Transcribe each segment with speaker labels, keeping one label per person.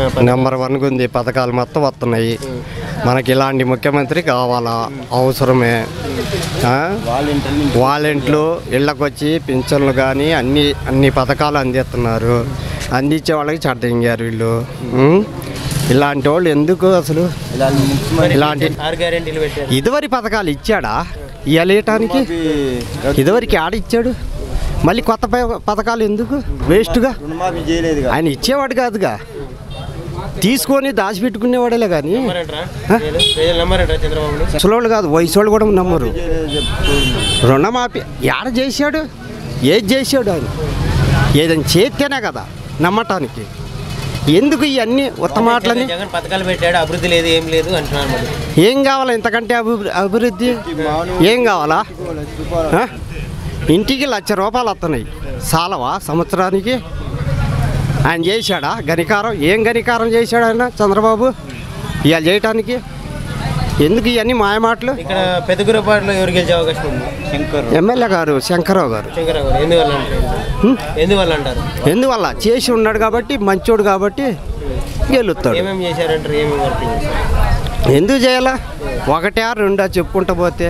Speaker 1: Number 1 ఉంది. పథకాలు మొత్తం వస్తున్నాయి. మనకి ఇలాంటి ముఖ్యమంత్రి కావాలా, అవసరమే. వాలంటీర్లు ఇళ్ళకొచ్చి పింఛన్లు కానీ అన్ని పథకాలు అందిస్తున్నారు. అందించే వాళ్ళకి చట్టింగారు వీళ్ళు. ఇలాంటి వాళ్ళు ఎందుకు అసలు ఇలాంటి ఇదివరకు పథకాలు ఇచ్చాడా ఇవ్వలేటానికి? ఇదివరకు ఆడిచ్చాడు, మళ్ళీ కొత్త పథకాలు ఎందుకు వేస్ట్గా? ఆయన ఇచ్చేవాడు కాదుగా, తీసుకొని దాచిపెట్టుకునేవాడేలే. కానీ ముసలోళ్ళు కాదు, వయసు కూడా నమ్మరు. రుణమాఫీ ఏడ చేశాడు? ఏది చేశాడు? ఆయన ఏదైనా చేస్తేనే కదా నమ్మటానికి. ఎందుకు ఇవన్నీ ఉత్తమ మాటలని?
Speaker 2: పథకాలు పెట్టాడు, అభివృద్ధి లేదు, ఏం లేదు అంటున్నారు.
Speaker 1: ఏం కావాలా ఇంతకంటే అభివృద్ధి? ఏం కావాలా? ఇంటికి ₹1,00,000 వస్తున్నాయి, చాలవా సంవత్సరానికి? ఆయన చేశాడా గణికారం? ఏం గణికారం చేశాడు ఆయన చంద్రబాబు ఇవాళ చేయటానికి? ఎందుకు ఇవన్నీ మాయమాటలు?
Speaker 2: ఇక్కడ పెద్దగురపాడులో ఎవరు గెలిచే అవకాశం ఉంది?
Speaker 1: ఎమ్మెల్యే గారు శంకర్రావు గారు. ఎందువల్ల చేసి ఉన్నాడు కాబట్టి, మంచోడు కాబట్టి గెలుస్తాడు. ఎందుకు చేయాలా? 1, 2 చెప్పుకుంటా పోతే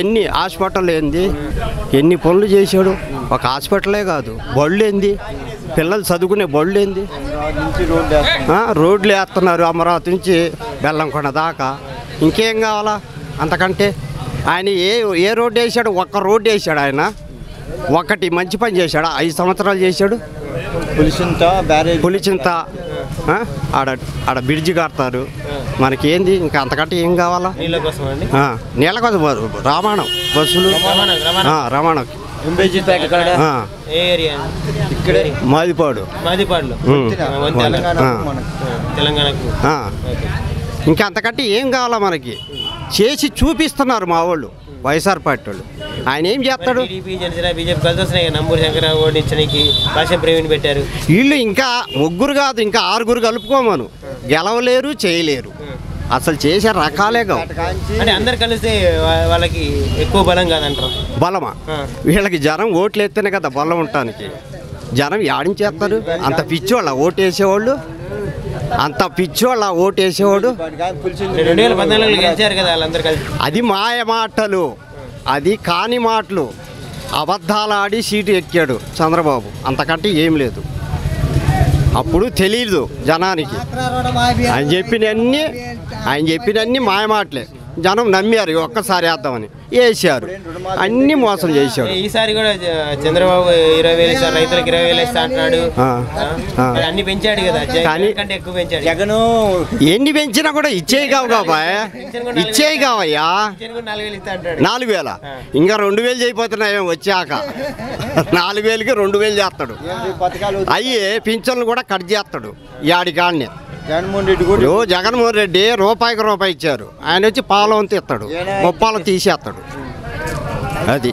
Speaker 1: ఎన్ని హాస్పిటల్ ఏంది, ఎన్ని పనులు చేశాడు. ఒక హాస్పిటలే కాదు, బళ్ళు ఏంది, పిల్లలు చదువుకునే బళ్ళు ఏంది, రోడ్లు వేస్తున్నారు అమరావతి నుంచి బెల్లంకొండ దాకా. ఇంకేం కావాలా అంతకంటే? ఆయన ఏ రోడ్డు వేసాడు? ఒక్క రోడ్డు వేసాడు ఆయన. ఒకటి మంచి పని చేశాడు. 5 సంవత్సరాలు చేశాడు. పులిచింత ఆడ బ్రిడ్జి కడతారు. మనకేంది ఇంకా అంతకంటే ఏం కావాలా? నీళ్ళ కోసం రామాయణం బస్సులు, రవాణా మాదిపాడు ఇంకా అంతకంటే ఏం కావాలా మనకి? చేసి చూపిస్తున్నారు మా వాళ్ళు, వైఎస్ఆర్ పార్టీ వాళ్ళు. ఆయన ఏం చేస్తాడు? వీళ్ళు ఇంకా 3 కాదు, ఇంకా 6 కలుపుకోమను. గెలవలేరు, చేయలేరు. అసలు చేసే రకాలే కావు.
Speaker 2: అంటే అందరు కలిస్తే వాళ్ళకి ఎక్కువ బలం కాదంటారు.
Speaker 1: బలమా? వీళ్ళకి జనం ఓట్లు ఎత్తేనే కదా బలం ఉండటానికి. జనం యాడించేస్తారు. అంత పిచ్చోళ్ళ ఓటు వేసేవాళ్ళు, అంత పిచ్చోళ్ళ ఓటు వేసేవాడు.
Speaker 2: 2014 గెలిచారు కదా వాళ్ళందరూ కలిసి.
Speaker 1: అది మాయ మాటలు, అది కాని మాటలు. అబద్ధాలు ఆడి సీటు ఎక్కాడు చంద్రబాబు, అంతకంటే ఏం లేదు. అప్పుడు తెలీదు జనానికి. ఆయన చెప్పినన్ని మాయమాటలే. జనం నమ్మారు, ఒక్కసారి వేద్దామని వేసారు. అన్ని మోసం చేశాడు.
Speaker 2: ఈసారి కూడా చంద్రబాబు 20,000 ఇస్తారు, రైతులకు 20,000 ఇస్తా అంటున్నాడు. అన్ని పెంచాడు కదా, కానీ ఎక్కువ పెంచాడు. జగన్
Speaker 1: ఎన్ని పెంచినా కూడా ఇచ్చేయి కావు కాబోయ్, ఇచ్చేయి కావయ్యా. 4,000 ఇంకా 2,000 చేయిపోతున్నాయి వచ్చాక. 4,000కి 2,000 చేస్తాడు. అయ్యి పింఛన్లు కూడా కట్ చేస్తాడు యాడికాడిని. జగన్మోహన్ రెడ్డి రూపాయికి రూపాయి ఇచ్చారు, ఆయన వచ్చి పాలవంతి ఇస్తాడు, 30 తీసేస్తాడు. అది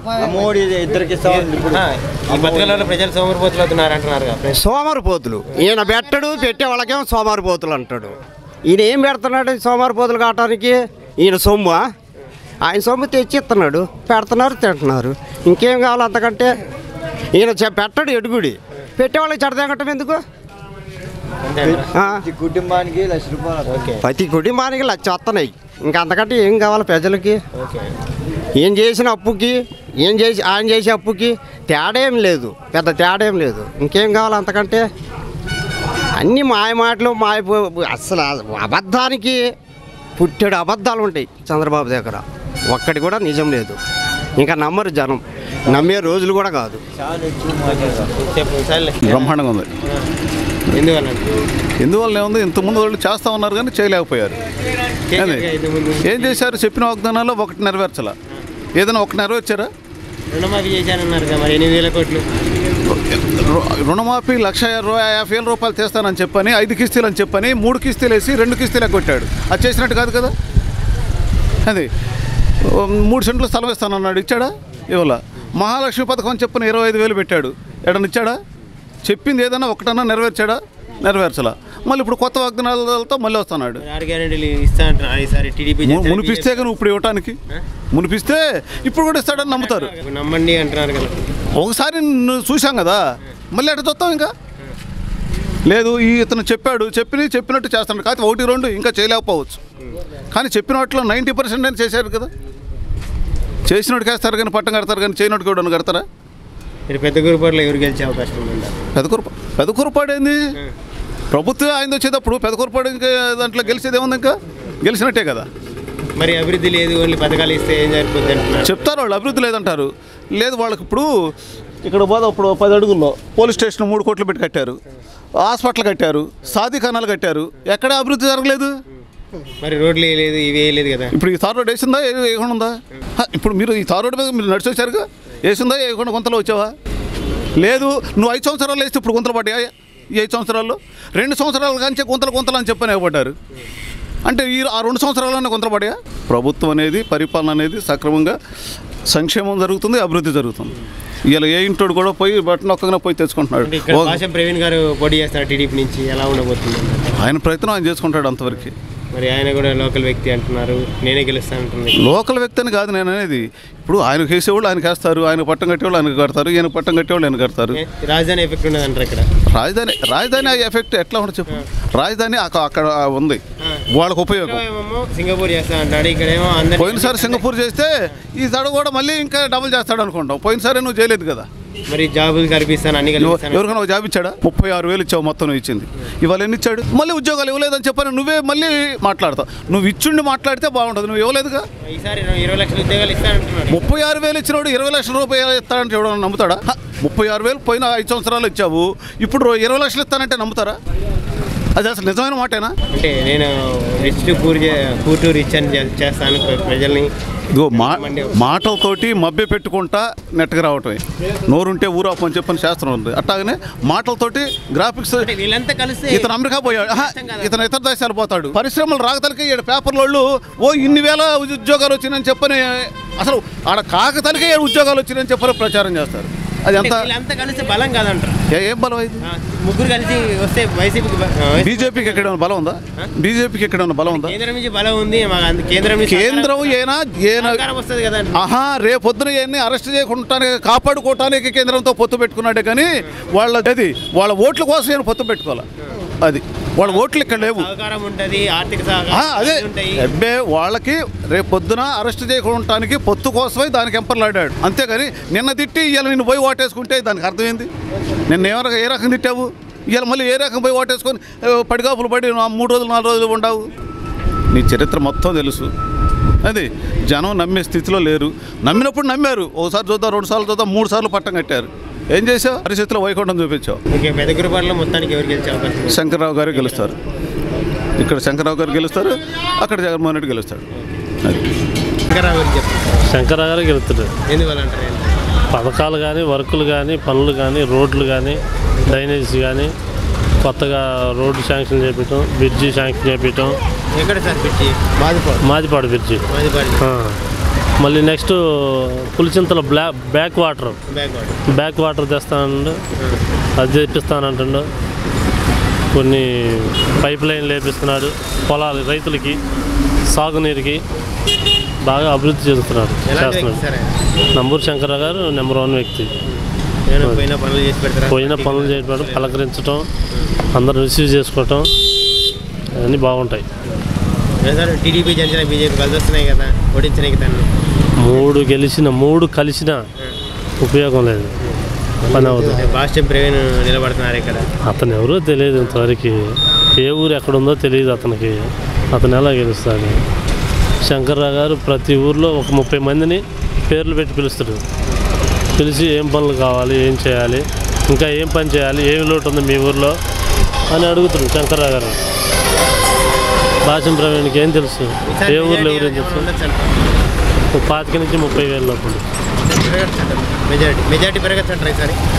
Speaker 1: సోమరిపోతులు. ఈయన పెట్టడు, పెట్టే వాళ్ళకేమో సోమరిపోతులు అంటాడు. ఈయన ఏం పెడుతున్నాడు సోమరిపోతులు కావటానికి? ఈయన సొమ్ము, ఆయన సొమ్ము తెచ్చి ఇస్తున్నాడు, పెడుతున్నారు, తింటున్నారు. ఇంకేం కావాలి అంతకంటే? ఈయన పెట్టడు ఎడుగుడి, పెట్టేవాళ్ళకి చెడతెగటం ఎందుకు? ప్రతి కుటుంబానికి ₹1,00,000 వస్తున్నాయి. ఇంకా అంతకంటే ఏం కావాలి ప్రజలకి? ఏం చేసిన అప్పుకి, ఆయన చేసే అప్పుకి తేడా ఏం లేదు, పెద్ద తేడా ఏం లేదు. ఇంకేం కావాలి అంతకంటే? అన్ని మాయమాటలు, అసలు అబద్ధానికి పుట్టెడు అబద్ధాలు ఉంటాయి చంద్రబాబు దగ్గర. ఒక్కటి కూడా నిజం లేదు. ఇంకా నమ్మరు జనం, నమ్మే రోజులు కూడా కాదు.
Speaker 3: బ్రహ్మాండంగా ఉంది. ఎందువల్ల ఏముంది? ఇంతకుముందు వాళ్ళు చేస్తూ ఉన్నారు కానీ చేయలేకపోయారు. ఏం చేశారు? చెప్పిన వాగ్దానాల్లో ఒకటి నెరవేర్చాల. ఏదైనా ఒకటి నెరవేర్చారా? రుణమాఫీ ₹1,50,000 తెస్తానని చెప్పని, 5 కిస్తీలు అని చెప్పని 3 కిస్తీలు వేసి 2 కిస్తీలు కొట్టాడు. అది చేసినట్టు కాదు కదా. అది 3 సెంట్లు స్థలం ఇస్తానన్నాడు, ఇచ్చాడా? ఇవ్వాల. మహాలక్ష్మి పథకం అని చెప్పని 25,000 పెట్టాడు, ఎడన్నా ఇచ్చాడా? చెప్పింది ఏదైనా ఒకటన్నా నెరవేర్చాడా? నెరవేర్చలా. మళ్ళీ ఇప్పుడు కొత్త వాగ్దానాలతో మళ్ళీ వస్తున్నాడు. మునిపిస్తే కానీ ఇప్పుడు ఇవ్వటానికి, మునిపిస్తే ఇప్పుడు కూడా ఇస్తాడని నమ్ముతారు.
Speaker 2: నమ్మండి అంటున్నారు కదా.
Speaker 3: ఒకసారి చూసాం కదా, మళ్ళీ ఎట్లా చూస్తాం? ఇంకా లేదు ఇతను చెప్పినట్టు చేస్తాడు, కాకపోతే 1-2 ఇంకా చేయలేకపోవచ్చు. కానీ చెప్పిన వాటిలో 90% అని చేశారు కదా. చేసినోడికి వేస్తారు కానీ పట్టం కడతారు, కానీ చేయనోడికి కూడా కడతారా?
Speaker 2: మీరు పెద్దకూరుపాడులో ఎవరు గెలిచే అవకాశం ఉందా?
Speaker 3: పెద్దకూరుపాడు ఏంది, ప్రభుత్వం ఆయన వచ్చేటప్పుడు పెద్దకూరుపాడు ఇంకా దాంట్లో గెలిచేది ఏముంది, ఇంకా గెలిచినట్టే కదా.
Speaker 2: మరి అభివృద్ధి లేదు, ఓన్లీ పథకాలు ఇస్తే ఏం సరిపోద్ది అంటున్నారు.
Speaker 3: చెప్తారు వాళ్ళు అభివృద్ధి లేదంటారు. లేదు వాళ్ళకి ఇప్పుడు ఇక్కడ పోదా, ఇప్పుడు 10 అడుగుల్లో పోలీస్ స్టేషన్ 3 కోట్లు పెట్టి కట్టారు, హాస్పిటల్ కట్టారు, సాధికానాలు కట్టారు, ఎక్కడ అభివృద్ధి జరగలేదు.
Speaker 2: మరి రోడ్లు వేయలేదు, ఇవి వేయలేదు కదా.
Speaker 3: ఇప్పుడు ఈ తార్ రోడ్ వేసిందా, వేయకుండా ఉందా? ఇప్పుడు మీరు ఈ తార్ రోడ్డు మీద మీరు నడిచి వచ్చారుగా, వేసిందా, వేయకుండా గుంతలో వచ్చావా? లేదు, నువ్వు 5 సంవత్సరాలు వేస్తే ఇప్పుడు గుంతలు పడ్డాయా? ఈ 5 సంవత్సరాల్లో 2 సంవత్సరాలు కానీ గుంతలు అని చెప్పని ఇవ్వబడ్డారు. అంటే ఆ 2 సంవత్సరాల్లోనే గుంతలు పడ్డాయా? ప్రభుత్వం అనేది, పరిపాలన అనేది సక్రమంగా సంక్షేమం జరుగుతుంది, అభివృద్ధి జరుగుతుంది. ఇలా ఏ ఇంటోడు కూడా పోయి బట్టన ఒక్కగా పోయి తెచ్చుకుంటున్నాడు.
Speaker 2: భాషం ప్రవీణ్ గారు పోటీ చేస్తారు టీడీపీ నుంచి, ఎలా ఉండబోతుంది?
Speaker 3: ఆయన ప్రయత్నం ఆయన చేసుకుంటాడు అంతవరకు.
Speaker 2: మరి ఆయన కూడా లోకల్ వ్యక్తి అంటున్నారు, నేనే గెలుస్తాను అంటున్నారు.
Speaker 3: లోకల్ వ్యక్తి అని కాదు నేను అనేది. ఇప్పుడు ఆయన వేసేవాళ్ళు ఆయన వేస్తారు, ఆయన పట్టం కట్టేవాళ్ళు ఆయన కడతారు, ఈయన పట్టం కట్టేవాళ్ళు ఆయన కడతారు.
Speaker 2: రాజధాని ఎఫెక్ట్ ఉండదు అంటారు ఇక్కడ.
Speaker 3: రాజధాని ఎఫెక్ట్ ఎట్లా ఉండదు చెప్పు. రాజధాని అక్కడ ఉంది, వాళ్ళకు ఉపయోగం.
Speaker 2: సింగపూర్ చేస్తా అంటాడు, ఇక్కడేమో అందరూ.
Speaker 3: పోయినసారి సింగపూర్ చేస్తే ఈసారి కూడా మళ్ళీ ఇంకా డబుల్ చేస్తాడు అనుకుంటాం. పోయినసారి నువ్వు చేయలేదు కదా.
Speaker 2: మరి జాబులు కల్పిస్తాను, అన్ని
Speaker 3: ఎవరికైనా ఒక జాబ్ ఇచ్చాడా? 36,000 ఇచ్చావు మొత్తం నువ్వు ఇచ్చింది. ఇవాళ ఎన్ని ఇచ్చాడు? మళ్ళీ ఉద్యోగాలు ఇవ్వలేదని చెప్పని నువ్వే మళ్ళీ మాట్లాడతావు. నువ్వు ఇచ్చిండి మాట్లాడితే బాగుంటుంది, నువ్వు ఇవ్వలేదుగా.
Speaker 2: ఈసారి 20 లక్షల ఉద్యోగాలు ఇస్తానంటున్నాడు.
Speaker 3: 36,000 ఇచ్చినోడు 20 లక్షల రూపాయలు ఇస్తానంటే ఎవడన్నా నమ్ముతాడా? 36,000 పోయిన 5 సంవత్సరాలు ఇచ్చావు, ఇప్పుడు 20 లక్షలు ఇస్తానంటే నమ్ముతారా? అది అసలు నిజమైన మాటేనా?
Speaker 2: అంటే నేను rich to poor to rich అని చేస్తాను ప్రజల్ని.
Speaker 3: ఇదిగో మాటలతోటి మభ్య పెట్టుకుంటా నెట్టగా రావటమే. నోరుంటే ఊరాపు అని చెప్పని శాస్త్రం ఉంది. అట్లాగనే మాటలతోటి గ్రాఫిక్స్. ఇతను అమెరికా పోయాడు, ఇతను ఇతర దేశాలు పోతాడు. పరిశ్రమలు రాకతలకి పేపర్ల వాళ్ళు ఇన్ని వేల ఉద్యోగాలు వచ్చినాయని చెప్పని, అసలు ఆడ కాకతలకే ఉద్యోగాలు వచ్చినాయని చెప్పని ప్రచారం చేస్తారు. అది అంతా
Speaker 2: కలిసి బలం కాదంటారు.
Speaker 3: ఏం బలం అయితే?
Speaker 2: ముగ్గురు కలిసి వస్తే వైసీపీకి,
Speaker 3: బీజేపీకి ఎక్కడైనా బలం ఉందా? బీజేపీకి ఎక్కడైనా బలం ఉందా?
Speaker 2: కేంద్రం నుంచి బలం ఉంది. కేంద్రం వస్తుంది కదా.
Speaker 3: రేపొద్దున ఇవన్నీ అరెస్ట్ చేయకుండా కాపాడుకోవటానికి కేంద్రంతో పొత్తు పెట్టుకున్నాడే కానీ వాళ్ళ ఓట్ల కోసం నేను పొత్తు పెట్టుకోవాలి. అది వాళ్ళ ఓట్లు ఇక్కడ లేవు. అదే అబ్బే, వాళ్ళకి రేపు పొద్దున అరెస్ట్ చేయడానికి పొత్తు కోసమే దానికి ఎంపర్లాడాడు. అంతేగాని నిన్న తిట్టి ఇవాళ నిన్ను పోయి ఓటేసుకుంటే దానికి అర్థమైంది. నిన్న ఏ రకం తిట్టావు, ఇవాళ మళ్ళీ ఏ రకం పోయి ఓటేసుకొని పడిగాపులు పడి 3 రోజులు 4 రోజులు ఉండవు. నీ చరిత్ర మొత్తం తెలుసు. అది జనం నమ్మే స్థితిలో లేరు. నమ్మినప్పుడు నమ్మారు. ఒకసారి చూద్దాం, 2 సార్లు చూద్దాం, 3 సార్లు పట్టం కట్టారు. ఏం చేసావు? పరిస్థితిలో వైకుంఠం చూపించావు. శంకర్రావు గారు గెలుస్తారు. ఇక్కడ శంకర్రావు గారు గెలుస్తారు, అక్కడ జగన్మోహన్ రెడ్డి గెలుస్తాడు.
Speaker 4: శంకర్రావు గారు గెలుస్తాడు. పథకాలు కానీ, వర్కులు కానీ, పనులు కానీ, రోడ్లు కానీ, డ్రైనేజ్ కానీ, కొత్తగా రోడ్డు శాంక్షన్ చేపించడం, బ్రిడ్జి శాంక్షన్ చేపించడం. మాదిపాడు బ్రిడ్జి. మళ్ళీ నెక్స్ట్ పులిచింతల బ్యాక్ వాటర్ తెస్తానండు, అది తెప్పిస్తానంటుండు. కొన్ని పైప్ లైన్లు వేపిస్తున్నాడు. పొలాలు రైతులకి సాగునీరుకి బాగా అభివృద్ధి చేస్తున్నాడు. నంబూరు శంకర్రావు గారు నెంబర్ 1 వ్యక్తి. పోయిన పనులు చేయడం, పలకరించడం, అందరూ రిసీవ్ చేసుకోవటం అన్నీ బాగుంటాయి.
Speaker 2: టీడీపీ, జనసేన, బీజేపీ కలిసి వస్తున్నాయి కదా, ఓడించినాయి కదా.
Speaker 4: 3 కలిసినా ఉపయోగం లేదు, పని అవుతుంది.
Speaker 2: భాష్యం ప్రవీణ్ నిలబడుతున్నారు ఇక్కడ.
Speaker 4: అతను ఎవరో తెలియదు ఇంతవరకు. ఏ ఊరు ఎక్కడుందో తెలియదు అతనికి. అతను ఎలా గెలుస్తాడు? శంకర్రావు గారు ప్రతి ఊర్లో ఒక 30 మందిని పేర్లు పెట్టి పిలుస్తాడు. పిలిచి ఏం పనులు కావాలి, ఏం చేయాలి, ఇంకా ఏం పని చేయాలి, ఏమి లోటు ఉంది మీ ఊర్లో అని అడుగుతాడు శంకర్రావు గారు. భాష్యం ప్రవీణ్కి ఏం తెలుసు? ఏ ఊర్లో ఎవరేం తెలుసు? 25 నుంచి 30,000 లోపల.
Speaker 2: మెజారిటీ పెరగచ్చు.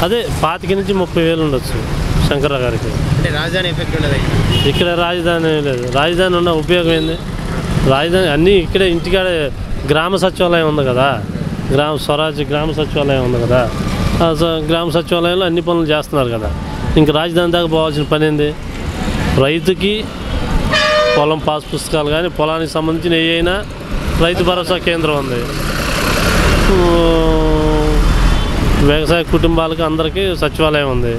Speaker 4: అదే 25 నుంచి 30,000 ఉండొచ్చు శంకర్రావు గారికి.
Speaker 2: రాజధాని ఎఫెక్ట్ ఉండదు
Speaker 4: ఇక్కడ. రాజధాని లేదు. రాజధాని ఉన్న ఉపయోగం ఏంది? రాజధాని అన్నీ ఇక్కడే, ఇంటికాడే గ్రామ సచివాలయం ఉంది కదా, గ్రామ సచివాలయం ఉంది కదా. గ్రామ సచివాలయంలో అన్ని పనులు చేస్తున్నారు కదా. ఇంక రాజధాని దాకా పోవాల్సిన పని ఏంది? రైతుకి పొలం పాస్ పుస్తకాలు కానీ, పొలానికి సంబంధించిన ఏవైనా రైతు భరోసా కేంద్రం ఉంది. వ్యవసాయ కుటుంబాలకు అందరికీ సచివాలయం ఉంది.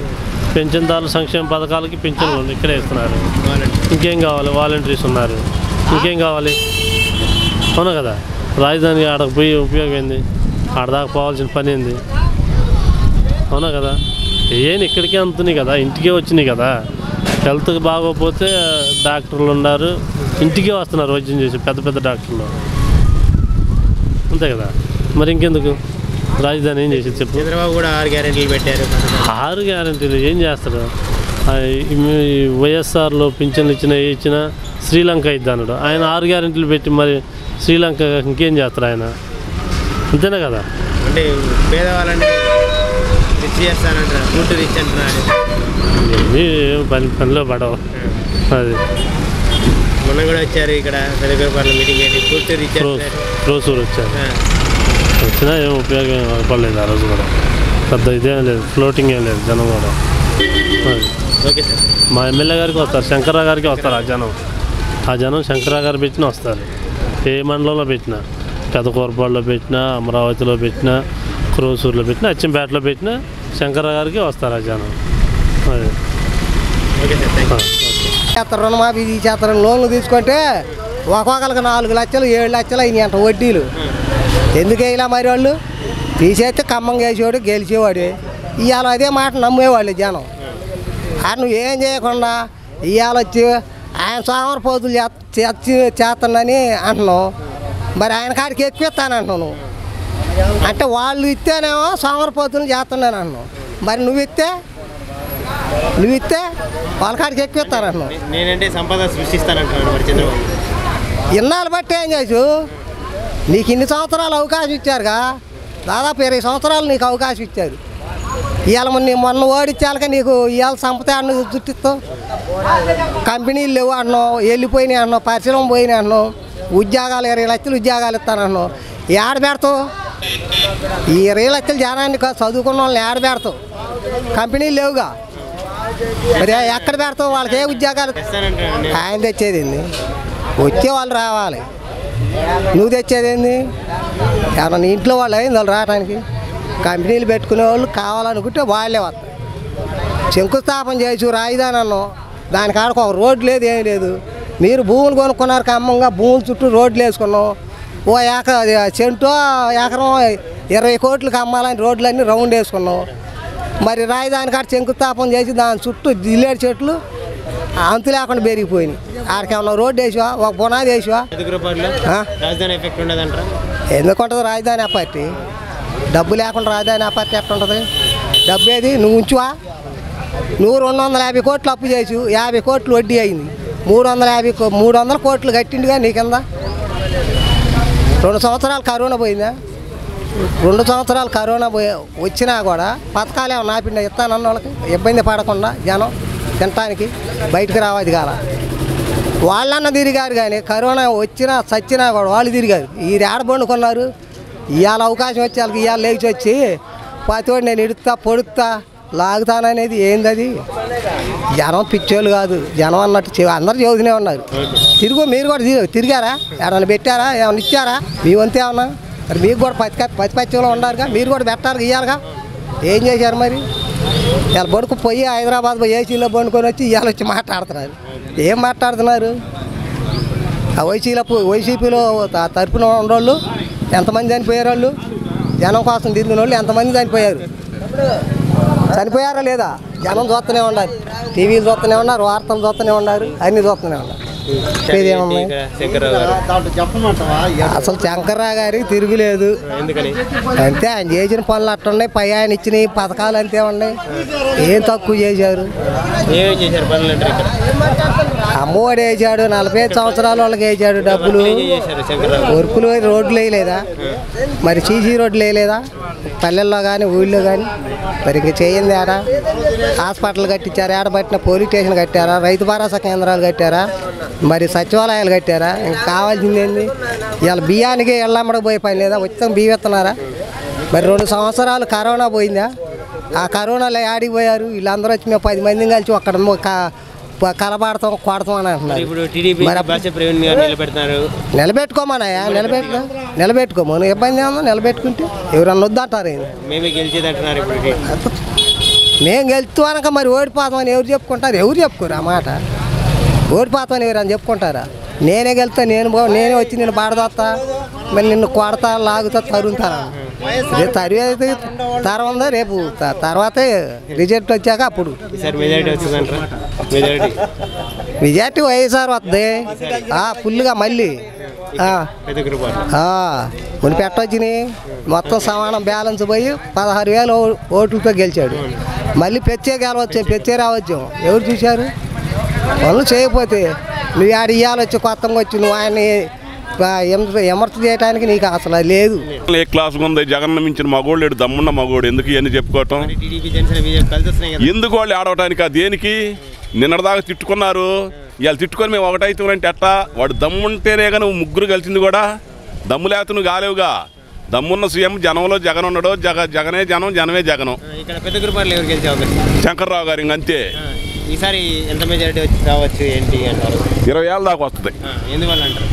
Speaker 4: పెన్షన్దారుల సంక్షేమ పథకాలకి పింఛన్లు ఇక్కడే ఇస్తున్నారు. ఇంకేం కావాలి? వాలంటీర్స్ ఉన్నారు, ఇంకేం కావాలి? అవునా కదా. రాజధానికి ఆడకు పోయి ఉపయోగం ఏంది? ఆడదాకా పోవాల్సిన పని ఏంది? అవునా కదా. ఏం ఇక్కడికే అందుతున్నాయి కదా, ఇంటికే వచ్చినాయి కదా. హెల్త్ బాగోకపోతే డాక్టర్లు ఉన్నారు, ఇంటికే వస్తున్నారు వైద్యం చేసి పెద్ద పెద్ద డాక్టర్లు. అంతే కదా. మరి ఇంకెందుకు రాజధాని ఏం చేసి చెప్పు.
Speaker 2: చంద్రబాబు కూడా 6 గ్యారెంటీలు పెట్టారు.
Speaker 4: 6 గ్యారెంటీలు ఏం చేస్తాడు? వైఎస్ఆర్లో పింఛన్లు ఇచ్చినా శ్రీలంక ఇద్దా అన్నాడు. ఆయన 6 గ్యారెంటీలు పెట్టి మరి శ్రీలంక ఇంకేం చేస్తాడు ఆయన? అంతేనా కదా.
Speaker 2: అంటే పేదవాళ్ళని రిచ్ చేస్తానంటారు, ఫుడ్ రిచ్ అంటున్నాడు.
Speaker 4: పనిలో పడవు. అది
Speaker 2: మొన్న కూడా వచ్చారు ఇక్కడ పెద్దపల్లి మీటింగ్ ఏంటి, ఫుడ్ రిచ్
Speaker 4: క్రోసూరు వచ్చారు. వచ్చినా ఏం ఉపయోగం పడలేదు. ఆ రోజు కూడా పెద్ద ఇదేం లేదు, ఫ్లోటింగ్ ఏం లేదు జనం కూడా.
Speaker 2: Okay sir.
Speaker 4: మా ఎమ్మెల్యే గారికి వస్తారు, శంకర్రావు గారికి వస్తారు. ఆ జనం శంకర్రావు గారు పెట్టినా వస్తారు. ఏ మండలంలో పెట్టినా, పెదకూరపాడులో పెట్టినా, అమరావతిలో పెట్టినా, క్రోసూరులో పెట్టినా, అచ్చంపేటలో పెట్టినా శంకర్రావు గారికి వస్తారు ఆ జనం. అది
Speaker 5: చేస్తారు. రుణమాఫీ చేస్తారు. లోన్లు తీసుకుంటే ఒక్కొక్కరికి 4 లక్షలు 7 లక్షలు అయినాయి అంట వడ్డీలు. ఎందుకు వేయలా మరి వాళ్ళు? తీసేస్తే ఖమ్మం వేసేవాడు గెలిచేవాడు. ఇవాళ అదే మాట నమ్మేవాళ్ళు జనం. నువ్వేం చేయకుండా ఇవాళ వచ్చి ఆయన సోమరపోతులు చేస్తానని అంటున్నావు. మరి ఆయన కాడికి ఎక్కువ ఇస్తానంటున్నావు నువ్వు. అంటే వాళ్ళు ఇస్తేనేమో సోమరపోతులు చేస్తున్నాను అంటున్నావు. మరి నువ్వు ఇస్తే వాళ్ళ కాడికి ఎక్కువ ఇస్తానంటున్నావు.
Speaker 2: నేనంటే సంపద సృష్టిస్తానంటున్నాను మరి చంద్రబాబు.
Speaker 5: ఇన్నాళ్ళు బట్టి ఏం చేసు? నీకు ఇన్ని సంవత్సరాలు అవకాశం ఇచ్చారుగా, దాదాపు 20 సంవత్సరాలు నీకు అవకాశం ఇచ్చారు. ఇవాళ మొన్న ఓడిచ్చాక నీకు ఇవాళ సంపద అన్న చుట్టిస్తావు. కంపెనీలు లేవు అన్నావు, వెళ్ళిపోయినాయి అన్నావు, పరిశ్రమ పోయినాయి అన్నావు, ఉద్యోగాలు 20 లక్షలు ఉద్యోగాలు ఇస్తానన్నావు. ఏడ పెడతావు? ఈ 20 లక్షల జనాన్ని చదువుకున్న వాళ్ళని ఏడ పెడతావు? కంపెనీలు లేవుగా, మరి ఎక్కడ పెడతావు? వాళ్ళకి ఏ ఉద్యోగాలు? ఆయన తెచ్చేది ఏంది? వచ్చే వాళ్ళు రావాలి. నువ్వు తెచ్చేది ఏంది? ఏమన్నా నీ ఇంట్లో వాళ్ళు అయింది వాళ్ళు రావడానికి? కంపెనీలు పెట్టుకునే వాళ్ళు కావాలనుకుంటే వాళ్ళే వస్తారు. శంకుస్థాపన చేసి రాజధాని అన్నాం, దానికి ఆడకు ఒక రోడ్డు లేదు, ఏం లేదు. మీరు భూములు కొనుక్కున్నారు, ఖమ్మంగా భూముల చుట్టూ రోడ్లు వేసుకున్నాం. ఓ సెంటో ఎకరం 20 కోట్లకు అమ్మాలని రోడ్లన్నీ రౌండ్ వేసుకున్నాం. మరి రాజధాని కాడ శంకుస్థాపన చేసి దాని చుట్టూ జిల్లేడు చెట్లు అంతు లేకుండా పెరిగిపోయినాయి. ఆడికి ఏమన్నా రోడ్డు వేసావా? ఒక పునాది వేసావా? ఎందుకు ఉంటుంది రాజధాని అపార్టీ? డబ్బు లేకుండా రాజధాని అపార్టీ ఎట్లా ఉంటుంది? డబ్బు ఏది? నువ్వు ఉంచువా? నువ్వు 250 కోట్లు అప్పు చేసి 50 కోట్లు వడ్డీ అయింది. 300 కోట్లు కట్టిండిగా నీ కింద. 2 సంవత్సరాలు కరోనా పోయిందా? 2 సంవత్సరాలు కరోనా వచ్చినా కూడా పథకాలు ఏమన్నా ఆపిండా? ఇస్తానన్న వాళ్ళకి ఇబ్బంది పడకుండా జనం తినటానికి బయటకు రావాలి కాల. వాళ్ళన్న తిరిగారు కానీ కరోనా వచ్చినా చచ్చినా కూడా వాళ్ళు తిరిగారు. ఈ ఏడ పండుకున్నారు. ఇవాళ అవకాశం వచ్చి వాళ్ళకి ఇవాళ లేచి వచ్చి పాతివాడు నేను ఇడుతా పొడుతా లాగుతాననేది ఏంది? అది జనం పిచ్చోళ్ళు కాదు, జనం అన్నట్టు అందరూ చదువుతూనే ఉన్నారు. మీరు కూడా తిరిగారా? ఏమన్నా పెట్టారా? ఏమన్నా ఇచ్చారా? మీ వంతే ఏమన్నా? మరి మీకు కూడా ప్రతిపక్షంలో ఉన్నారుగా, మీరు కూడా పెట్టాలి ఇవ్వాలిగా. ఏం చేశారు మరి? ఇవాళ బడుకు పోయి హైదరాబాద్ పోయి ఏసీలో పండుకొని వచ్చి ఇవాళ వచ్చి మాట్లాడుతున్నారు. ఏం మాట్లాడుతున్నారు? ఆ వైసీపీలో తరపున ఉన్నోళ్ళు ఎంతమంది చనిపోయారు? వాళ్ళు జనం కోసం తిరిగిన వాళ్ళు ఎంతమంది చనిపోయారు? చనిపోయారా లేదా? జనం చూస్తూనే ఉన్నారు, టీవీలు చూస్తూనే ఉన్నారు, వార్తలు చూస్తూనే ఉన్నారు, అన్నీ చూస్తూనే ఉన్నారు. అసలు శంకర్రావు గారికి తిరుగులేదు. అంతే, ఆయన చేసిన పనులు అట్టున్నాయి. పై ఆయన ఇచ్చిన పథకాలు అంతే ఉన్నాయి. ఏం తక్కువ చేశారు? అమ్మఒడి వేసాడు, 45 సంవత్సరాల వాళ్ళకి వేసాడు డబ్బులు. వర్కులు రోడ్లు వేయలేదా? మరి సీసీ రోడ్లు వేయలేదా? పల్లెల్లో కానీ ఊళ్ళో కానీ మరి ఇంక చేయింది ఆడ? హాస్పిటల్ కట్టించారా? ఆడబట్టిన పోలీస్ స్టేషన్ కట్టారా? రైతు భరోసా కేంద్రాలు కట్టారా? మరి సచివాలయాలు కట్టారా? ఇంకా కావాల్సింది ఏంది? ఇవాళ బియ్యానికి ఎల్లమ్మడికి పోయే పని లేదా? ఉచితం బియ్యం ఇస్తున్నారా? మరి 2 సంవత్సరాలు కరోనా పోయిందా? ఆ కరోనాలో ఆడికి పోయారు వీళ్ళందరూ వచ్చి మేము 10 మందిని కలిసి అక్కడ కలబాడతాం కొడతాం అని అంటున్నారు. నిలబెట్టుకోమన్నాయా? నిలబెట్టుకోమను. ఇబ్బంది ఏమన్నా? నిలబెట్టుకుంటే ఎవరన్నా వద్దంటారు. మేము గెలుస్తామనక మరి ఓడిపోతామని ఎవరు చెప్పుకుంటారు? ఎవరు చెప్పుకోరు ఆ మాట. ఓడిపోతామని ఎవరు అని చెప్పుకుంటారా? నేనే గెలుతా, నేనే వచ్చి నిన్ను బాడదొస్తా, మరి నిన్ను కొడతా, లాగుతా, తరుగుతాను. రేపు తరివేది తరవందా రేపు తర్వాతే రిజల్ట్ వచ్చాక అప్పుడు మెజార్టీ వైఎస్ఆర్ వస్తుంది ఫుల్గా. మళ్ళీ కొన్ని పెట్టొచ్చినాయి మొత్తం సమానం బ్యాలెన్స్ పోయి 16,000 ఓట్లతో గెలిచాడు. మళ్ళీ పెచ్చే గెలవచ్చు, పెచ్చే రావచ్చు. ఎవరు చూశారు? వాళ్ళు చేయకపోతే నువ్వు ఆడ ఇవ్వాలొచ్చి కొత్తగా వచ్చి నువ్వు ఆయన్ని ఎమర్త చేయడానికి నీకు అసలు లేదు.
Speaker 6: ఏ క్లాస్ ఉంది జగన్ మించిన మగోళ్ళు దమ్మున్న మగోడు ఎందుకు ఇవన్నీ చెప్పుకోవటం? ఎందుకు వాళ్ళు ఆడవటానికి? దేనికి? నిన్నటిదాకా తిట్టుకున్నారు, ఇవాళ తిట్టుకొని మేము ఒకటైతే ఎట్టా? వాడు దమ్ముంటేనే కానీ నువ్వు ముగ్గురు కలిసింది కూడా. దమ్ము లేకపోతే నువ్వు కాలేవుగా. దమ్మున్న సీఎం జనంలో జగన్ ఉన్నాడు. జగనే జనం, జనమే జగనం. శంకర్రావు గారు ఇంకంతే.
Speaker 2: ఈసారి ఎంత మెజారిటీ రావచ్చు ఏంటి అంటారు?
Speaker 6: 20,000 దాకా వస్తుంది.
Speaker 2: ఎందువల్ల అంటారు?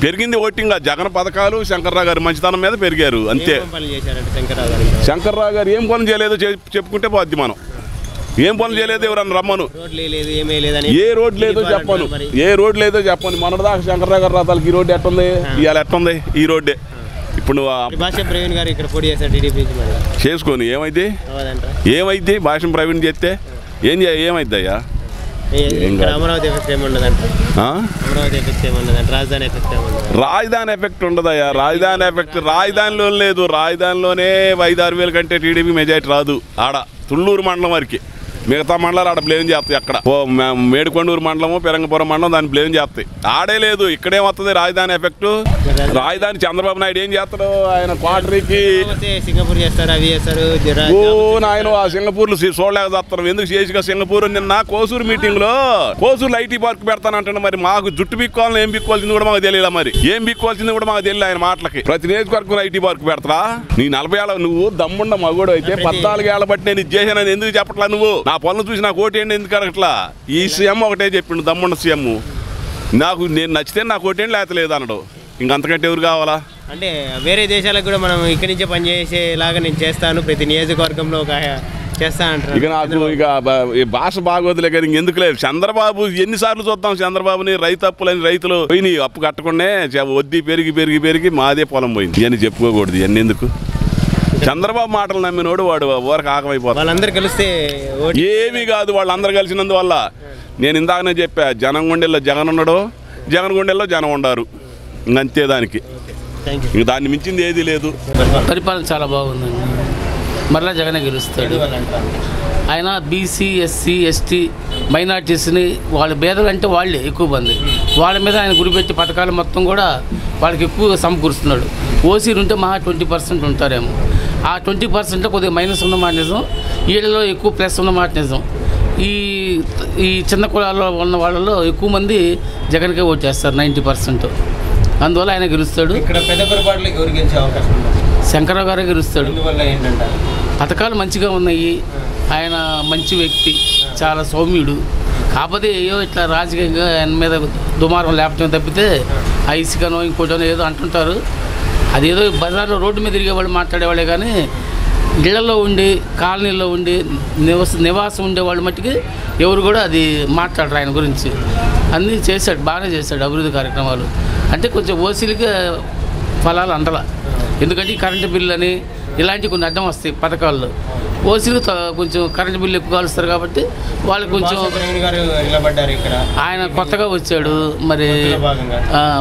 Speaker 6: పెరిగింది ఓటింగ్. జగన్ పథకాలు శంకర్రావు గారి మంచితనం మీద పెరిగారు అంతే. శంకర్రావు గారు ఏం పనులు చేయలేదో చెప్పుకుంటే పోద్ది. మనం ఏం పనులు చేయలేదు ఎవరన్నా రమ్మను. ఏ రోడ్ లేదో చెప్పను, ఏ రోడ్ లేదో చెప్పను. మొన్నటిదాకా శంకర్రావు గారు రాతాలకి ఈ రోడ్డు ఎట్టుంది, ఇవాళ ఎట్టుంది? ఈ రోడ్డే. ఇప్పుడు నువ్వు
Speaker 2: ప్రవీణ్ గారు ఇక్కడ పోటీ చేశారు టీడీపీ
Speaker 6: చేసుకొని ఏమైంది? ఏమైంది? భాషం ప్రవీణ్ చేస్తే ఏమైద్ది అయ్యా?
Speaker 2: అమరావతి ఎఫెక్ట్ ఏముండదంట.
Speaker 6: రాజధాని ఎఫెక్ట్ ఉండదయ్యా. రాజధానిలో లేదు. రాజధానిలోనే 5-6 వేల కంటే టీడీపీ మెజారిటీ రాదు. ఆడ తుళ్ళూరు మండలం వరకు. మిగతా మండలాలు ఆడ బ్లేమ్ చేస్తాయి. అక్కడ మేడుకొండూరు మండలము, పెరంగపురం మండలం దాన్ని బ్లేమ్ చేస్తాయి. ఆడే లేదు. ఇక్కడే వస్తుంది రాజధాని ఎఫెక్ట్. రాజధాని చంద్రబాబు నాయుడు ఏం చేస్తాడు? ఆయన క్వార్టరీకి
Speaker 2: సింగపూర్ చేస్తారు, అవి చేస్తారు.
Speaker 6: ఆయన ఆ సింగపూర్లు చూడలేక చేస్తారు. ఎందుకు చేసిగా సింగపూర్? నిన్న కోసూరు మీటింగ్ లో కోసూరులో ఐటీ పార్క్ పెడతానంటే మరి మాకు జుట్టు బిక్కోవాలని ఏం బిక్కోవాల్సింది కూడా మాకు తెలియదు. మరి ఏం బిక్కోవాల్సింది కూడా మాకు తెలియదు ఆయన మాటలకి. ప్రతి నియోజకవర్గంలో ఐటీ పార్క్ పెడతా? నీ 40 ఏళ్ళ నువ్వు దమ్ముండ మగోడు అయితే 14 ఏళ్ళ బట్టి నేను ఇది చేశానని ఎందుకు చెప్పట్లా? నువ్వు నా పనులు చూసి నాకు ఓటేయండి ఎందుకు అడగట్లా? ఈ సీఎం ఒకటే చెప్పిండు, దమ్ముండ సీఎం. నేను నచ్చితే నాకు ఓటేయండి లేకపోతే అనడు. ఇంకంతకంటే ఎవరు కావాలా?
Speaker 2: అంటే వేరే దేశాలకు కూడా మనం ఇక్కడి నుంచే పనిచేసేలాగా నేను చేస్తాను, ప్రతి నియోజకవర్గంలో ఒక చేస్తా అంటారు.
Speaker 6: ఇక నాకు భాష బాగోదులే కానీ ఇంకెందుకు లేదు. చంద్రబాబు ఎన్నిసార్లు చూద్దాం చంద్రబాబుని? రైతప్పులని రైతులు పోయి అప్పు కట్టకుండానే వడ్డీ పెరిగి మాదే పొలం పోయింది. ఇవన్నీ చెప్పుకోకూడదు. ఇవన్నీ ఎందుకు? చంద్రబాబు మాటలు నమ్మినోడు వాడు ఊరకు ఆకమైపోతాడు.
Speaker 2: వాళ్ళందరూ కలిస్తే
Speaker 6: ఏమీ కాదు. వాళ్ళందరూ కలిసినందువల్ల నేను ఇందాకనే చెప్పా, జనం గుండెల్లో జగన్ ఉన్నాడు, జగన్ గుండెల్లో జనం ఉండారు. ఇంకంతే. దానికి ఇంక దాన్ని మించింది ఏది లేదు.
Speaker 7: పరిపాలన చాలా బాగుందండి. మరలా జగనే గెలుస్తాడు. ఆయన బీసీ, ఎస్సీ, ఎస్టీ, మైనార్టీస్ని వాళ్ళ పేదలు అంటే వాళ్ళే ఎక్కువ మంది. వాళ్ళ మీద ఆయన గురిపెట్టి పథకాలు మొత్తం కూడా వాళ్ళకి ఎక్కువ సమకూరుస్తున్నాడు. ఓసీలు ఉంటే మహా 20% ఉంటారేమో. ఆ 20% కొద్దిగా మైనస్ ఉన్నమాట నిజం, వీళ్ళలో ఎక్కువ ప్లస్ ఉన్నమాట నిజం. ఈ చిన్న కులాల్లో ఉన్న వాళ్ళలో ఎక్కువ మంది జగన్కే ఓటు చేస్తారు, 90%. అందువల్ల ఆయన గెలుస్తాడు.
Speaker 2: ఇక్కడ పెద్ద పొరపాట్లు ఎవరు గెలిచే అవకాశం ఉంది?
Speaker 7: శంకర్రావు గారే గెలుస్తాడు.
Speaker 2: ఏంటంటే
Speaker 7: పథకాలు మంచిగా ఉన్నాయి. ఆయన మంచి వ్యక్తి, చాలా సౌమ్యుడు. కాకపోతే ఏదో ఇట్లా రాజకీయంగా ఆయన మీద దుమారం లేపటం తప్పితే ఐసికనో ఇంకోటనో ఏదో అంటుంటారు. అదేదో బజార్లో రోడ్డు మీద తిరిగేవాళ్ళు మాట్లాడేవాళ్ళే కానీ ఇళ్లలో ఉండి కాలనీల్లో ఉండి నివాసం ఉండేవాళ్ళు మట్టుకి ఎవరు కూడా అది మాట్లాడరు ఆయన గురించి. అన్నీ చేశాడు, బాగానే చేశాడు అభివృద్ధి కార్యక్రమాలు. అంటే కొంచెం ఓసీలకే ఫలాలు అందల. ఎందుకంటే కరెంటు బిల్లు అని ఇలాంటివి కొన్ని అడ్డం వస్తాయి పథకాల్లో. ఓసీలు కొంచెం కరెంటు బిల్లు ఎక్కువ కాలుస్తారు కాబట్టి వాళ్ళు కొంచెం. ఆయన కొత్తగా వచ్చాడు, మరి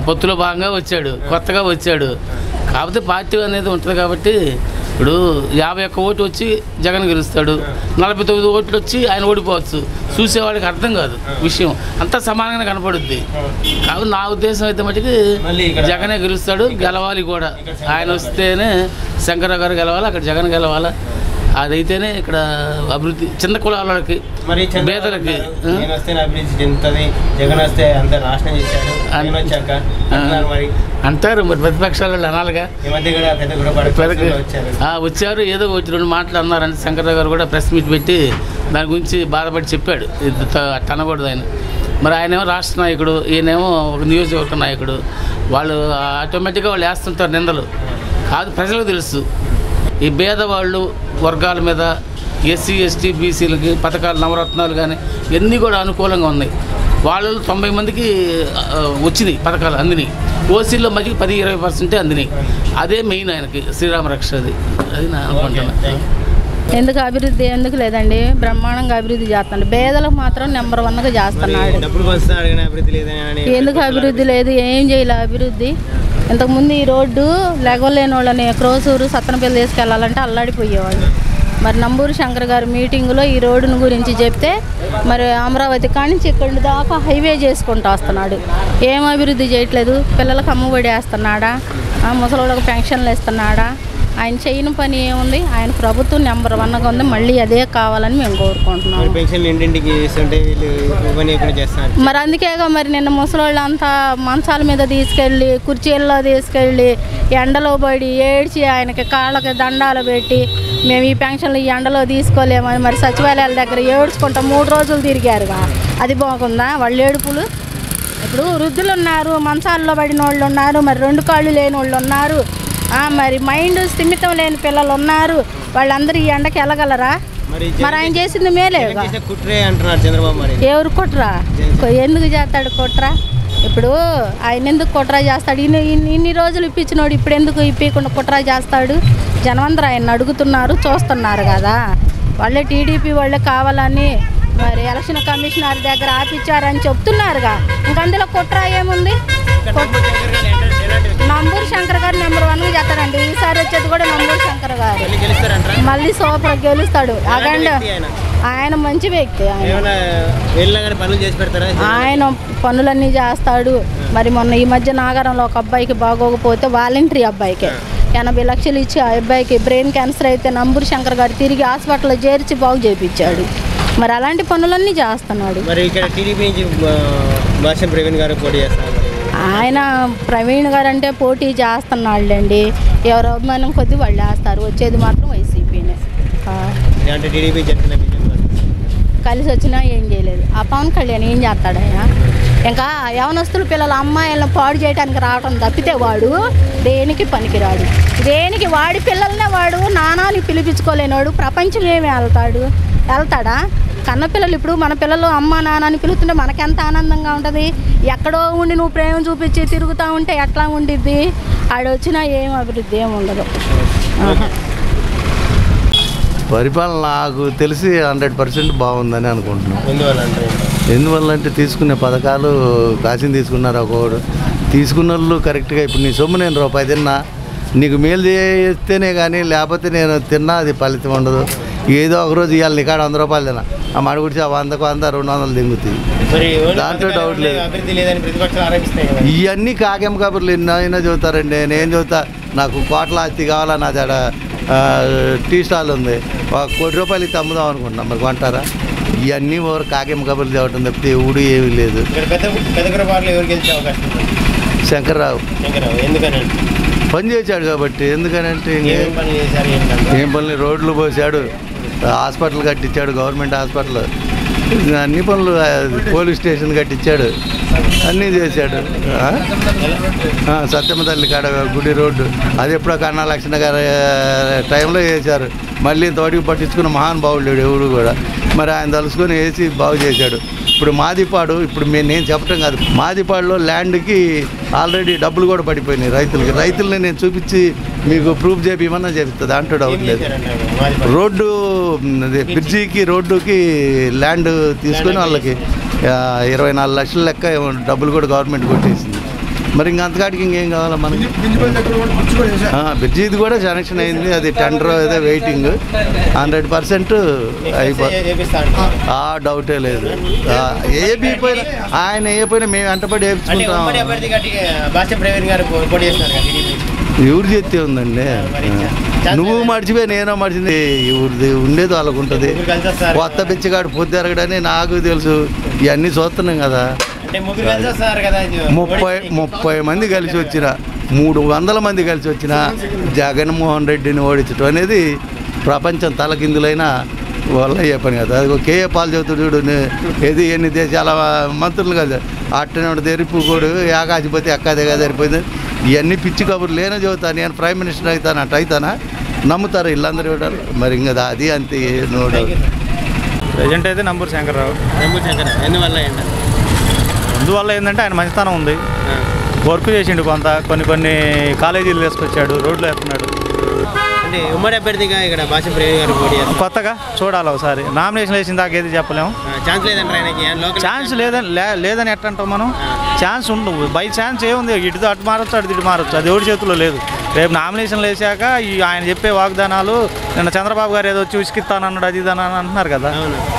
Speaker 7: పొత్తులో భాగంగా వచ్చాడు, కొత్తగా వచ్చాడు. కాకపోతే పార్టీ అనేది ఉంటుంది కాబట్టి ఇప్పుడు 51 ఓటు వచ్చి జగన్ గెలుస్తాడు, 49 ఓట్లు వచ్చి ఆయన ఓడిపోవచ్చు. చూసేవాడికి అర్థం కాదు విషయం, అంతా సమానంగా కనపడుద్ది. కాబట్టి నా ఉద్దేశం అయితే మటుకు జగనే గెలుస్తాడు, గెలవాలి కూడా. ఆయన వస్తేనే శంకర్రావు గారు గెలవాలి, అక్కడ జగన్ గెలవాలి. అదైతేనే ఇక్కడ అభివృద్ధి చిన్న కులాలకి పేదలకి అంటారు. మరి ప్రతిపక్షాలు అనాలిగా వచ్చారు, ఏదో ఒకటి 2 మాటలు అన్నారంటే శంకర్రావు గారు కూడా ప్రెస్ మీట్ పెట్టి దాని గురించి బాధపడి చెప్పాడు. అనకూడదు ఆయన. మరి ఆయనేమో రాష్ట్ర నాయకుడు, ఈయనేమో ఒక నియోజకవర్గ నాయకుడు. వాళ్ళు ఆటోమేటిక్గా వాళ్ళు వేస్తుంటారు నిందలు. కాదు, ప్రజలకు తెలుసు ఈ పేదవాళ్ళు వర్గాల మీద ఎస్సీ ఎస్టీ బీసీలకి పథకాలు నవరత్నాలు కానీ ఇవన్నీ కూడా అనుకూలంగా ఉన్నాయి. వాళ్ళలో 90 మందికి వచ్చినాయి పథకాలు అందినాయి. ఓసీలో మధ్యకి 10-20% అందినాయి. అదే మెయిన్ ఆయనకి శ్రీరామ రక్ష. అది నా అనుకుంటున్నాను.
Speaker 8: ఎందుకు అభివృద్ధి ఎందుకు లేదండి, బ్రహ్మాండంగా అభివృద్ధి చేస్తున్నాడు. పేదలకు మాత్రం నెంబర్ 1గా చేస్తున్నాడు. ఎందుకు అభివృద్ధి లేదు, ఏం చేయలే అభివృద్ధి. ఇంతకుముందు ఈ రోడ్డు లెగలేని వాళ్ళని క్రోసూరు సత్తనపల్లి తీసుకెళ్ళాలంటే అల్లాడిపోయేవాళ్ళు. మరి నంబూరు శంకర్ గారు మీటింగులో ఈ రోడ్డును గురించి చెప్తే మరి అమరావతి కానించి ఇక్కడి దాకా హైవే చేసుకుంటూ వస్తున్నాడు. ఏం అభివృద్ధి చేయట్లేదు. పిల్లలకు అమ్మఒడి వేస్తున్నాడా, ముసలోళ్ళకి పెన్షన్లు ఇస్తున్నాడా? ఆయన చేయని పని ఏముంది? ఆయన ప్రభుత్వం నెంబర్ 1గా ఉంది. మళ్ళీ అదే కావాలని మేము కోరుకుంటున్నాం. మరి అందుకేగా మరి నిన్న ముసలోళ్ళంతా మంచాల మీద తీసుకెళ్ళి కుర్చీల్లో తీసుకెళ్ళి ఎండలో పడి ఏడ్చి ఆయనకి కాళ్ళకి దండాలు పెట్టి మేము ఈ పెన్షన్లు ఈ ఎండలో తీసుకోలేమని మరి సచివాలయాల దగ్గర ఏడ్చుకుంటా 3 రోజులు తిరిగారుగా. అది బాగుందా వాళ్ళ ఏడుపులు? ఇప్పుడు వృద్ధులు ఉన్నారు, మంచాల్లో పడిన వాళ్ళు ఉన్నారు, మరి 2 కాళ్ళు లేని వాళ్ళు ఉన్నారు, మరి మైండ్ స్థిమితం లేని పిల్లలు ఉన్నారు. వాళ్ళందరూ ఈ ఎండకి వెళ్ళగలరా? మరి ఆయన చేసింది మేలే. ఎవరు కుట్రా? ఎందుకు చేస్తాడు కుట్రా? ఇప్పుడు ఆయన ఎందుకు కుట్రా చేస్తాడు? ఇన్ని రోజులు ఇప్పించినోడు ఇప్పుడు ఎందుకు ఇప్పకుండా కుట్రా చేస్తాడు? జనమందరూ ఆయన అడుగుతున్నారు, చూస్తున్నారు కదా. వాళ్ళే టీడీపీ వాళ్ళే కావాలని మరి ఎలక్షన్ కమిషనర్ దగ్గర ఆపిచ్చారని చెప్తున్నారుగా. ఇంక అందులో కుట్రా ఏముంది? నంబూరు శంకర్ గారు నెంబర్ 1గా చేస్తారండి. ఈసారి వచ్చేది కూడా నంబూరు శంకర్ గారు మళ్ళీ సూపర్ గెలుస్తాడు. అగండి ఆయన మంచి వ్యక్తి. ఆయన పనులన్నీ చేస్తాడు. మరి మొన్న ఈ మధ్య నాగారంలో ఒక అబ్బాయికి బాగోకపోతే వాలంటరీ అబ్బాయికి 80 లక్షలు ఇచ్చి ఆ అబ్బాయికి బ్రెయిన్ క్యాన్సర్ అయితే నంబూరు శంకర్ గారు తిరిగి హాస్పిటల్లో చేర్చి బాగు చేయించాడు. మరి అలాంటి పనులన్నీ చేస్తున్నాడు. ఆయన ప్రవీణ్ గారు అంటే పోటీ చేస్తున్నాళ్ళండి. ఎవరు అభిమానం కొద్ది వాళ్ళు వేస్తారు. వచ్చేది మాత్రం వైసీపీనే. కలిసి వచ్చినా ఏం చేయలేదు. ఆ పవన్ కళ్యాణ్ ఏం చేస్తాడు? ఆయన ఇంకా యవనస్తుల పిల్లల అమ్మాయిలను పాడు చేయడానికి రావడం తప్పితే వాడు దేనికి పనికిరాడు. దేనికి వాడి పిల్లలనే వాడు నానాని పిలిపించుకోలేనివాడు ప్రపంచం ఏమి వెళ్తాడా? కన్నపిల్లలు ఇప్పుడు మన పిల్లలు అమ్మ నాన్న అని పిలుస్తుంటే మనకెంత ఆనందంగా ఉంటుంది. ఎక్కడో ఉండి నువ్వు ప్రేమ చూపించి తిరుగుతూ ఉంటే ఎట్లా ఉండిద్ది? ఆడొచ్చినా ఏం అభివృద్ధి ఏమి ఉండదు.
Speaker 9: పరిపాలన నాకు తెలిసి 100% బాగుందని అనుకుంటున్నాను. ఎందువల్ల అంటే తీసుకునే పథకాలు కాసిన తీసుకున్నారు. ఒకడు తీసుకున్న వాళ్ళు కరెక్ట్గా ఇప్పుడు నీ సొమ్ము నేను రూపాయి తిన్నా నీకు మేలు చేస్తేనే కానీ లేకపోతే నేను తిన్నా అది ఫలితం ఉండదు. ఏదో ఒకరోజు ఇవాళ నీకాడ 100 రూపాయలు తిన్నా ఆ మడి గుడిచి 100కు 100 200 దింగుతుంది. దాంట్లో డౌట్ లేదు. ఇవన్నీ కాకెం కబుర్లు ఎన్నైనా చదువుతారండి. నేను చదువుతా నాకు కోట్ల ఆస్తి కావాలా, నా దగ్గర టీ స్టాల్ ఉంది, 1 కోటి రూపాయలు ఇస్తే అమ్ముదాం అనుకుంటున్నాం. మరి కొంటారా? ఇవన్నీ ఓవర్ కాకెం కబుర్లు తేవటం తప్పితే ఎవడు ఏమీ లేదు. శంకర్రావు పని చేశాడు కాబట్టి. ఎందుకనంటే ఏం పనులు రోడ్లు పోసాడు, హాస్పిటల్ కట్టించాడు, గవర్నమెంట్ హాస్పిటల్, అన్ని పనులు, పోలీస్ స్టేషన్ కట్టించాడు, అన్నీ చేశాడు. సత్యమ్మ తల్లి కాడ గుడి రోడ్డు అది ఎప్పుడో కన్నా లక్ష్మణ గారి టైంలో వేశారు. మళ్ళీ తోటికి పట్టించుకున్న మహానుభావుడు ఎవరు కూడా. మరి ఆయన తలుసుకొని వేసి బాగు చేశాడు. ఇప్పుడు మాదిపాడు, ఇప్పుడు నేను చెప్పటం కాదు, మాదిపాడులో ల్యాండ్కి ఆల్రెడీ డబ్బులు కూడా పడిపోయినాయి రైతుల్ని నేను చూపించి మీకు ప్రూఫ్ చేపిమన్నా చేపిస్తుంది. దాంట్లో డౌట్ లేదు. రోడ్డు బ్రిడ్జికి రోడ్డుకి ల్యాండ్ తీసుకొని వాళ్ళకి 24 లక్షల లెక్క డబ్బులు కూడా గవర్నమెంట్ కొట్టేసింది. మరి అంతకాడికి ఇంకేం కావాలా మనకి? బ్రిడ్జిది కూడా శాంక్షన్ అయింది. అది టెండర్ ఏదో వెయిటింగ్. 100% డౌటే లేదు. ఆయన ఏ పోయినా మేము వెంటపడి వేయించుకుంటాం. ఎవరు చేస్తే ఉందండి? నువ్వు మర్చిపోయి నేను మర్చింది. ఎవరిది ఉండేది వాళ్ళకు ఉంటుంది. కొత్త బిచ్చగాడు పొద్దు ఎరగడని నాకు తెలుసు. ఇవన్నీ చూస్తున్నాం కదా. 30 మంది కలిసి వచ్చిన 300 మంది కలిసి వచ్చిన జగన్మోహన్ రెడ్డిని ఓడించడం అనేది ప్రపంచం తలకిందులైన వల్ల అయ్యే పని కదా. అది కేఏ పాల్ చదువుతాడు చూడు, ఏది ఎన్ని దేశాల మంత్రులు కదా అట్టనే తెరిపోడు ఆకాశపతి ఎక్కదేగా సరిపోయింది. ఇవన్నీ పిచ్చి కబుర్లు లేనే చదువుతాను. నేను ప్రైమ్ మినిస్టర్ అవుతాను అట్ట అవుతానా? నమ్ముతారు వీళ్ళందరూ కూడా. మరి ఇంకా అది అంతే నోడు.
Speaker 10: ప్రజెంట్ అయితే నంబూరు శంకర్రావు. అందువల్ల ఏంటంటే ఆయన మంచితనం ఉంది, వర్క్ చేసిండు కొంత, కొన్ని కాలేజీలు తీసుకొచ్చాడు, రోడ్లు వేస్తున్నాడు.
Speaker 2: అంటే ఉమ్మడి అభ్యర్థిగా ఇక్కడ భాష ప్రవీణ్ గారు పోటీ చేస్తారు.
Speaker 10: కొత్తగా చూడాలి ఒకసారి. నామినేషన్ వేసిన దాకా ఏది చెప్పలేము.
Speaker 2: ఛాన్స్ లేదంటారు ఆయనకి.
Speaker 10: ఛాన్స్ లేదని ఎట్లా అంటాం మనం? ఛాన్స్ ఉండవు. బై ఛాన్స్ ఏముంది, ఇటు అటు మారచ్చు, అటు ఇటు మారచ్చు. అది ఎవరి చేతుల్లో లేదు. రేపు నామినేషన్లు వేసాక ఆయన చెప్పే వాగ్దానాలు, నిన్న చంద్రబాబు గారు ఏదో వచ్చి ఉసికిస్తానన్నాడు, అది ఇదని అంటున్నారు కదా,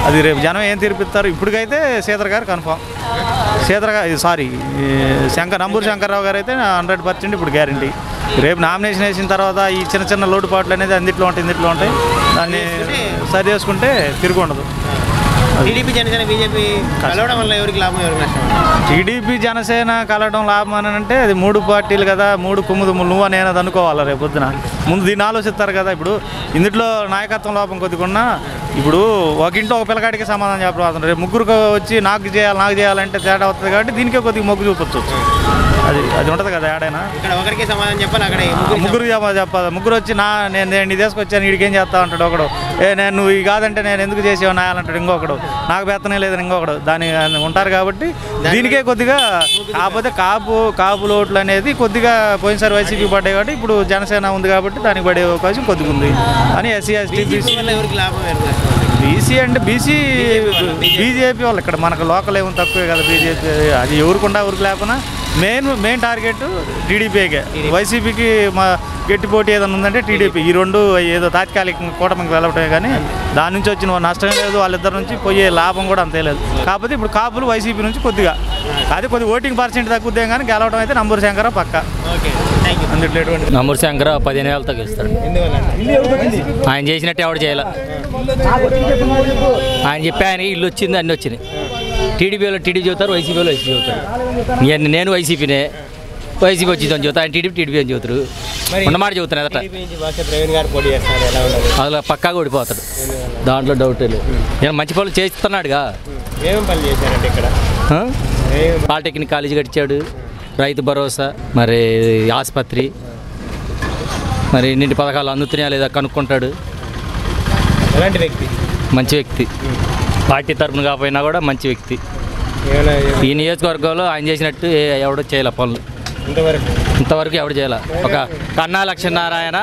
Speaker 10: అది రేపు జనం ఏం తీర్పిస్తారు. ఇప్పటికైతే సీతర్ గారు కన్ఫామ్. నంబూరు శంకర్రావు గారు అయితే 100% ఇప్పుడు గ్యారంటీ. రేపు నామినేషన్ వేసిన తర్వాత ఈ చిన్న లోటుపాట్లు అనేది ఇందులో ఉంటాయి. దాన్ని సరి చేసుకుంటే తిరిగి ఉండదు.
Speaker 2: టీడీపీ జనసేన బీజేపీ కలవడం వల్ల ఎవరికి లాభం, ఎవరికి నష్టం?
Speaker 10: టీడీపీ జనసేన కలవడం లాభం అని అంటే అది 3 పార్టీలు కదా, 3 కుమ్ముదుములు నువ్వు నేను అది అనుకోవాలి. రేపు పొద్దున ముందు దీన్ని ఆలోచిస్తారు కదా. ఇప్పుడు ఇందులో నాయకత్వం లోపం కొద్దిగా ఇప్పుడు ఒక ఇంట్లో ఒక పిల్లగాడికి సమాధానం చెప్పబోతున్నారు. రేపు ముగ్గురు వచ్చి నాకు చేయాలంటే తేడా అవుతుంది కాబట్టి దీనికే కొద్దిగా మొగ్గు చూపొచ్చు. అది ఉంటుంది కదా. ఏడైనా
Speaker 2: ఇక్కడ ఒకరికి సమాధానం చెప్పాలి, అక్కడ
Speaker 10: ముగ్గురు చెప్పాలి. ముగ్గురు వచ్చి నేను తీసుకొచ్చాను, వీడికి ఏం చేస్తా అంటాడు ఒకడు. నువ్వు ఈ కాదంటే నేను ఎందుకు చేసేవా నాయాలంటాడు ఇంకొకడు. నాకు బెత్తనే లేదని ఇంకొకడు. దాని ఉంటారు కాబట్టి దీనికే కొద్దిగా. కాకపోతే కాపు లోట్లు అనేది కొద్దిగా పోయినసారి వైసీపీ పడ్డాయి కాబట్టి ఇప్పుడు జనసేన ఉంది కాబట్టి దానికి పడే అవకాశం కొద్దిగా ఉంది అని. ఎస్సీ ఎస్టీ బీసీ అంటే బీజేపీ వాళ్ళు ఇక్కడ మనకు లోకల్ ఏమో తక్కువే కదా బీజేపీ. అది ఎవరికుండా ఎవరికి లేకపోయినా మెయిన్ టార్గెట్ టీడీపీకే. వైసీపీకి మా గట్టి పోటీ ఏదైనా ఉందంటే టీడీపీ. ఈ రెండు ఏదో తాత్కాలిక కూటమికి వెళ్ళటమే కానీ దాని నుంచి వచ్చిన నష్టం లేదు, వాళ్ళిద్దరి నుంచి పోయే లాభం కూడా అంతే లేదు. కాకపోతే ఇప్పుడు కాపులు వైసీపీ నుంచి కొద్దిగా ఓటింగ్ పర్సెంట్ తగ్గుద్దే కానీ గెలవడం అయితే నంబూరు శంకర పక్క.
Speaker 11: నంబూరు శంకర 15 వేలతో గెలుస్తాడు. ఆయన చేసినట్టు ఎవడు చేయాల. ఆయన చెప్పి ఆయన ఇల్లు వచ్చింది, అన్నీ వచ్చినాయి. టీడీపీలో టీడీపీ చెబుతారు, వైసీపీలో వైసీపీ చెబుతారు. నేను వైసీపీనే, వైసీపీ వచ్చి చెబుతా, ఆయన టీడీపీ అని చెబుతారు. ఉన్నమాట చెబుతాను అదట. అలా పక్కాగా ఓడిపోతాడు, దాంట్లో డౌటే లేదు. నేను మంచి పనులు చేస్తున్నాడుగా. పాలిటెక్నిక్ కాలేజీ కట్టించాడు, రైతు భరోసా, మరి ఆసుపత్రి, మరి ఇన్నింటి పథకాలు అందుతున్నాయా లేదా కనుక్కుంటాడు.
Speaker 2: ఎలాంటి వ్యక్తి?
Speaker 11: మంచి వ్యక్తి. పార్టీ తరఫున కాకపోయినా కూడా మంచి వ్యక్తి. ఈ నియోజకవర్గంలో ఆయన చేసినట్టు ఎవడో చేయాల పనులు ఇంతవరకు ఎవడు చేయాల. ఒక కన్నా లక్ష్మీనారాయణ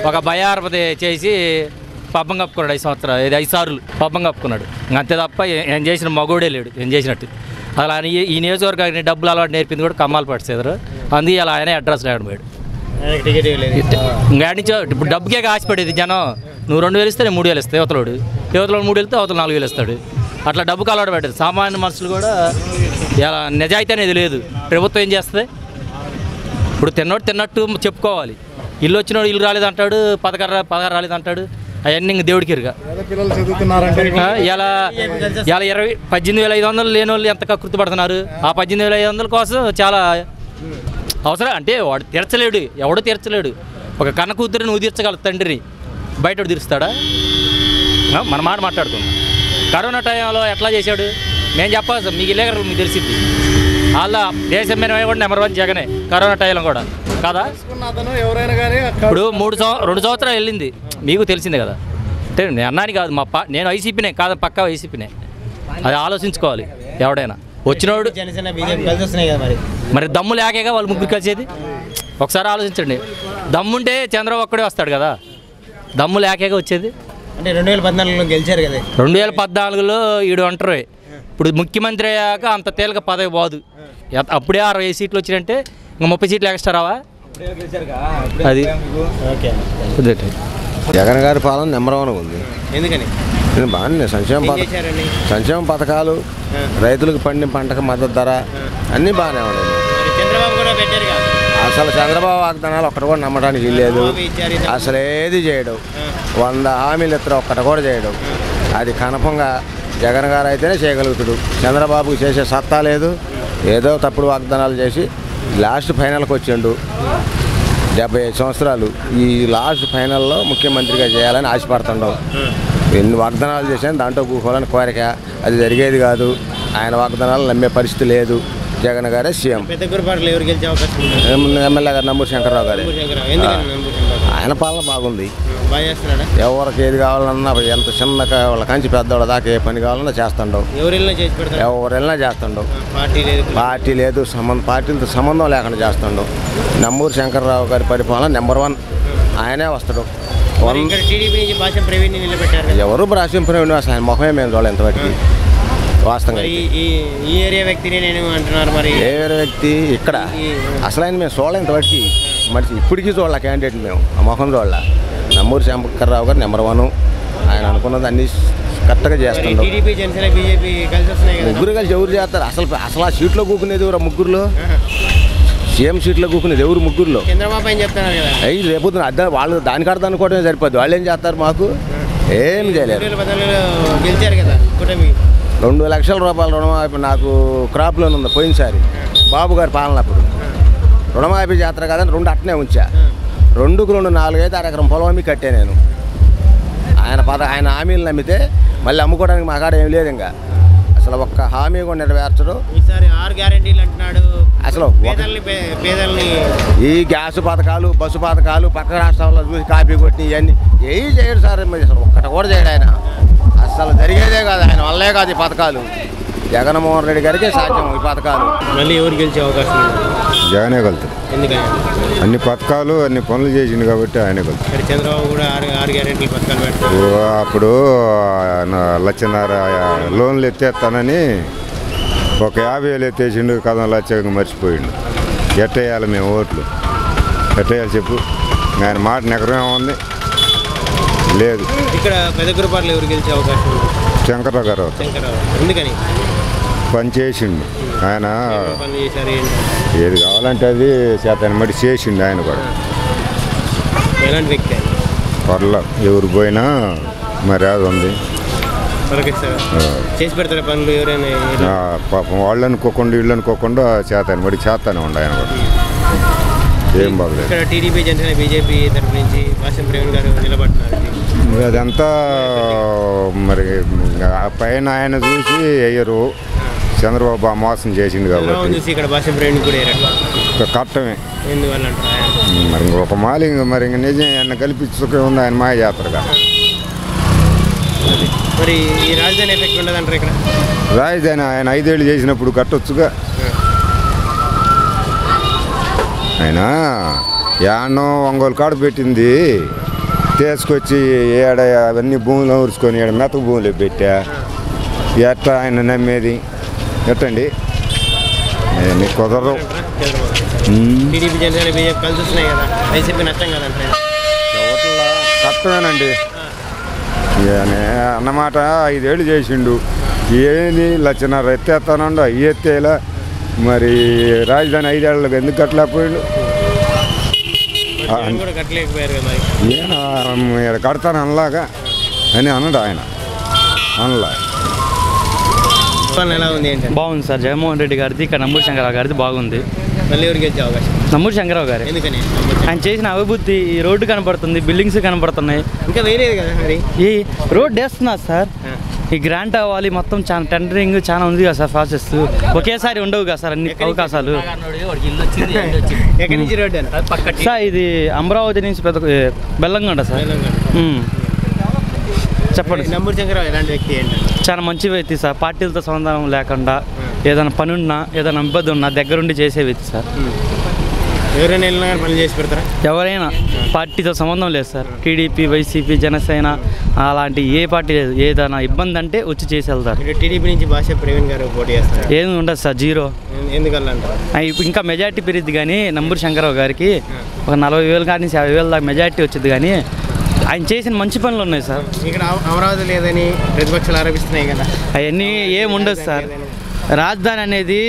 Speaker 11: ఒక భయార్పతి చేసి పబ్బం కప్పుకున్నాడు. 5 సంవత్సరాలు 5 సార్లు పబ్బం కప్పుకున్నాడు. అంతే తప్ప ఏం చేసిన మగోడే లేడు ఏం చేసినట్టు. అలా ఈ నియోజకవర్గానికి డబ్బులు అలవాటు నేర్పింది కూడా కమ్మాలు పడిసేదారు. అందుకే అలా ఆయన అడ్రస్ లేడు పోయాడు. ఇంకా ఇప్పుడు డబ్బుకే ఆశపడేది జనం. నువ్వు 2000 ఇస్తే నేను 3000 ఇస్తాను. యువతలోడు 3 వెళ్తే అవతల 4000 ఇస్తాడు. అట్లా డబ్బుకు అలవాటు పెట్టారు. సామాన్య మనుషులు కూడా ఇలా నిజాయితీ అనేది లేదు. ప్రభుత్వం ఏం చేస్తుంది? ఇప్పుడు తిన్నట్టు చెప్పుకోవాలి. ఇల్లు వచ్చినోడు ఇల్లు రాలేదంటాడు, పథకాలు రాలేదంటాడు. అవన్నీ ఇంక దేవుడికి ఇరుగా. ఇలా 18,500 లేని వాళ్ళు ఎంత కృతపడుతున్నారు. ఆ 18,500 కోసం చాలా అవసరం. అంటే వాడు తీర్చలేడు, ఎవడో తీర్చలేడు. ఒక కన్న కూతురు నువ్వు తీర్చగలవు, తండ్రిని బయట తీరుస్తాడా? మన మాట మాట్లాడుతున్నాం. కరోనా టైంలో ఎట్లా చేశాడు మేము చెప్పాలి సార్. మీకు ఇల్లేగరు మీకు తెలిసింది. వాళ్ళ దేశం మీద కూడా నెంబర్ 1 జగనే కరోనా టైంలో కూడా కదా. ఇప్పుడు 2 సంవత్సరాలు వెళ్ళింది, మీకు తెలిసిందే కదా. అంటే నేను అన్నాని కాదు, నేను వైసీపీనే కాదు, పక్కా వైసీపీనే. అది ఆలోచించుకోవాలి ఎవడైనా. వచ్చినోడు మరి దమ్ము లేకేగా వాళ్ళు ముగ్గురు కలిసేది. ఒకసారి ఆలోచించండి. దమ్ముంటే చంద్రబాబు ఒక్కడే వస్తాడు కదా, దమ్ము లేకేగా వచ్చేది.
Speaker 2: అంటే 2014లో గెలిచారు కదా.
Speaker 11: 2014లో ఈడు అంటారు. ఇప్పుడు ముఖ్యమంత్రి అయ్యాక అంత తేలిక పదవి పోదు. అప్పుడే 60 సీట్లు వచ్చినంటే ఇంకా 30 సీట్లు ఎక్స్ట్రా రావా? అది
Speaker 1: జగన్ గారి పాలన నెంబర్ 1 ఉంది.
Speaker 2: ఎందుకని?
Speaker 1: బాగానే సంక్షేమ పథకాలు, రైతులకు పండిన పంటకు మద్దతు ధర అన్నీ బాగానే ఉన్నాయి. అసలు చంద్రబాబు వాగ్దానాలు ఒక్కటి కూడా నమ్మడానికి లేదు. అసలు ఏది చేయడం, 100 హామీలు ఇద్దరు ఒక్కటి కూడా చేయడం. అది కన్ఫర్మ్గా జగన్ గారు అయితేనే చేయగలుగుతాడు. చంద్రబాబుకి చేసే సత్తా లేదు. ఏదో తప్పుడు వాగ్దానాలు చేసి లాస్ట్ ఫైనల్కి వచ్చిండు. 75 సంవత్సరాలు ఈ లాస్ట్ ఫైనల్లో ముఖ్యమంత్రిగా చేయాలని ఆశపడుతుండవు. ఎన్ని వాగ్దానాలు చేశాను దాంట్లో కూకోవాలని కోరిక. అది జరిగేది కాదు. ఆయన వాగ్దానాలు నమ్మే పరిస్థితి లేదు.
Speaker 12: జగన్ గారే సీఎం.
Speaker 2: పెద్ద గురుపాటలు ఎవరు గెలిచే అవకాశం ఉంది?
Speaker 12: ఎమ్మెల్యే గారు నంబూరు శంకర్రావు గారు. ఆయన పాలన బాగుంది.
Speaker 2: బాగా చేస్తున్నాడా?
Speaker 12: ఎవరికి ఏది కావాలన్నా ఎంత చిన్న వాళ్ళ కంచి పెద్దవాళ్ళ దాకా ఏ పని కావాలన్నా చేస్తాడు.
Speaker 2: ఎవరెళ్ళినా చేసి పెడతాడు.
Speaker 12: ఎవరెళ్ళినా చేస్తాడు. పార్టీ లేదు పార్టీలతో సంబంధం లేకుండా చేస్తాడు. నంబూరు శంకర్రావు గారి పరిపాలన నెంబర్ 1. ఆయనే వస్తాడు. ఎవరు భాష్యం ప్రవీణ్ ఆయన ముఖమే మేము చూడాలి ఎంతవరకు వాస్తవంగా.
Speaker 2: ఈ ఏరియా వ్యక్తిని నేను అంటున్నారు. మరి
Speaker 12: ఏ వేరే వ్యక్తి ఇక్కడ అసలు ఆయన మేము చూడాలి ఇంతవరకు మనిషి ఇప్పటికీ చూడాలి క్యాండిడేట్ మేము ఆ ముఖం చూడాల. నంబూరు శంకర్రావు గారు నెంబర్ 1. ఆయన అనుకున్నది అన్ని కరెక్ట్గా చేస్తాడు. ముగ్గురు కలిసి ఎవరు చేస్తారు? అసలు ఆ సీట్లో కూకునేది ఎవరు? ముగ్గురులో సీఎం సీట్లో కూకునేది ఎవరు? ముగ్గురులో
Speaker 2: చంద్రబాబు ఏం చెప్తున్నారు కదా,
Speaker 12: అయ్యి రేపు అర్థం వాళ్ళు దానికి అర్థం అనుకోవడమే సరిపోద్ది. వాళ్ళు ఏం చేస్తారు? మాకు ఏం చేయలేరు.
Speaker 2: గెలిచారు కదా
Speaker 12: 2 లక్షల రూపాయల రుణమాఫీ నాకు క్రాప్ లోన్ ఉంది పోయినసారి బాబు గారి పాలన. అప్పుడు రుణమాఫీ చేస్తారు కదని 2 అట్టనే ఉంచా. 2కు 2 4 5 ఎకరం పొలం అమ్మి కట్టే నేను. ఆయన హామీలు నమ్మితే మళ్ళీ అమ్ముకోవడానికి మా కాడ ఏం లేదు. ఇంకా అసలు ఒక్క హామీ కూడా నెరవేర్చడు.
Speaker 2: ఈసారి 6 గ్యారెంటీలు అంటున్నాడు.
Speaker 12: అసలు
Speaker 2: పేదల్ని
Speaker 12: ఈ గ్యాస్ పథకాలు బస్సు పథకాలు పక్క రాష్ట్రాల్లో చూసి కాపీ కొట్టి ఇవన్నీ ఏవి చేయడు సార్. అసలు ఒక్కటి కూడా చేయడు ఆయన. అసలు జరిగేదే కాదు. ఆయన వల్లే కాదు ఈ పథకాలు. జగన్మోహన్ రెడ్డి గారికి సాధ్యం ఈ పథకాలు.
Speaker 2: మళ్ళీ ఎవరు గెలిచే అవకాశం ఉంది?
Speaker 13: జగనే కలుగుతాడు.
Speaker 2: ఎందుకని?
Speaker 13: అన్ని పథకాలు అన్ని పనులు చేసిండు కాబట్టి ఆయనే కలుగుతాడు.
Speaker 2: చంద్రబాబు కూడా 6 గ్యారెంటీలు పథకాలు పెడతారు.
Speaker 13: అప్పుడు 1,50,000 లోన్లు ఎత్తేస్తానని ఒక 50,000 ఎత్తేసిండు. కథం లక్షగా మర్చిపోయిండు. ఎట్టేయాలి మేము ఓట్లు? ఎట్టేయాలి చెప్పు? ఆయన మాట నెగరమే ఉంది లేదు.
Speaker 2: ఇక్కడ పెద్ద గురుపాటలు ఎవరు గెలిచే అవకాశం ఉంది?
Speaker 13: శంకర్రావు గారు.
Speaker 2: ఎందుకని?
Speaker 13: పని చేసిండు ఆయన. ఏది కావాలంటే అది చేతాను మరి చేసిండు ఆయన కూడా.
Speaker 2: ఎలాంటి వ్యక్తి?
Speaker 13: పర్ల ఎవరు పోయినా మరి అది ఉంది.
Speaker 2: చేసి పెడతారు పనులు ఎవరైనా?
Speaker 13: పాపం వాళ్ళు అనుకోకుండా వీళ్ళు అనుకోకుండా చేతాను మరి చేస్తానే ఉండి ఆయన కూడా. ఏం బాగలేదు.
Speaker 2: ఇక్కడ టీడీపీ జనసేన బీజేపీ తరఫు నుంచి భాష్యం ప్రవీణ్ గారు నిలబడుతున్నారు.
Speaker 13: అదంతా మరి పైన ఆయన చూసి అయ్యరు. చంద్రబాబు మోసం చేసిండు కాబట్టి
Speaker 2: ఇక్కడ భాష్యం ప్రవీణ్ కూడా
Speaker 13: కట్టమే.
Speaker 2: ఎందువల్ల
Speaker 13: మరి ఒక మాలి మరి ఇంక నిజం ఆయన కల్పించుకే ఉంది ఆయన మాయ జాతరగా.
Speaker 2: మరి ఈ రాజధాని ఎఫెక్ట్ ఉండదంటారు ఇక్కడ?
Speaker 13: రాజధాని ఆయన 5 ఏళ్ళు చేసినప్పుడు కట్టొచ్చుగా. ఆయన యాన్నో ఒంగోలు కాడ పెట్టింది తీసుకొచ్చి ఏడ అవన్నీ భూములు ఊరుచుకొని ఏడ మెతక భూములు పెట్టా. ఎట్లా ఆయన నమ్మేది? ఎట్టండి మీకు కుదరదు.
Speaker 2: టీడీపీ జనసేన బీజేపీ కలిసి వస్తున్నాయి కదా, వైసీపీ నష్టం కదంటే
Speaker 13: కష్టమేనండి. అన్నమాట 5 ఏళ్ళు చేసిండు. ఏది 1,50,000 ఎత్తేస్తానండు. అవి ఎత్తేలా మరి రాజధాని 5 ఏళ్ళకి ఎందుకు కట్టలేకపోయాడు? ఈయన కడతాను అనలాగా అని అన్నాడు ఆయన. అనలా
Speaker 11: బాగుంది సార్. జగన్మోహన్ రెడ్డి గారిది ఇక్కడ నంబూరు శంకరరావు గారిది బాగుంది. నంబూరు శంకరరావు గారు ఆయన చేసిన అభివృద్ధి, ఈ రోడ్డు కనపడుతుంది, బిల్డింగ్స్ కనపడుతున్నాయి.
Speaker 2: ఇంకా వేరేది కదా మరి
Speaker 11: ఈ రోడ్ వేస్తున్నారు సార్. ఈ గ్రాంట్ అవ్వాలి మొత్తం చాలా టెండరింగ్ చాలా ఉంది కదా సార్. ప్రాసెస్ ఒకేసారి ఉండవు కదా సార్ అన్ని అవకాశాలు. సార్ ఇది అమరావతి నుంచి పెద్ద బెల్లంగొండ సార్. చెప్పండి.
Speaker 2: నంబూరు శంకరరావు ఎలాంటి వ్యక్తి?
Speaker 11: చాలా మంచి వ్యక్తి సార్. పార్టీలతో సంబంధం లేకుండా ఏదైనా పని ఉన్నా ఏదైనా ఇబ్బంది ఉన్నా దగ్గరుండి చేసే వ్యక్తి సార్.
Speaker 2: ఎవరైనా వెళ్ళినా పని చేసి పెడతారా?
Speaker 11: ఎవరైనా పార్టీతో సంబంధం లేదు సార్. టీడీపీ, వైసీపీ, జనసేన అలాంటి ఏ పార్టీ లేదు. ఏదైనా ఇబ్బంది అంటే వచ్చి చేసి వెళ్తారు.
Speaker 2: టీడీపీ నుంచి భాష్యం ప్రవీణ్ గారు పోటీ చేస్తారు.
Speaker 11: ఏమి ఉండదు సార్, 0.
Speaker 2: ఎందుకల్లా
Speaker 11: ఇంకా మెజార్టీ పెరిగింది కానీ నంబూరు శంకరరావు గారికి ఒక 40,000 కానీ 50,000 దాకా మెజార్టీ వచ్చింది. కానీ ఆయన చేసిన మంచి పనులు ఉన్నాయి సార్.
Speaker 2: ఇక్కడ అమరావతి లేదని ప్రతిపక్షాలు ఆరోపిస్తున్నాయి కదా,
Speaker 11: అవన్నీ ఏముండదు సార్. రాజధాని అనేది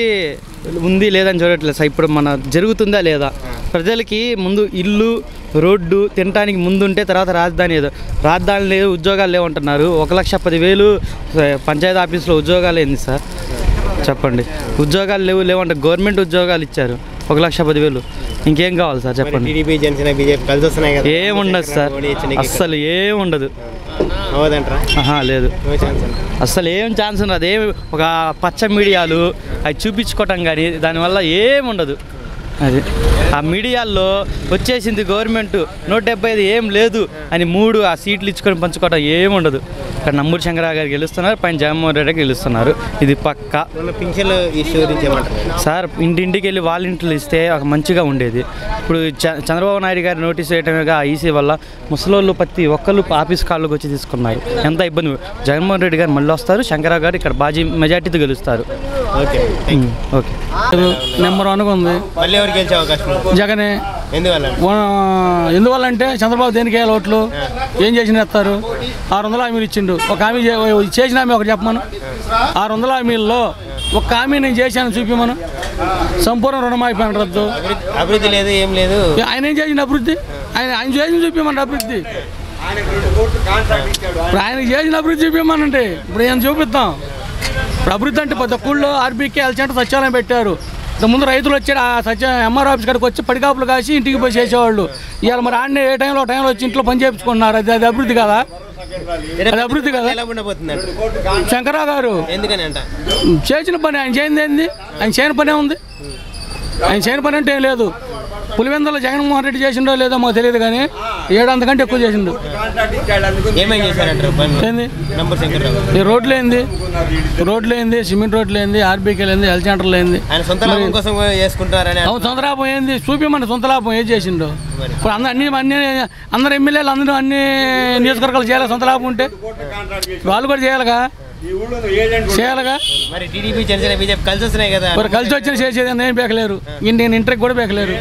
Speaker 11: ఉంది లేదని చూడట్లేదు సార్. ఇప్పుడు మన జరుగుతుందా లేదా? ప్రజలకి ముందు ఇల్లు, రోడ్డు తినడానికి ముందు ఉంటే తర్వాత రాజధాని ఏదో. రాజధాని లేదు, ఉద్యోగాలు లేవంటున్నారు. 1,10,000 పంచాయతీ ఆఫీస్లో ఉద్యోగాలు ఏంది సార్ చెప్పండి? ఉద్యోగాలు లేవంటే గవర్నమెంట్ ఉద్యోగాలు ఇచ్చారు.
Speaker 14: 1,10,000. ఇంకేం కావాలి సార్ చెప్పండి.
Speaker 2: టీడీపీ జనసేన బీజేపీ కలిసి వస్తున్నాయి కదా,
Speaker 14: ఏముండదు సార్, అస్సలు ఏముండదు. లేదు, అస్సలు ఏం ఛాన్స్ ఉండదు. అదే ఒక పచ్చ మీడియాలు అవి చూపించుకోవటం కానీ దానివల్ల ఏముండదు. అది ఆ మీడియాల్లో వచ్చేసింది గవర్నమెంట్ 175 ఏం లేదు అని 3 ఆ సీట్లు ఇచ్చుకొని పంచుకోవటం ఏముండదు. ఇక్కడ నంబూరు శంకరరావు గారు గెలుస్తున్నారు, పైన జగన్మోహన్ రెడ్డి గెలుస్తున్నారు. ఇది పక్కా. సార్ ఇంటింటికి వెళ్ళి వాలంటీర్లు ఇస్తే ఒక మంచిగా ఉండేది. ఇప్పుడు చంద్రబాబు నాయుడు గారు నోటీస్ వేయటమేగా ఈసీ వల్ల ముసలోళ్ళు ప్రతి ఒక్కళ్ళు ఆఫీస్ కాళ్ళకి వచ్చి తీసుకున్నారు. ఎంత ఇబ్బంది. జగన్మోహన్ రెడ్డి గారు మళ్ళీ వస్తారు, శంకరరావు గారు ఇక్కడ బాజీ మెజార్టీతో గెలుస్తారు.
Speaker 2: ఓకే.
Speaker 15: నెంబర్ 1 ఉంది. జగనే. ఎందువల్ల అంటే చంద్రబాబు దేనికి వేయాలి ఓట్లు, ఏం చేసిన ఇస్తారు. 600 హామీలు ఇచ్చిండు. ఒక హామీ చేసిన హామీ ఒకటి చెప్పమను. 600 హామీల్లో ఒక హామీ నేను చేశాను చూపిమను. సంపూర్ణ రుణమాఫీ రద్దు.
Speaker 2: అభివృద్ధి లేదు, ఏం లేదు.
Speaker 15: ఆయన ఏం చేసిన అభివృద్ధి, ఆయన చేసిన చూపిమను అభివృద్ధి. ఇప్పుడు ఆయనకి చేసిన అభివృద్ధి చూపిమనంటే ఇప్పుడు ఏం చూపిస్తాం. ఇప్పుడు అభివృద్ధి అంటే పెద్ద ఊళ్ళో ఆర్బీకే హెల్త్ సెంటర్ సచివాలయం పెట్టారు. ఇంతకుముందు రైతులు వచ్చి ఆ ఎంఆర్ ఆఫీస్ కాడికి వచ్చి పడికాపులు కాసి ఇంటికి పోయి చేసేవాళ్ళు. ఇవాళ మరి ఆడనే ఏ టైంలో వచ్చి ఇంట్లో పని చేయించుకుంటున్నారు. అది అభివృద్ధి కదా, అది అభివృద్ధి కదా. శంకరరావు గారు చేసిన పని ఆయన చేయింది ఏంది, ఆయన చేయని పనే ఉంది. ఆయన చేయని పని అంటే ఏం లేదు. పులివెందులో జగన్మోహన్ రెడ్డి చేసిండో లేదో మాకు తెలియదు కానీ 7 అంతకంటే ఎక్కువ చేసిండు. ఈ రోడ్లు ఏంది, సిమెంట్ రోడ్లు ఏంది, ఆర్బీకే ఏంది, హెల్త్ సెంటర్లు ఏంది.
Speaker 2: సొంత
Speaker 15: లాభం ఏంది చూపిమండి. సొంత లాభం ఏం చేసిండు. ఇప్పుడు అందరు ఎమ్మెల్యేలు అందరూ అన్ని నియోజకవర్గాలు చేయాలి. సొంత లాభం ఉంటే వాళ్ళు కూడా చేయాలిగా.
Speaker 2: మరి టీడీపీ జనసేన బీజేపీ కలిసి వస్తున్నాయి కదా,
Speaker 15: మరి కలిసి వచ్చిన చేసేది ఏం బేకలేరు. నేను ఇంటర్కి కూడా బేకలేరు.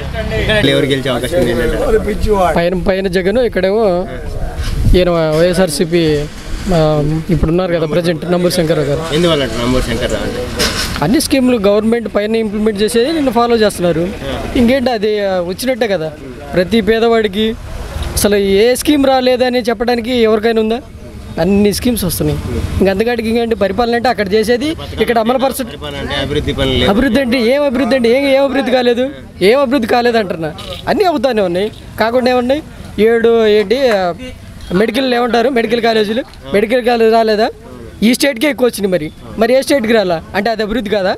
Speaker 2: ఎవరు గెలిచే అవకాశం?
Speaker 16: పైన జగన్, ఇక్కడేమో ఈయన వైఎస్ఆర్సీపీ ఇప్పుడున్నారు కదా ప్రజెంట్ నంబూరు శంకరరావు గారు.
Speaker 2: ఎందువల్ల నంబూరు శంకరరావు?
Speaker 16: అన్ని స్కీములు గవర్నమెంట్ పైన ఇంప్లిమెంట్ చేసేది నిన్ను ఫాలో చేస్తున్నారు. ఇంకేంటి అది వచ్చినట్టే కదా. ప్రతి పేదవాడికి అసలు ఏ స్కీమ్ రాలేదని చెప్పడానికి ఎవరికైనా ఉందా? అన్ని స్కీమ్స్ వస్తున్నాయి. ఇంకంతకాడికి ఇంకేంటి పరిపాలన అంటే అక్కడ చేసేది ఇక్కడ అమలుపరచ. అభివృద్ధి అంటే ఏం అభివృద్ధి అంటే ఏం అభివృద్ధి కాలేదు, ఏం అభివృద్ధి కాలేదు అంటున్నా. అన్నీ అవుతానే ఉన్నాయి. కాకుండా ఏమున్నాయి 7 ఏంటి మెడికల్ ఏమంటారు, మెడికల్ కాలేజీలు. మెడికల్ కాలేజ్ రాలేదా? ఈ స్టేట్కే ఎక్కువ వచ్చినాయి. మరి ఏ స్టేట్కి రాలా అంటే అది అభివృద్ధి కాదా?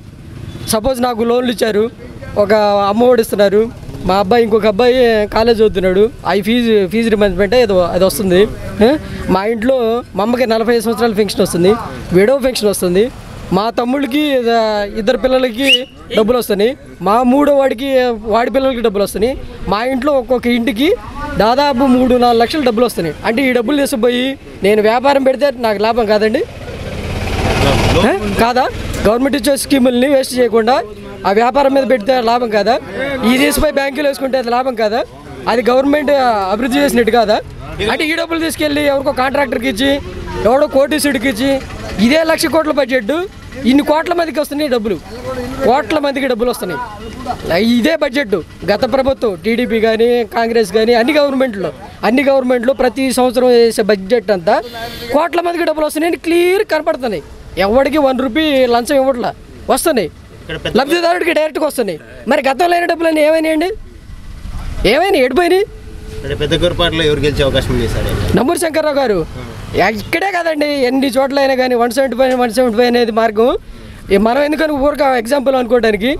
Speaker 16: సపోజ్ నాకు లోన్లు ఇచ్చారు, ఒక అమ్మఒడి ఇస్తున్నారు. మా అబ్బాయి ఇంకొక అబ్బాయి కాలేజ్ చదువుతున్నాడు, అవి ఫీజు రిమెంబర్మెంట్ ఏదో అది వస్తుంది. మా ఇంట్లో మా అమ్మకి 45 సంవత్సరాల పెన్షన్ వస్తుంది, విడో పెన్షన్ వస్తుంది. మా తమ్ముడికి 2 పిల్లలకి డబ్బులు వస్తున్నాయి, మా 3వ వాడికి వాడి పిల్లలకి డబ్బులు వస్తున్నాయి. మా ఇంట్లో ఒక్కొక్క ఇంటికి దాదాపు 3-4 లక్షల డబ్బులు వస్తున్నాయి. అంటే ఈ డబ్బులు తీసుకుపోయి నేను వ్యాపారం పెడితే నాకు లాభం కాదండి? కాదా? గవర్నమెంట్ ఇచ్చే స్కీముల్ని వేస్ట్ చేయకుండా ఆ వ్యాపారం మీద పెడితే లాభం కాదా? ఈ తీసుకుపోయి బ్యాంకులు వేసుకుంటే అది లాభం కాదా? అది గవర్నమెంట్ అభివృద్ధి చేసినట్టు కాదా? అంటే ఈ డబ్బులు తీసుకెళ్ళి ఎవరికో కాంట్రాక్టర్కి ఇచ్చి, ఎవడో కోటీసుడికి ఇచ్చి, ఇదే 1,00,000 కోట్ల బడ్జెట్ ఇన్ని కోట్ల మందికి వస్తున్నాయి డబ్బులు, కోట్ల మందికి డబ్బులు వస్తున్నాయి. ఇదే బడ్జెట్ గత ప్రభుత్వం టీడీపీ కానీ కాంగ్రెస్ కానీ అన్ని గవర్నమెంట్లో ప్రతి సంవత్సరం వేసే బడ్జెట్ అంతా కోట్ల మందికి డబ్బులు వస్తున్నాయని క్లియర్ కనపడుతున్నాయి. ఎవరికి 1 రూపీ లంచం ఇవ్వట్లా, వస్తున్నాయి లబ్ధిదారుడికి డైరెక్ట్గా వస్తున్నాయి. మరి గతంలో అయిన డబ్బులన్నీ ఏమైనాయండి? ఎడిపోయినాయి. నంబూరు శంకరరావు గారు ఇక్కడే కదండి, ఎన్ని చోట్ల అయినా కానీ 175 అనేది మార్గం. మనం ఎందుకని ఊరిక ఎగ్జాంపుల్ అనుకోవడానికి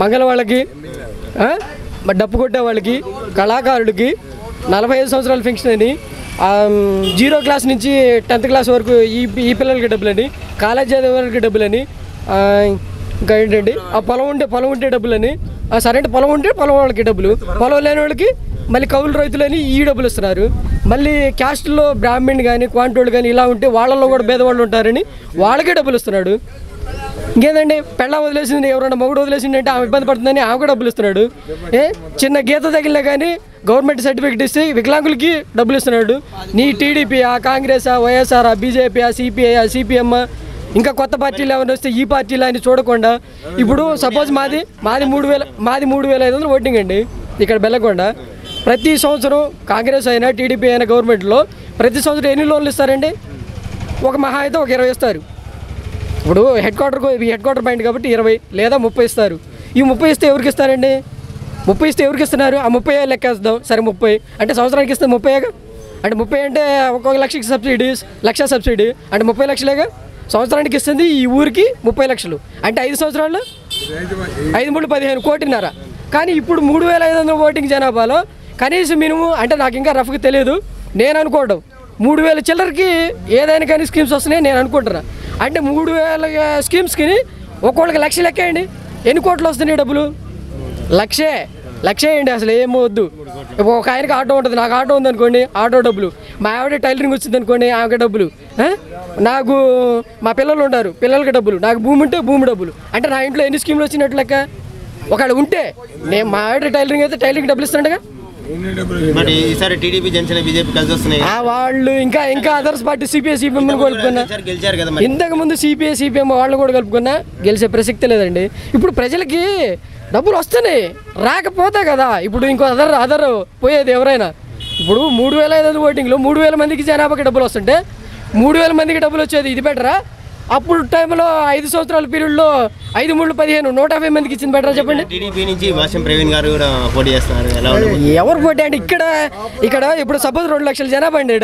Speaker 16: మంగళవాళ్ళకి, డప్పు కొట్టే వాళ్ళకి, కళాకారులకి 45 సంవత్సరాల పెన్షన్ అని, 0 క్లాస్ నుంచి 10th క్లాస్ వరకు ఈ పిల్లలకి డబ్బులని, కాలేజ్ చదివే వాళ్ళకి డబ్బులని, ఇంకా ఏంటండి ఆ పొలం ఉంటే డబ్బులని, సరైన పొలం ఉంటే పొలం వాళ్ళకి డబ్బులు, పొలం లేని వాళ్ళకి మళ్ళీ కౌలు రైతులని ఈ డబ్బులు ఇస్తున్నారు. మళ్ళీ క్యాస్ట్లో బ్రాహ్మణ్ కానీ క్వాంటోళ్ళు కానీ ఇలా ఉంటే వాళ్ళల్లో కూడా పేదవాళ్ళు ఉంటారని వాళ్ళకే డబ్బులు ఇస్తున్నాడు. ఇంకేందండి పెళ్ళ వదిలేసింది, ఎవరైనా మొగుడు వదిలేసింది అంటే ఆమె ఇబ్బంది పడుతుందని ఆమెకు డబ్బులు ఇస్తున్నాడు. చిన్న గీత తగిలినా కానీ గవర్నమెంట్ సర్టిఫికేట్ ఇస్తే వికలాంగులకి డబ్బులు ఇస్తున్నాడు. నీ TDP, Congress, YSR, BJP, CPI, CPM, ఇంకా కొత్త పార్టీలు ఏమైనా వస్తే ఈ పార్టీలు అని చూడకుండా ఇప్పుడు సపోజ్ మాది 3,500 ఓటింగ్ అండి ఇక్కడ బెల్లకొండ. ప్రతి సంవత్సరం కాంగ్రెస్ అయినా టీడీపీ అయినా గవర్నమెంట్లో ప్రతి సంవత్సరం ఎన్ని లోన్లు ఇస్తారండి? ఒక మహా అయితే ఒక 20 ఇస్తారు. ఇప్పుడు హెడ్ క్వార్టర్ పాయింట్ కాబట్టి 20 లేదా 30 ఇస్తారు. ఈ 30 ఇస్తే ఎవరికి ఇస్తారండి? 30 ఇస్తే ఎవరికి ఇస్తున్నారు? ఆ 30 లెక్కేస్తాం. సరే 30 అంటే సంవత్సరానికి ఇస్తే 30గా, అంటే 30 అంటే ఒక్కొక్క లక్షకి సబ్సిడీ, లక్ష సబ్సిడీ అంటే 30 లక్షలేగా సంవత్సరానికి ఇస్తుంది ఈ ఊరికి 30 లక్షలు. అంటే 5 సంవత్సరాలు 5 3 15 కోటిన్నర. కానీ ఇప్పుడు 3500 ఓటింగ్ జనాభాలో కనీసం మినిమం అంటే నాకు ఇంకా రఫ్గా తెలియదు, నేను అనుకోవడం 3000 చిల్లరకి ఏదైనా కానీ స్కీమ్స్ వస్తున్నాయి నేను అనుకుంటున్నా. అంటే 3000 స్కీమ్స్కి ఒక్కొక్కరికి లక్ష లెక్కేయండి, ఎన్ని కోట్లు వస్తున్నాయి డబ్బులు? లక్షే అండి. అసలు ఏమో వద్దు. ఒక ఆయనకి ఆటో ఉంటుంది, నాకు ఆటో ఉంది అనుకోండి, ఆటో డబ్బులు. మా ఆవిడ టైలరింగ్ వచ్చింది అనుకోండి, ఆమెకి డబ్బులు. నాకు మా పిల్లలు ఉంటారు, పిల్లలకి డబ్బులు. నాకు భూమి ఉంటే భూమి డబ్బులు. అంటే నా ఇంట్లో ఎన్ని స్కీములు వచ్చినట్లు లెక్క? ఒకవేళ ఉంటే నేను మా ఆవిడ టైలరింగ్ అయితే టైలరింగ్ డబ్బులు ఇస్తాడుగా. వాళ్ళు ఇంకా అదర్స్ పార్టీ సిపిఐ సిపిఎం కలుపుకున్నా, ఇంతకు ముందు సిపిఐ సిపిఎం వాళ్ళు కూడా కలుపుకున్నా గెలిచే ప్రసక్తి లేదండి. ఇప్పుడు ప్రజలకి డబ్బులు వస్తున్నాయి, రాకపోతే కదా ఇప్పుడు ఇంకో అదర్ పోయేది ఎవరైనా. ఇప్పుడు 3500 ఓటింగ్లో 3000 మందికి జనాభాకి డబ్బులు వస్తుంటే 3000 మందికి డబ్బులు వచ్చేది ఇది బెటరా? అప్పుడు టైంలో 5 సంవత్సరాల పీరియడ్లో 5 3 15 150 మందికి ఇచ్చింది బెటరా చెప్పండి? ఎవరు పోటీ అంటే ఇక్కడ ఇప్పుడు సపోజ్ 2 లక్షల జనాభా అండి.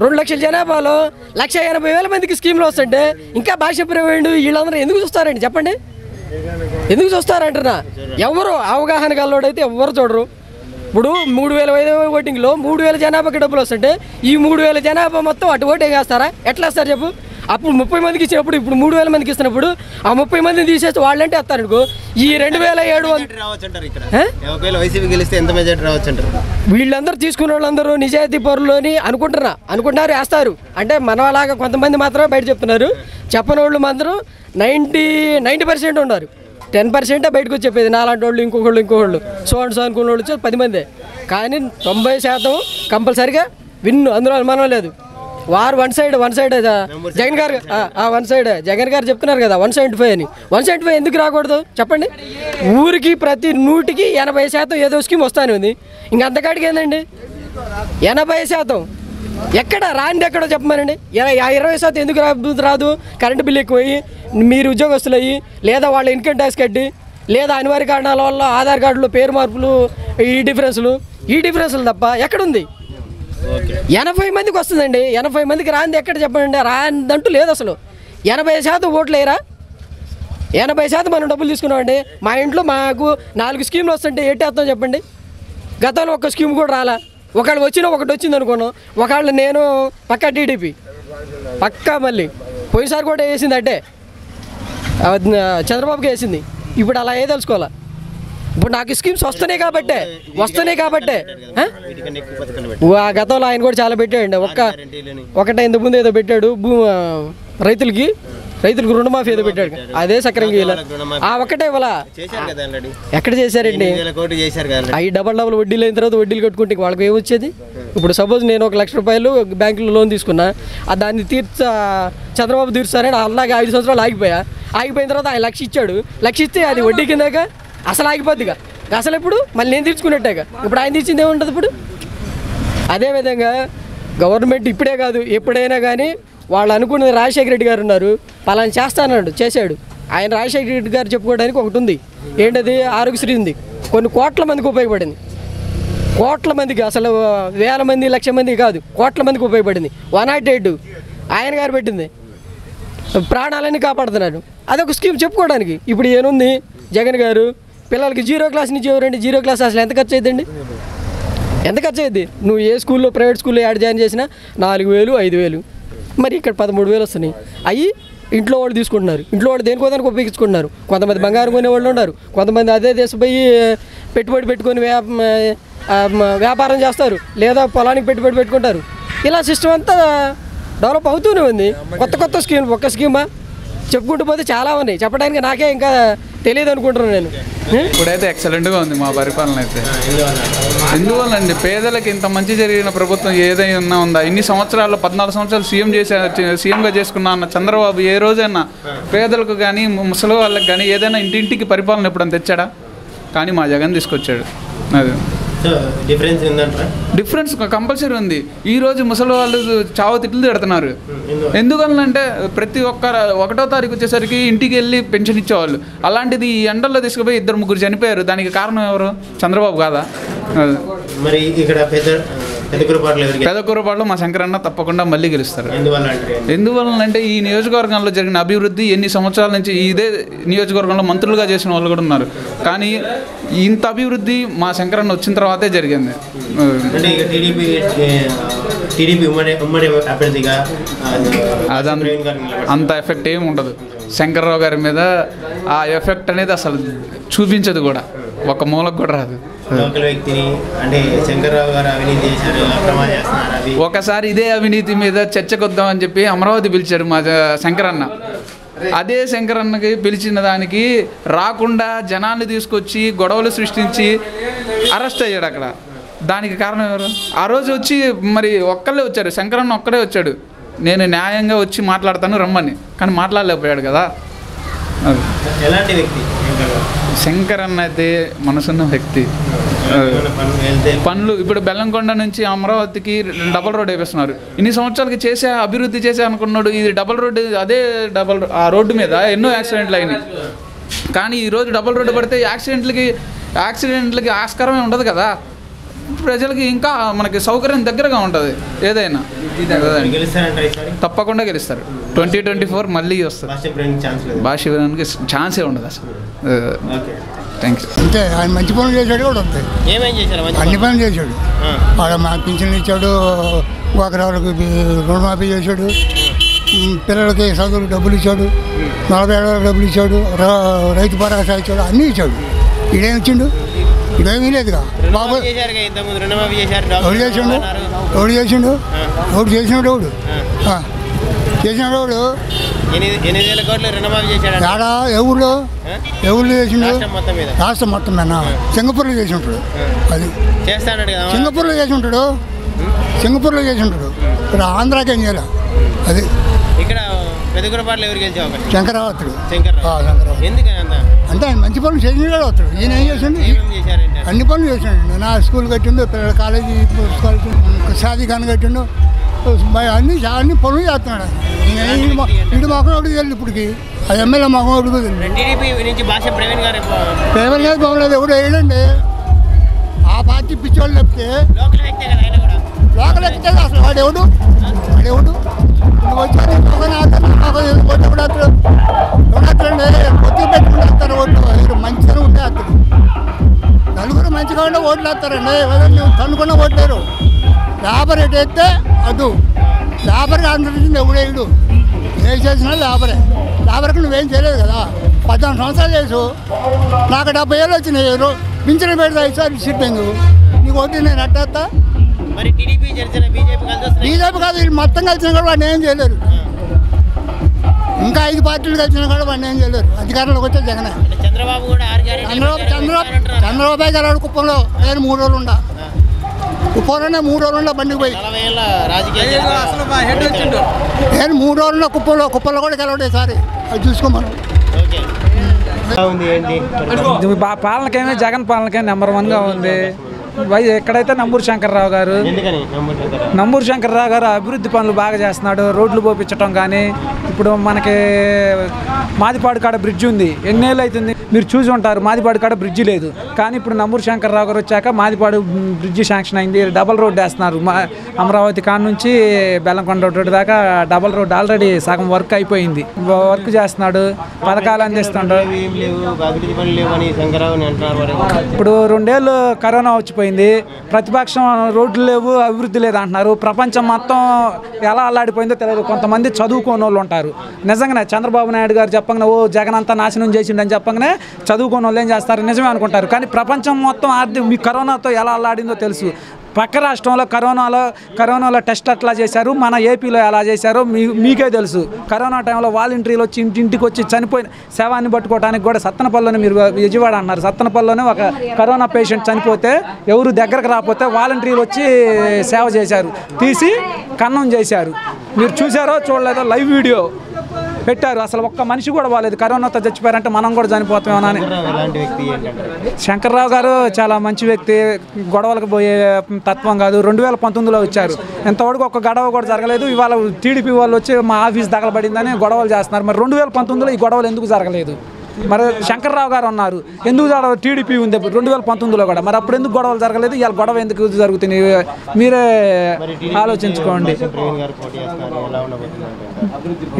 Speaker 16: 2 లక్షల జనాభాలో 1,80,000 మందికి స్కీమ్లు వస్తుంటే ఇంకా భాష ప్రవీణ్ వీళ్ళందరూ ఎందుకు చూస్తారండి చెప్పండి? ఎందుకు చూస్తారంటున్నా? ఎవరు అవగాహన కల్లోడైతే ఎవరు చూడరు. ఇప్పుడు 3500 ఓటింగ్లో 3000 జనాభాకి డబ్బులు వస్తుంటే ఈ 3000 జనాభా మొత్తం అటు ఓటు వేస్తారా? ఎట్లా వేస్తారు చెప్పు? అప్పుడు 30 మందికి ఇచ్చినప్పుడు ఇప్పుడు 3000 మందికి ఇస్తున్నప్పుడు ఆ 30 మందిని తీసేసి వాళ్ళంటే వస్తారు అనుకో. ఈ 2700 వీళ్ళందరూ తీసుకున్న వాళ్ళందరూ నిజాయితీ పరులు అని అనుకుంటున్నారు వేస్తారు. అంటే మన అలాగా కొంతమంది మాత్రమే బయట చెప్తున్నారు, చెప్పని వాళ్ళు మాత్రం 90% ఉన్నారు. 10% బయటకు వచ్చి చెప్పేది నాలాంటి వాళ్ళు ఇంకొకళ్ళు సో అనుకున్న వాళ్ళు వచ్చి 10 మందే. కానీ 90% కంపల్సరిగా విన్ను, అందులో అనుమానం లేదు. వారు వన్ సైడ్ జగన్ గారు జగన్ గారు చెప్తున్నారు కదా 175 అని. 175 ఎందుకు రాకూడదు చెప్పండి? ఊరికి ప్రతి 100కి 80% ఏదో స్కీమ్ వస్తానే ఉంది. ఇంక అంతకాడికి ఏందండి 80%? ఎక్కడ రాంది ఎక్కడో చెప్పమనండి. 20% ఎందుకు రాదు? కరెంటు బిల్లు ఎక్కువయ్యి, మీరు ఉద్యోగస్తులు అయ్యి, లేదా వాళ్ళ ఇన్కమ్ ట్యాక్స్ కట్టి, లేదా అనివార్య కారణాల వల్ల ఆధార్ కార్డులో పేరు మార్పులు, ఈ డిఫరెన్సులు తప్ప ఎక్కడుంది? 80 మందికి వస్తుందండి. 80 మందికి రాంది ఎక్కడ చెప్పండి? రాందంటూ లేదు అసలు. 80% ఓట్లు వేయరా? 80% మనం డబ్బులు తీసుకున్నామండి. మా ఇంట్లో మాకు 4 స్కీములు వస్తుంటే ఏటేస్తాం చెప్పండి? గతంలో ఒక్క స్కీమ్ కూడా రాలా. ఒకళ్ళు ఒకటి వచ్చింది అనుకున్నాం. ఒకళ్ళు నేను పక్కా టీడీపీ పక్కా, మళ్ళీ పోయినసారి కూడా వేసింది అంటే చంద్రబాబుకి వేసింది. ఇప్పుడు అలా ఏ తెలుసుకోవాలా? ఇప్పుడు నాకు స్కీమ్స్ వస్తున్నాయి కాబట్టే గతంలో ఆయన కూడా చాలా పెట్టాడండి. ఒకటే ఇంతకుముందు ఏదో పెట్టాడు, రైతులకి రుణమాఫీ ఏదో పెట్టాడు, అదే సక్రంగా ఆ ఒక్కటే ఇవ్వాల. ఎక్కడ చేశారండి? అవి డబల్ వడ్డీలు అయిన తర్వాత వడ్డీలు కట్టుకుంటే వాళ్ళకి ఏమొచ్చేది? ఇప్పుడు సపోజ్ నేను 1 లక్ష రూపాయలు బ్యాంకులో లోన్ తీసుకున్నా, దాన్ని చంద్రబాబు తీర్చారని అలాగే 5 సంవత్సరాలు ఆగిపోయిన తర్వాత ఆయన 1 లక్ష ఇచ్చాడు. 1 లక్ష ఇస్తే అది వడ్డీ కిందాక అసలు ఆగిపోద్దిగా. అసలు ఇప్పుడు మళ్ళీ నేను తీర్చుకున్నట్టేగా. ఇప్పుడు ఆయన తీర్చింది ఏముంటుంది? ఇప్పుడు అదేవిధంగా గవర్నమెంట్ ఇప్పుడే కాదు ఎప్పుడైనా కానీ వాళ్ళు అనుకున్నది. రాజశేఖర రెడ్డి గారు ఉన్నారు, పలానా చేస్తానన్నాడు, చేశాడు. ఆయన రాజశేఖర రెడ్డి గారు చెప్పుకోవడానికి ఒకటి ఉంది, ఏంటది? ఆరోగ్యశ్రీ ఉంది. కొన్ని కోట్ల మందికి ఉపయోగపడింది. కోట్ల మందికి, అసలు వేల మంది 1,00,000 మంది కాదు, కోట్ల మందికి ఉపయోగపడింది. 108 ఆయన గారు పెట్టింది, ప్రాణాలన్నీ కాపాడుతున్నారు. అదొక స్కీమ్ చెప్పుకోవడానికి. ఇప్పుడు ఏముంది? జగన్ గారు పిల్లలకి 0 క్లాస్ నుంచి ఎవరండి? 0 క్లాస్ అసలు ఎంత ఖర్చు అవుతుందండి? ఎంత ఖర్చు అవుతుంది? నువ్వు ఏ స్కూల్లో, ప్రైవేట్ స్కూల్లో యాడ్ జాయిన్ చేసినా 4,000 5,000. మరి ఇక్కడ 13,000 వస్తున్నాయి. అవి ఇంట్లో వాళ్ళు తీసుకుంటున్నారు. ఇంట్లో వాళ్ళు దేనికోదానికి ఉపయోగించుకుంటున్నారు. కొంతమంది బంగారం కొనే వాళ్ళు ఉన్నారు, కొంతమంది అదే దేశపోయి పెట్టుబడి పెట్టుకొని వ్యాపారం చేస్తారు, లేదా పొలానికి పెట్టుబడి పెట్టుకుంటారు. ఇలా సిస్టమ్ అంతా డెవలప్ అవుతూనే ఉంది. కొత్త స్కీమ్, ఒక్క స్కీమా చెప్పుకుంటూ పోతే చాలా ఉన్నాయి. చెప్పడానికి నాకే ఇంకా తెలియదు అనుకుంటున్నాను నేను.
Speaker 17: ఇప్పుడైతే ఎక్సలెంట్గా ఉంది మా పరిపాలన అయితే. ఎందువల్ల అండి? పేదలకు ఇంత మంచి జరిగిన ప్రభుత్వం ఏదైనా ఉందా? ఇన్ని సంవత్సరాల్లో 14 సంవత్సరాలు సీఎంగా చేసుకున్నా అన్న చంద్రబాబు ఏ రోజైనా పేదలకు కానీ ముసలి వాళ్ళకి కానీ ఏదైనా ఇంటింటికి పరిపాలన ఎప్పుడైనా తెచ్చాడా? కానీ మా జగన్ తీసుకొచ్చాడు. అది
Speaker 2: డిఫరెన్స్ ఉందంటారా?
Speaker 17: డిఫరెన్స్ కంపల్సరీ ఉంది. ఈ రోజు ముసలి వాళ్ళు చావు తిట్లు తిడుతున్నారు. ఎందుకనంటే ప్రతి ఒకటో తారీఖు వచ్చేసరికి ఇంటికి వెళ్ళి పెన్షన్ ఇచ్చేవాళ్ళు. అలాంటిది ఈ ఎండల్లో తీసుకుపోయి 2-3 చనిపోయారు. దానికి కారణం ఎవరు? చంద్రబాబు కాదా?
Speaker 2: మరి ఇక్కడ
Speaker 17: పెదకూరపాడులో మా శంకరన్న తప్పకుండా మళ్ళీ గెలుస్తారు. ఎందువల్లంటే ఈ నియోజకవర్గంలో జరిగిన అభివృద్ధి ఎన్ని సంవత్సరాల నుంచి ఇదే నియోజకవర్గంలో మంత్రులుగా చేసిన వాళ్ళు కూడా ఉన్నారు. కానీ ఇంత అభివృద్ధి మా శంకరన్న వచ్చిన తర్వాతే జరిగింది. అంత ఎఫెక్ట్ ఏమి ఉండదు శంకర్రావు గారి మీద. ఆ ఎఫెక్ట్ అనేది అసలు చూపించదు కూడా, ఒక మూలకు కూడా రాదు. ఒకసారి ఇదే అవినీతి మీద చర్చకొద్దామని చెప్పి అమరావతి పిలిచారు మా శంకరన్న. అదే శంకరన్నకి పిలిచిన దానికి రాకుండా జనాన్ని తీసుకొచ్చి గొడవలు సృష్టించి అరెస్ట్ అయ్యాడు అక్కడ. దానికి కారణం ఎవరు? ఆ రోజు వచ్చి మరి ఒక్కళ్ళే వచ్చారు, శంకరన్న ఒక్కడే వచ్చాడు. నేను న్యాయంగా వచ్చి మాట్లాడతాను రమ్మని, కానీ మాట్లాడలేకపోయాడు కదా.
Speaker 2: ఎలాంటి వ్యక్తి
Speaker 17: శంకరన్న? అయితే మనసున్న వ్యక్తి. పనులు ఇప్పుడు బెల్లంకొండ నుంచి అమరావతికి డబల్ రోడ్ వేపిస్తున్నారు. ఇన్ని సంవత్సరాలకి అభివృద్ధి చేసే అనుకున్నాడు. ఇది డబల్ రోడ్డు, అదే ఆ రోడ్డు మీద ఎన్నో యాక్సిడెంట్లు అయినాయి. కానీ ఈరోజు డబల్ రోడ్డు పడితే యాక్సిడెంట్లకి ఆస్కారమే ఉండదు కదా. ప్రజలకి ఇంకా మనకి సౌకర్యం దగ్గరగా ఉంటుంది. ఏదైనా తప్పకుండా గెలుస్తారు. 2024 మళ్ళీ వస్తారు. భాష ఇవ్వడానికి ఛాన్సే ఉండదు అసలు. Thank you.
Speaker 18: అంతే, ఆయన మంచి పనులు చేశాడు కూడా అంతే. అన్ని పనులు చేశాడు. వాడు మా పింఛన్లు ఇచ్చాడు, ఒకరికి రుణమాఫీ చేశాడు, పిల్లలకి చదువులు డబ్బులు ఇచ్చాడు, 40 ఏళ్ళకి డబ్బులు ఇచ్చాడు, రైతు భరోసా ఇచ్చాడు, అన్నీ ఇచ్చాడు. ఇదేమి ఇచ్చిండు? ఇదేమీ లేదుగా. బాబు ఎవరు చేసిండు? ఎవడు చేసిండు? ఎవడు చేసినాడు? ఎవడు చేసినాడు? ఎవడు ఏడా? ఎవరు చేసిండు? రాష్ట్రం మొత్తం మీద సింగపూర్లో చేసి ఉంటాడు. అది సింగపూర్లో చేసి ఉంటాడు. సింగపూర్లో చేసి ఉంటాడు. ఇక్కడ ఆంధ్రాకి ఏం చేయాలి? అది శంకరావతుడు. అంటే ఆయన మంచి పనులు చేసినాడు అవుతాడు. ఈయన ఏం చేసిండు? అన్ని పనులు చేసినాడు. నా స్కూల్ కట్టిండు, పిల్లల కాలేజీ షాదీఖాన్ కట్టిండు, అన్ని పనులు చేస్తున్నాడు. ఇటు మొక్కలు ఒకటి తెలియదు ఇప్పటికి. ఆ ఎమ్మెల్యే మొక్కలు ఒకటి తెలియదు. ప్రవీణ్ గారు బాగులేదు. ఎవడు వేయడండి ఆ పార్టీ పిచ్చోళ్ళు చెప్తే లోకల్ ఎక్కితే అసలు వాడెవడు వచ్చాడు పొత్తు పెట్టుకుంటారు. ఓట్లు మంచిగా ఉంటే అతడు నలుగురు మంచిగా ఉంటే ఓట్లు వేస్తారండి. తనుకున్న ఓట్లేరు. లేబర్ ఎటు వేస్తే అదు లేబర్కి అందరికీ ఎవడేయుడు. ఏం చేసినా లేబరే. లేబర్కి నువ్వేం చేయలేదు కదా. 14 సంవత్సరాలు చేసు, నాకు 70 ఏళ్ళు వచ్చినాయి. పింఛన్ పెడతా ఈసారి సిట్టింగ్ నీకు ఓటు నేను అట్టేస్తా. బీజేపీ కాదు, వీళ్ళు మొత్తం కలిసిన కూడా వాడిని ఏం చేయలేరు. ఇంకా 5 పార్టీలు కలిసిన కూడా వాడిని ఏం చేయలేరు. అధికారంలోకి వచ్చే జగనే. చంద్రబాబు గారు కుప్పంలో నేను 3 రోజులు ఉండా. కుప్పంలోనే 3 రోజులు ఉండా బండికి పోయి. నేను 3 రోజుల్లో కుప్పంలో కూడా గెలవడే సారి. అది చూసుకోమను.
Speaker 19: పాలనకైనా జగన్ పాలనకైనా నెంబర్ 1గా ఉంది. ఎక్కడైతే నంబూరు శంకర్రావు గారు అభివృద్ధి పనులు బాగా చేస్తున్నాడు. రోడ్లు పోపించడం కానీ, ఇప్పుడు మనకి మాదిపాడు కాడ బ్రిడ్జి ఉంది. ఎన్నేళ్ళు అవుతుంది మీరు చూసి ఉంటారు. మాదిపాడు కాడ బ్రిడ్జి లేదు. కానీ ఇప్పుడు నంబూరు శంకర్రావు గారు వచ్చాక మాదిపాడు బ్రిడ్జి శాంక్షన్ అయింది. డబల్ రోడ్ వేస్తున్నారు. అమరావతి కాడ నుంచి బెల్లంకొండ రోడ్డు దాకా డబల్ రోడ్ ఆల్రెడీ సగం వర్క్ అయిపోయింది. వర్క్ చేస్తున్నాడు. పథకాలు అందిస్తున్నాడు. ఇప్పుడు 2 ఏళ్ళు కరోనా వచ్చిపోయింది. ప్రతిపక్షం రోడ్లు లేవు, అభివృద్ధి లేదు అంటున్నారు. ప్రపంచం మొత్తం ఎలా అల్లాడిపోయిందో తెలియదు. కొంతమంది చదువుకోని వాళ్ళు ఉంటారు. నిజంగానే చంద్రబాబు నాయుడు గారు చెప్పగానే ఓ జగన్ అంతా నాశనం చేసిండని చెప్పగానే చదువుకోని వాళ్ళు ఏం చేస్తారు? నిజమే అనుకుంటారు. కానీ ప్రపంచం మొత్తం మీ కరోనాతో ఎలా అల్లాడిందో తెలుసు. పక్క రాష్ట్రంలో కరోనాలో టెస్ట్ ఎట్లా చేశారు, మన ఏపీలో ఎలా చేశారో మీకే తెలుసు. కరోనా టైంలో వాలంటీర్లు వచ్చి ఇంటికి వచ్చి చనిపోయిన శవాన్ని పట్టుకోవడానికి కూడా సత్తనపల్లిలోనే, మీరు విజయవాడ అన్నారు, సత్తనపల్లిలోనే ఒక కరోనా పేషెంట్ చనిపోతే ఎవరు దగ్గరకు రాకపోతే వాలంటీర్లు వచ్చి సేవ చేశారు. తీసి కన్నం చేశారు. మీరు చూసారో చూడలేదో లైవ్ వీడియో పెట్టారు. అసలు ఒక్క మనిషి కూడా బాగాలేదు. కరోనాతో చచ్చిపోయారంటే మనం కూడా చనిపోతామేమోనని. శంకర్రావు గారు చాలా మంచి వ్యక్తి, గొడవలకు పోయే తత్వం కాదు. 2019లో వచ్చారు, ఇంతవరకు ఒక గొడవ కూడా జరగలేదు. ఇవాళ టీడీపీ వాళ్ళు వచ్చి మా ఆఫీస్ తగలబడిందని గొడవలు చేస్తున్నారు. మరి 2019లో ఈ గొడవలు ఎందుకు జరగలేదు? మరి శంకర్రావు గారు ఉన్నారు, ఎందుకు టీడీపీ ఉంది 2019లో కూడా, మరి అప్పుడు ఎందుకు గొడవలు జరగలేదు? ఇవాళ గొడవ ఎందుకు జరుగుతుంది? మీరే ఆలోచించుకోండి.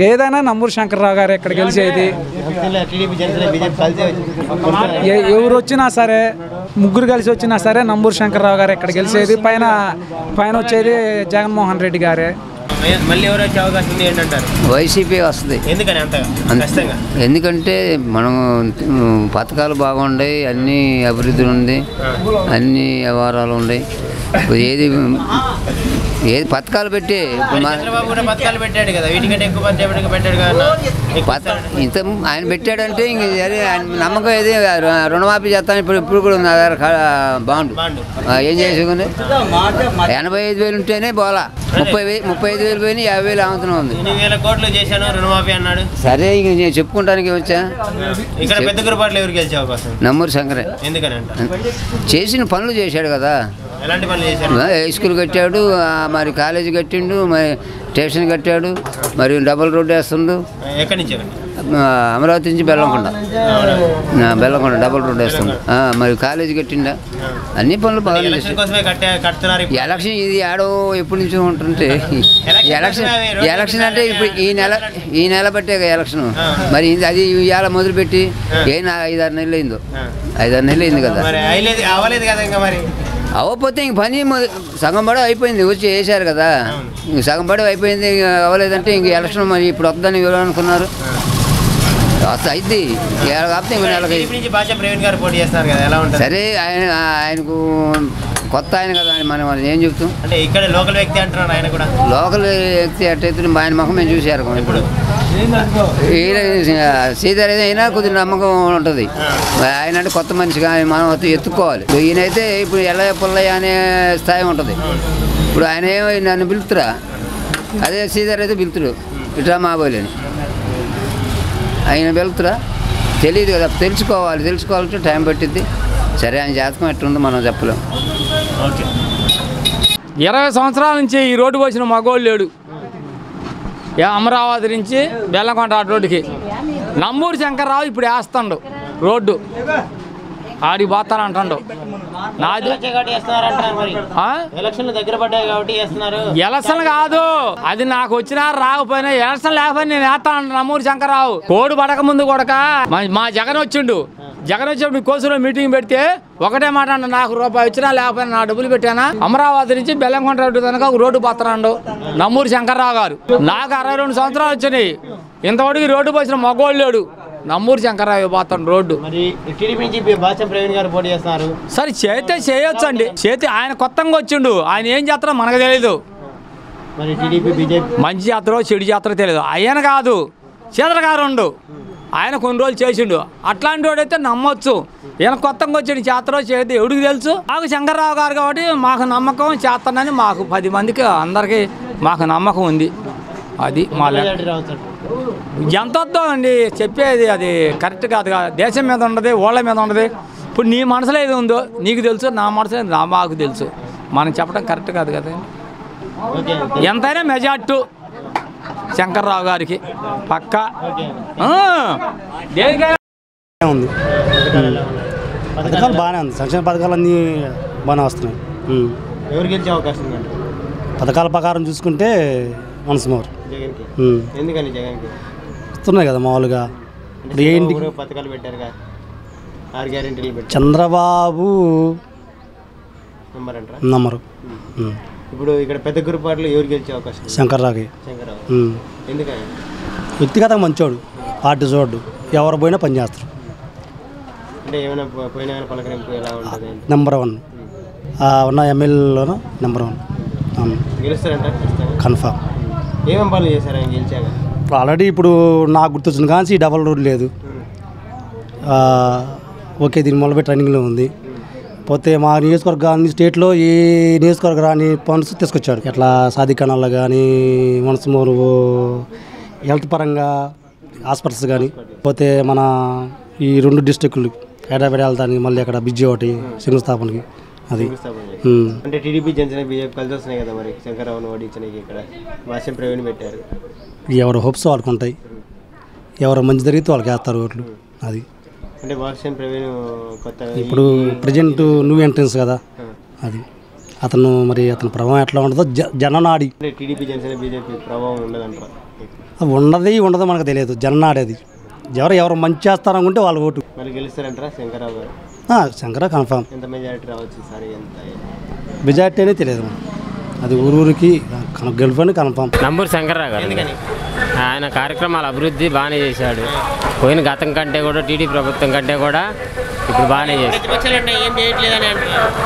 Speaker 19: ఏదైనా నంబూరు శంకర్రావు గారు ఎక్కడ గెలిచేది. ఎవరు వచ్చినా సరే, ముగ్గురు కలిసి వచ్చినా సరే నంబూరు శంకర్రావు గారు ఎక్కడ గెలిచేది. పైన వచ్చేది జగన్మోహన్ రెడ్డి గారే.
Speaker 2: మళ్ళీ ఎవరు వచ్చే అవకాశం ఉంది ఏంటంటారు?
Speaker 20: వైసీపీ వస్తుంది.
Speaker 2: ఎందుకని అంతగా?
Speaker 20: ఎందుకంటే మనం పథకాలు బాగున్నాయి, అన్ని అభివృద్ధి ఉంది, అన్ని వ్యవహారాలు ఉన్నాయి. ఏది పథకాలు పెట్టి
Speaker 2: చంద్రబాబు కూడా పథకాలు పెట్టాడు కదా, వీటికంటే ఎక్కువ పెట్టాడు కదా.
Speaker 20: ఇంత ఆయన పెట్టాడంటే ఇంక నమ్మకం ఏది రుణమాఫీ చేస్తాను. ఇప్పుడు కూడా ఉంది ఆధార్ బాండ్. ఏం చేసుకుంది? 85,000 ఉంటేనే పోలా, 35,000 పోయినా 50,000 ఆమెతనం ఉంది.
Speaker 2: 1,000 కోట్లు చేశాను రుణమాఫీ అన్నాడు.
Speaker 20: సరే ఇంక నేను చెప్పుకుంటానికి వచ్చా.
Speaker 2: ఇక్కడ పెద్ద గురుపాట్లు ఎవరు గెలిచే అవకాశం?
Speaker 20: నంబూరు శంకరే.
Speaker 2: ఎందుకని
Speaker 20: చేసిన పనులు చేశాడు కదా.
Speaker 2: ఎలాంటి పనులు చేశాడు?
Speaker 20: హై స్కూల్ కట్టాడు, మరి కాలేజీ కట్టిండు, మరి స్టేషన్ కట్టాడు, మరి డబుల్ రోడ్డు వేస్తుండు.
Speaker 2: ఎక్కడి నుంచి?
Speaker 20: అమరావతి నుంచి బెల్లంకొండ డబుల్ రోడ్డు వేస్తుంది. మరి కాలేజీ కట్టిండా, అన్ని పనులు బాగా. ఎలక్షన్ ఇది ఆడో ఎప్పటి నుంచో ఉంటుంటే ఎలక్షన్ అంటే ఇప్పుడు ఈ నెల పట్టే ఎలక్షన్. మరి అది ఇవాళ మొదలుపెట్టి 5-6 నెలలు అయిందో, 5-6 నెలలు అయింది కదా. అవ్వకపోతే ఇంక పని సగం పడవ అయిపోయింది, వచ్చి వేసారు కదా. ఇంక సగం పడవ అయిపోయింది, అవ్వలేదంటే ఇంక ఎలక్షన్ మరి ఇప్పుడు వద్దని ఎవరు అనుకున్నారు? అయితే కాకపోతే ఇంక సరే. ఆయనకు కొత్త ఆయన కదా, మనం ఏం చెప్తాం.
Speaker 2: అంటే ఇక్కడ లోకల్ వ్యక్తి అంటున్నాడు ఆయన కూడా.
Speaker 20: లోకల్ వ్యక్తి అట్టయితే ఆయన ముఖం మేము చూసారు. ఇప్పుడు సీతారాం అయినా కొద్దిగా నమ్మకం ఉంటుంది. ఆయన అంటే కొత్త మనిషిగా మనం ఎత్తుక్కోవాలి. ఈయనైతే ఇప్పుడు ఎల్లయ్య పుల్లయ్య అనే స్థాయి ఉంటుంది. ఇప్పుడు ఆయన ఏమో నన్ను పిలుతురా, అదే సీతారాం అయితే పిలుతుడు ఇట్లా మాబోలేని. ఆయన వెళ్తురా తెలియదు కదా, తెలుసుకోవాలంటే టైం పట్టిద్ది. సరే ఆయన జాతకం ఎట్లుందో మనం చెప్పలేం.
Speaker 21: 20 సంవత్సరాల నుంచి ఈ రోడ్డు పోసిన మగోళ్ళు లేడు. అమరావతి నుంచి బెల్లంకొండ రోడ్డుకి నంబూరు శంకర్రావు ఇప్పుడు వేస్తాడు రోడ్డు. ఆడికి పోతానంటాడు. ఎలక్షన్ కాదు, అది నాకు వచ్చినా రాకపోయినా, ఎలక్షన్ లేకపోయినా నేను వేస్తాను నంబూరు శంకర్రావు. కోడు పడక ముందు కొడక మా జగన్ వచ్చిండు. జగన్ వచ్చినప్పుడు కోసులో మీటింగ్ పెడితే ఒకటే మాట అన్న, నాకు రూపాయి వచ్చినా లేకపోయినా నా డబ్బులు పెట్టానా అమరావతి నుంచి బెల్లంకొండ రోడ్డు కనుక ఒక రోడ్డు పోతున్నాడు నంబూరు శంకర్రావు గారు. నాకు 62 సంవత్సరాలు వచ్చినాయి, ఇంతవరకు రోడ్డు పోసిన మగోళ్ళు లేడు. నంబూరు శంకర్రావు పోతాడు రోడ్డు. సరే చేస్తే చేయొచ్చు అండి, చేతి ఆయన కొత్తగా వచ్చిండు. ఆయన ఏం చేస్తారో మనకు తెలీదు. మంచి చేస్తారో చెడు చేస్తారో తెలియదు. ఆయన కాదు, చంద్రగారు ఉండు, ఆయన కొన్ని రోజులు చేసిండు. అట్లాంటి వాడైతే నమ్మొచ్చు. ఈయన కొత్తగా వచ్చి చేస్తారో చేతి ఎవడికి తెలుసు. మాకు శంకర్రావు గారు కాబట్టి మాకు నమ్మకం చేస్తానని మాకు 10 మందికి అందరికీ మాకు నమ్మకం ఉంది. అది మా ఎంత వద్దో అండి చెప్పేది, అది కరెక్ట్ కాదు. దేశం మీద ఉండదు, ఓళ్ళ మీద ఉండదు. ఇప్పుడు నీ మనసులో ఏది ఉందో నీకు తెలుసు, నా మనసులో మాకు తెలుసు. మనం చెప్పడం కరెక్ట్ కాదు కదా. ఎంతైనా మెజార్టీ శంకర్రావు గారికి పక్కా
Speaker 22: ఉంది. పథకాలు బాగానే ఉంది, సంక్షేమ పథకాలు అన్నీ బాగానే వస్తున్నాయి.
Speaker 2: ఎవరు గెలిచే అవకాశం ఉంది?
Speaker 22: పథకాల ప్రకారం చూసుకుంటే మనసుమోరు
Speaker 2: ఎందుకని జగన్కి
Speaker 22: వస్తున్నాయి కదా మామూలుగా. ఇప్పుడు ఏంటి
Speaker 2: పథకాలు పెట్టారు కదా, 6 గ్యారెంటీలు పెట్టారు.
Speaker 22: చంద్రబాబు నమ్మరు.
Speaker 2: ఇప్పుడు ఇక్కడ పెద్ద గురుపాట్లు ఎవరు గెలిచే అవకాశం?
Speaker 22: శంకర్రావుకి.
Speaker 2: ఎందుకని?
Speaker 22: వ్యక్తిగతంగా మంచోడు, పార్టీ చూడు, ఎవరు పోయినా పని చేస్తారు.
Speaker 2: అంటే ఏమైనా పోయినా పలకరింపు ఎలా ఉంటుంది?
Speaker 22: నెంబర్ 1 ఉన్న ఎమ్మెల్యేలోనూ నెంబర్ 1
Speaker 2: గెలుస్తారంట
Speaker 22: కన్ఫామ్.
Speaker 2: ఏమేమి పనులు చేశారు ఆయన గెలిచాక?
Speaker 22: ఆల్రెడీ ఇప్పుడు నాకు గుర్తొచ్చింది కానీ డబల్ రోడ్ లేదు. ఓకే, దీని మొదలుపెట్టి ట్రైనింగ్లో ఉంది. పోతే మా నియోజకవర్గాన్ని స్టేట్లో ఏ నియోజకవర్గం రాని ఫండ్స్ తీసుకొచ్చాడు. ఎట్లా సాధికానాల్లో కానీ మనసుమూరు హెల్త్ పరంగా హాస్పిటల్స్ కానీ పోతే మన ఈ 2 డిస్ట్రిక్టులు హైదరాబాద్ వెళ్తానికి మళ్ళీ అక్కడ బ్రిడ్జి ఒకటి శంకుస్థాపనకి అది
Speaker 2: అంటే టీడీపీ జనసేన బీజేపీ కలిసి వస్తున్నాయి కదా మరి శంకర్రావును ఓడించడానికి ఇక్కడ భాష్యం ప్రవీణ్ పెట్టారు.
Speaker 22: ఎవరు హోప్స్ వాళ్ళకు ఉంటాయి, ఎవరు మంచి జరిగితే వాళ్ళకి వేస్తారు ఓట్లు. అది
Speaker 2: అంటే భాష్యం ప్రవీణ్ కొత్త
Speaker 22: ఇప్పుడు ప్రజెంట్ న్యూ ఎంట్రన్స్ కదా, అది అతను మరి అతని ప్రభావం ఎట్లా ఉంటుందో జననాడి.
Speaker 2: అంటే టీడీపీ జనసేన బీజేపీ ప్రభావం ఉండదంటారా?
Speaker 22: ఉండదో మనకు తెలియదు. జననాడి అది ఎవరు మంచి చేస్తారనుకుంటే వాళ్ళ ఓటు.
Speaker 2: మరి గెలుస్తారంటారా శంకర్రావు గారు?
Speaker 22: శంకర్రావు కన్ఫామ్.
Speaker 2: ఎంత మెజారిటీ రావచ్చు ఈసారి? ఎంత
Speaker 22: మెజారిటీ అనేది తెలియదు, అది ఊరికి గెలుపని కన్ఫామ్.
Speaker 3: నంబూరు శంకర్రావు గారు ఆయన కార్యక్రమాల అభివృద్ధి బాగానే చేశాడు. పోయిన గతం కంటే కూడా టీడీపీ ప్రభుత్వం కంటే కూడా ఇప్పుడు బాగానే చేశాడు.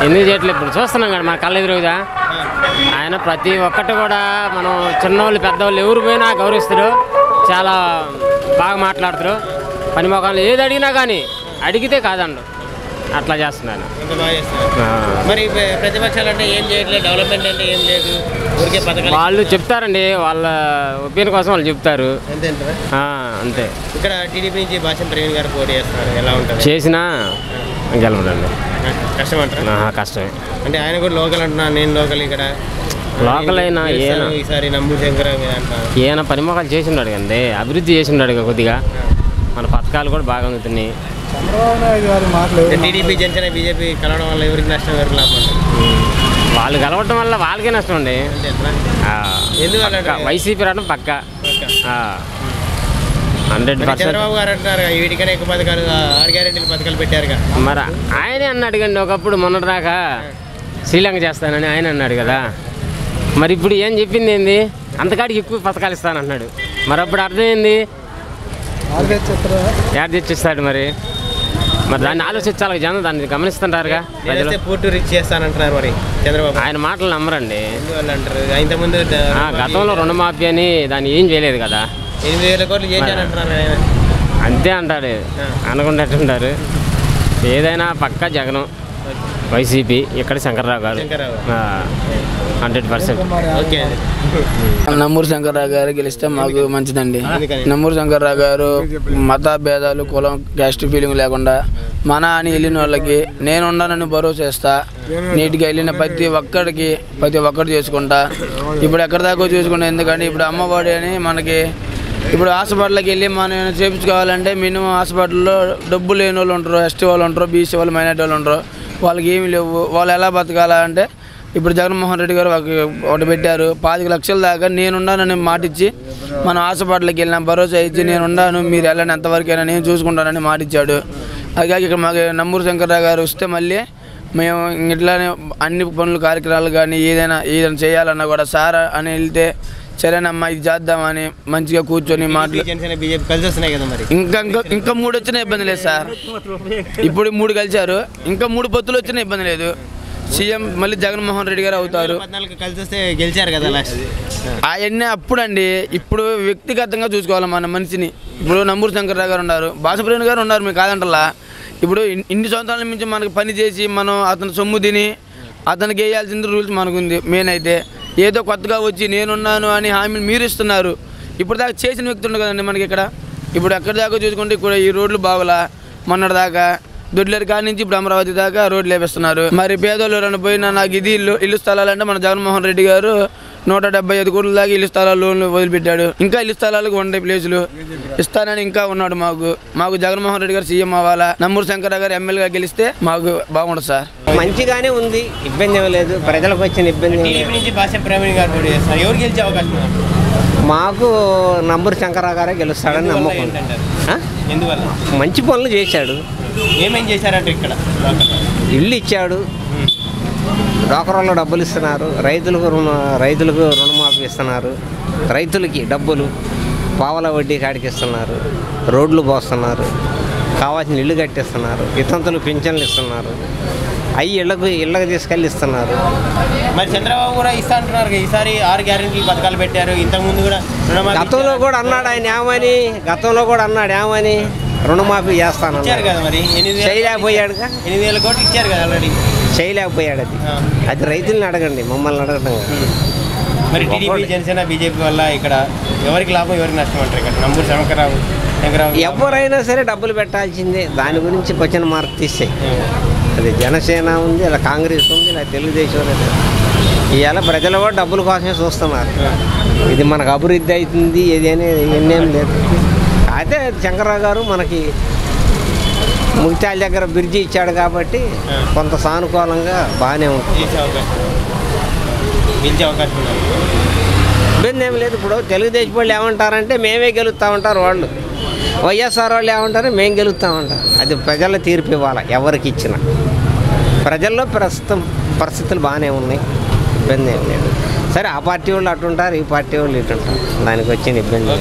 Speaker 3: ఎందుకు చేయట్లేదు? ఇప్పుడు చూస్తున్నాం కదా మన కళ్ళ ఎదురుగా ఆయన ప్రతి ఒక్కటి కూడా మనం చిన్నవాళ్ళు పెద్దవాళ్ళు ఎవరు పోయినా గౌరవిస్తారు, చాలా బాగా మాట్లాడతారు. పని మొక్కలు ఏది అడిగినా కానీ అడిగితే కాదండు అట్లా చేస్తున్నాను.
Speaker 2: మరి ప్రతిపక్షాలు అంటే ఏం చేయట్లేదు, డెవలప్మెంట్ అంటే ఏం లేదు, ఊరికే పథకాలు
Speaker 3: వాళ్ళు చెప్తారండి, వాళ్ళ ఒపీనియన్ కోసం వాళ్ళు చెప్తారు అంతే.
Speaker 2: ఇక్కడ టీడీపీ నుంచి భాష్యం ప్రవీణ్ గారు పోటీ చేస్తున్నారు, ఎలా ఉంటుంది?
Speaker 3: చేసినా గెలవడండి
Speaker 2: కష్టం అంటారా?
Speaker 3: కష్టమే.
Speaker 2: అంటే ఆయన కూడా లోకల్ అంటున్నాను, నేను లోకల్ ఇక్కడ
Speaker 3: లోకల్ అయినా
Speaker 2: ఈసారి నంబూరు శంకర్రావు అంటారు.
Speaker 3: ఈయన పని మొక్కలు చేసి ఉన్నాడు కండి, అభివృద్ధి చేసి ఉన్నాడు కొద్దిగా, మన పథకాలు కూడా బాగా అందుతున్నాయి.
Speaker 2: టీడీపీ జనసేన బీజేపీ కలవడం వల్ల ఎవరికి నష్టం, ఎవరికి లాభం?
Speaker 3: వాళ్ళు కలవటం వల్ల వాళ్ళకే నష్టం అండి. వైసీపీ రావడం పక్క 100%.
Speaker 2: చంద్రబాబు గారు అంటున్నారు వీటికైనా ఎక్కువ పథకాలు 6 గ్యారెంటీల పథకాలు పెట్టారుగా.
Speaker 3: మరి ఆయనే అన్నాడు కండి ఒకప్పుడు మొన్నటిదాకా శ్రీలంక చేస్తానని ఆయన అన్నాడు కదా. మరి ఇప్పుడు ఏం చెప్పింది ఏంది? అంతకాడికి ఎక్కువ పథకాలు ఇస్తానన్నాడు. మరి అప్పుడు అర్థం ఏంది? యాడ్ తెచ్చిస్తాడు. మరి దాన్ని ఆలోచించాలి జనం, దాన్ని గమనిస్తుంటారుగా.
Speaker 2: పూర్తి రిచ్ చేస్తానంటున్నారు మరి చంద్రబాబు.
Speaker 3: ఆయన మాటలు నమ్మరండి.
Speaker 2: అంటారు ఇంతకుముందు
Speaker 3: గతంలో రుణమాఫీ అని దాన్ని ఏం చేయలేదు కదా.
Speaker 2: 8,000 కోట్లు చేశానంటున్నారు.
Speaker 3: అంతే అంటాడు, అనుకున్నట్టుంటారు. ఏదైనా పక్క జగనం, వైసీపీ, ఇక్కడ శంకర్రావు గారు 100%.
Speaker 4: నంబూరు శంకర్రావు గారు గెలిస్తే మాకు మంచిదండి. నంబూరు శంకర్రావు గారు మత భేదాలు, కులం, క్యాస్ట్ ఫీలింగ్ లేకుండా మన అని వెళ్ళిన వాళ్ళకి నేను ఉన్నానని భరోసా ఇస్తా. నీట్గా వెళ్ళిన ప్రతి ఒక్కటి చేసుకుంటా. ఇప్పుడు ఎక్కడి దాకా చూసుకుంటా, ఎందుకంటే ఇప్పుడు అమ్మఒడి అని మనకి ఇప్పుడు హాస్పిటల్కి వెళ్ళి మనం చేయించుకోవాలంటే మినిమం హాస్పిటల్లో డబ్బు లేని వాళ్ళు ఉంటారు, ఎస్టీ వాళ్ళు ఉంటారు, బీసీ వాళ్ళు, మైనార్టీ వాళ్ళు ఉంటారు. వాళ్ళకి ఏమి లేవు. వాళ్ళు ఎలా బతకాలంటే ఇప్పుడు జగన్మోహన్ రెడ్డి గారు ఒకటి పెట్టారు, 25 లక్షల దాకా నేనున్నానని మాటిచ్చి మనం హాస్పిటల్కి వెళ్ళిన భరోసా ఇచ్చి నేనున్నాను, మీరు వెళ్ళని ఎంతవరకైనా నేను చూసుకుంటానని మాటిచ్చాడు. అలాగే ఇక్కడ మాకు నంబూరు శంకర్రావు గారు వస్తే మళ్ళీ మేము ఇట్లానే అన్ని పనులు కార్యక్రమాలు కానీ ఏదైనా చేయాలన్నా కూడా సార్ అని వెళ్తే సరేనమ్మా ఇది చేద్దామని మంచిగా కూర్చొని ఇంకా 3 వచ్చినా ఇబ్బంది లేదు సార్. ఇప్పుడు 3 కలిశారు, ఇంకా 3 పొత్తులు వచ్చినా ఇబ్బంది లేదు. సీఎం మళ్ళీ జగన్మోహన్ రెడ్డి గారు అవుతారు. అవన్నీ అప్పుడండి. ఇప్పుడు వ్యక్తిగతంగా చూసుకోవాలి మన మనిషిని. ఇప్పుడు నంబూరు శంకర్రావు గారు ఉన్నారు, భాషప్రవీణ్ గారు ఉన్నారు, మీకు కాదంటలా. ఇప్పుడు ఇన్ని సంవత్సరాల నుంచి మనకు పని చేసి మనం అతను సొమ్ము తిని అతనికి వేయాల్సిన రూల్స్ మనకుంది. మెయిన్ అయితే ఏదో కొత్తగా వచ్చి నేనున్నాను అని హామీలు మీరు ఇస్తున్నారు. ఇప్పుడు దాకా చేసిన వ్యక్తి ఉండదు కదండి మనకి ఇక్కడ. ఇప్పుడు ఎక్కడి దాకా చూసుకుంటే ఇక్కడ ఈ రోడ్లు బాగులా, మొన్నటి దాకా దొడ్లేరు కాడి నుంచి ఇప్పుడు అమరావతి దాకా రోడ్లు లేపిస్తున్నారు. మరి పేదోళ్ళు ఎవరైనా పోయినా నాకు ఇది ఇల్లు స్థలాలంటే మన జగన్మోహన్ రెడ్డి గారు 175 కోట్ల దాకా ఇల్లు స్థలాలు లోన్లు వదిలిపెట్టాడు. ఇంకా ఇల్లు స్థలాలకు 100 ప్లేసులు ఇస్తానని ఇంకా ఉన్నాడు. మాకు జగన్మోహన్ రెడ్డి గారు సీఎం అవ్వాలా, నంబూరు శంకర్రావు గారు ఎమ్మెల్యేగా గెలిస్తే మాకు బాగుంటుంది సార్.
Speaker 2: మంచిగానే ఉంది, ఇబ్బంది లేదు, ప్రజలకు వచ్చిన ఇబ్బంది. ఎవరు గెలిచే అవకాశం?
Speaker 23: మాకు నంబూరు శంకర్రావు గారే గెలుస్తాడని నమ్మకం.
Speaker 2: ఎందువల్ల?
Speaker 23: మంచి పనులు చేశాడు.
Speaker 2: ఏమేం చేశారంటే ఇక్కడ
Speaker 23: ఇల్లు ఇచ్చాడు, డోకరాల్లో డబ్బులు ఇస్తున్నారు, రైతులకు రుణమాఫీ ఇస్తున్నారు, రైతులకి డబ్బులు పావల వడ్డీ కాడికి ఇస్తున్నారు, రోడ్లు పోస్తున్నారు, కావాల్సిన ఇల్లు కట్టిస్తున్నారు, వితంతులు పింఛన్లు ఇస్తున్నారు, అవి ఇళ్ళకి తీసుకెళ్ళి ఇస్తున్నారు.
Speaker 2: మరి చంద్రబాబు కూడా ఇస్తా అంటున్నారు. ఈసారి 6 గ్యారెంటీలు పథకాలు పెట్టారు. ఇంతకుముందు కూడా
Speaker 23: గతంలో కూడా అన్నాడు ఏమని రుణమాఫీ చేస్తాను
Speaker 2: కదా. మరి
Speaker 23: చేయలేకపోయాడుగా.
Speaker 2: 8,000 కోట్లు ఇచ్చారు కదా ఆల్రెడీ.
Speaker 23: చేయలేకపోయాడు. అది రైతుల్ని అడగండి, మమ్మల్ని అడగడం.
Speaker 2: మరి టీడీపీ జనసేన బీజేపీ వల్ల ఇక్కడ ఎవరికి లాభం, ఎవరికి నష్టం అంటారు? ఇక్కడ నంబూరు శంకర్రావు
Speaker 23: ఎవరైనా సరే డబ్బులు పెట్టాల్సిందే, దాని గురించి క్వశ్చన్ మార్క్ తీసేయి. అది జనసేన ఉంది, ఇలా కాంగ్రెస్ ఉంది, ఇలా తెలుగుదేశం ఉంది. ఇవాళ ప్రజలు కూడా డబ్బుల కోసమే చూస్తున్నారు. ఇది మనకు అభివృద్ధి అవుతుంది ఇది అనేది ఎన్నేం లేదు. అయితే శంకర్రావు గారు మనకి ముగితాల దగ్గర బ్రిడ్జి ఇచ్చాడు కాబట్టి కొంత సానుకూలంగా బాగానే ఉంటుంది. ఇబ్బంది ఏం లేదు. ఇప్పుడు తెలుగుదేశం వాళ్ళు ఏమంటారంటే మేమే గెలుస్తామంటారు, వాళ్ళు వైఎస్ఆర్ వాళ్ళు ఏమంటారు మేము గెలుస్తామంటారు. అది ప్రజల తీర్పు ఇవ్వాలి ఎవరికి ఇచ్చినా. ప్రజల్లో ప్రస్తుతం పరిస్థితులు బాగానే ఉన్నాయి, ఇబ్బంది ఏం లేదు. సరే ఆ పార్టీ వాళ్ళు అటుంటారు, ఈ పార్టీ వాళ్ళు ఇటుంటారు, దానికి వచ్చిన ఇబ్బంది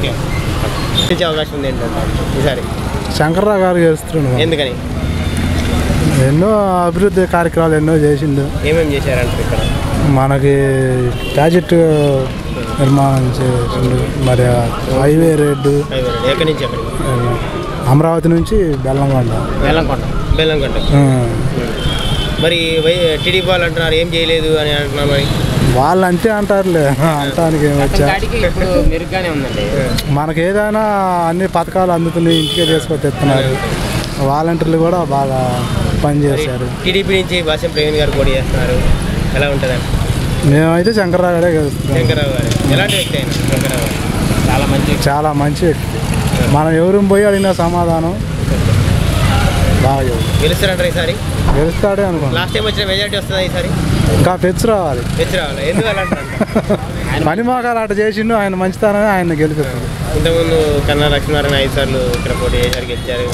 Speaker 2: అవకాశం ఉంది ఏంటంటే ఈసారి
Speaker 5: శంకర్రావు గారు చేస్తున్నాడు.
Speaker 2: ఎందుకని?
Speaker 5: ఎన్నో అభివృద్ధి కార్యక్రమాలు ఎన్నో చేసిండు.
Speaker 2: ఏమేమి చేశారంటారు ఇక్కడ?
Speaker 5: మనకి ప్రాజెక్టు నిర్మాణం చేసిండు. మరి హైవే రోడ్డు
Speaker 2: ఎక్కడి నుంచి ఎక్కడికి?
Speaker 5: అమరావతి నుంచి బెల్లంకొండ.
Speaker 2: బెల్లంకొండ. మరి టీడీపీ వాళ్ళు అంటున్నారు ఏం చేయలేదు అని అంటున్నారు. మరి
Speaker 5: వాళ్ళు అంతే అంటారులే, అంటానికి ఏమొచ్చా.
Speaker 3: మెరుగ్గానే ఉందండి.
Speaker 5: మనకి ఏదైనా అన్ని పథకాలు అందుతున్నాయి, ఇంటికే తీసుకొని తెస్తున్నారు. వాలంటీర్లు కూడా బాగా పనిచేశారు.
Speaker 2: టీడీపీ నుంచి భాష్యం ప్రవీణ్ గారు పోటీ చేస్తున్నారు, ఎలా ఉంటుందండి?
Speaker 5: మేమైతే శంకర్రావు గారే గెలుస్తున్నాం.
Speaker 2: శంకర్రావు గారు ఎలాంటి వ్యక్తి అయినా? శంకర్రావు గారు
Speaker 5: చాలా మంచి వ్యక్తి. మనం ఎవరు పోయి అడిగిన సమాధానం బాగా
Speaker 2: గెలుస్తారంటారు ఈసారి?
Speaker 5: గెలుస్తాడే అనుకోండి.
Speaker 2: లాస్ట్ టైం వచ్చిన మెజారిటీ వస్తుందా ఈసారి?
Speaker 5: ఇంకా పెంచు రావాలి.
Speaker 2: ఎందువల్ల
Speaker 5: పని మోకాలు అటు చేసిండు, ఆయన మంచితనమే ఆయన గెలిపిస్తుంది.
Speaker 2: ఇంతకుముందు కన్నా లక్ష్మీనారాయణ 5 సార్లు ఇక్కడ పోటీ చేశారు, గెలిచారు.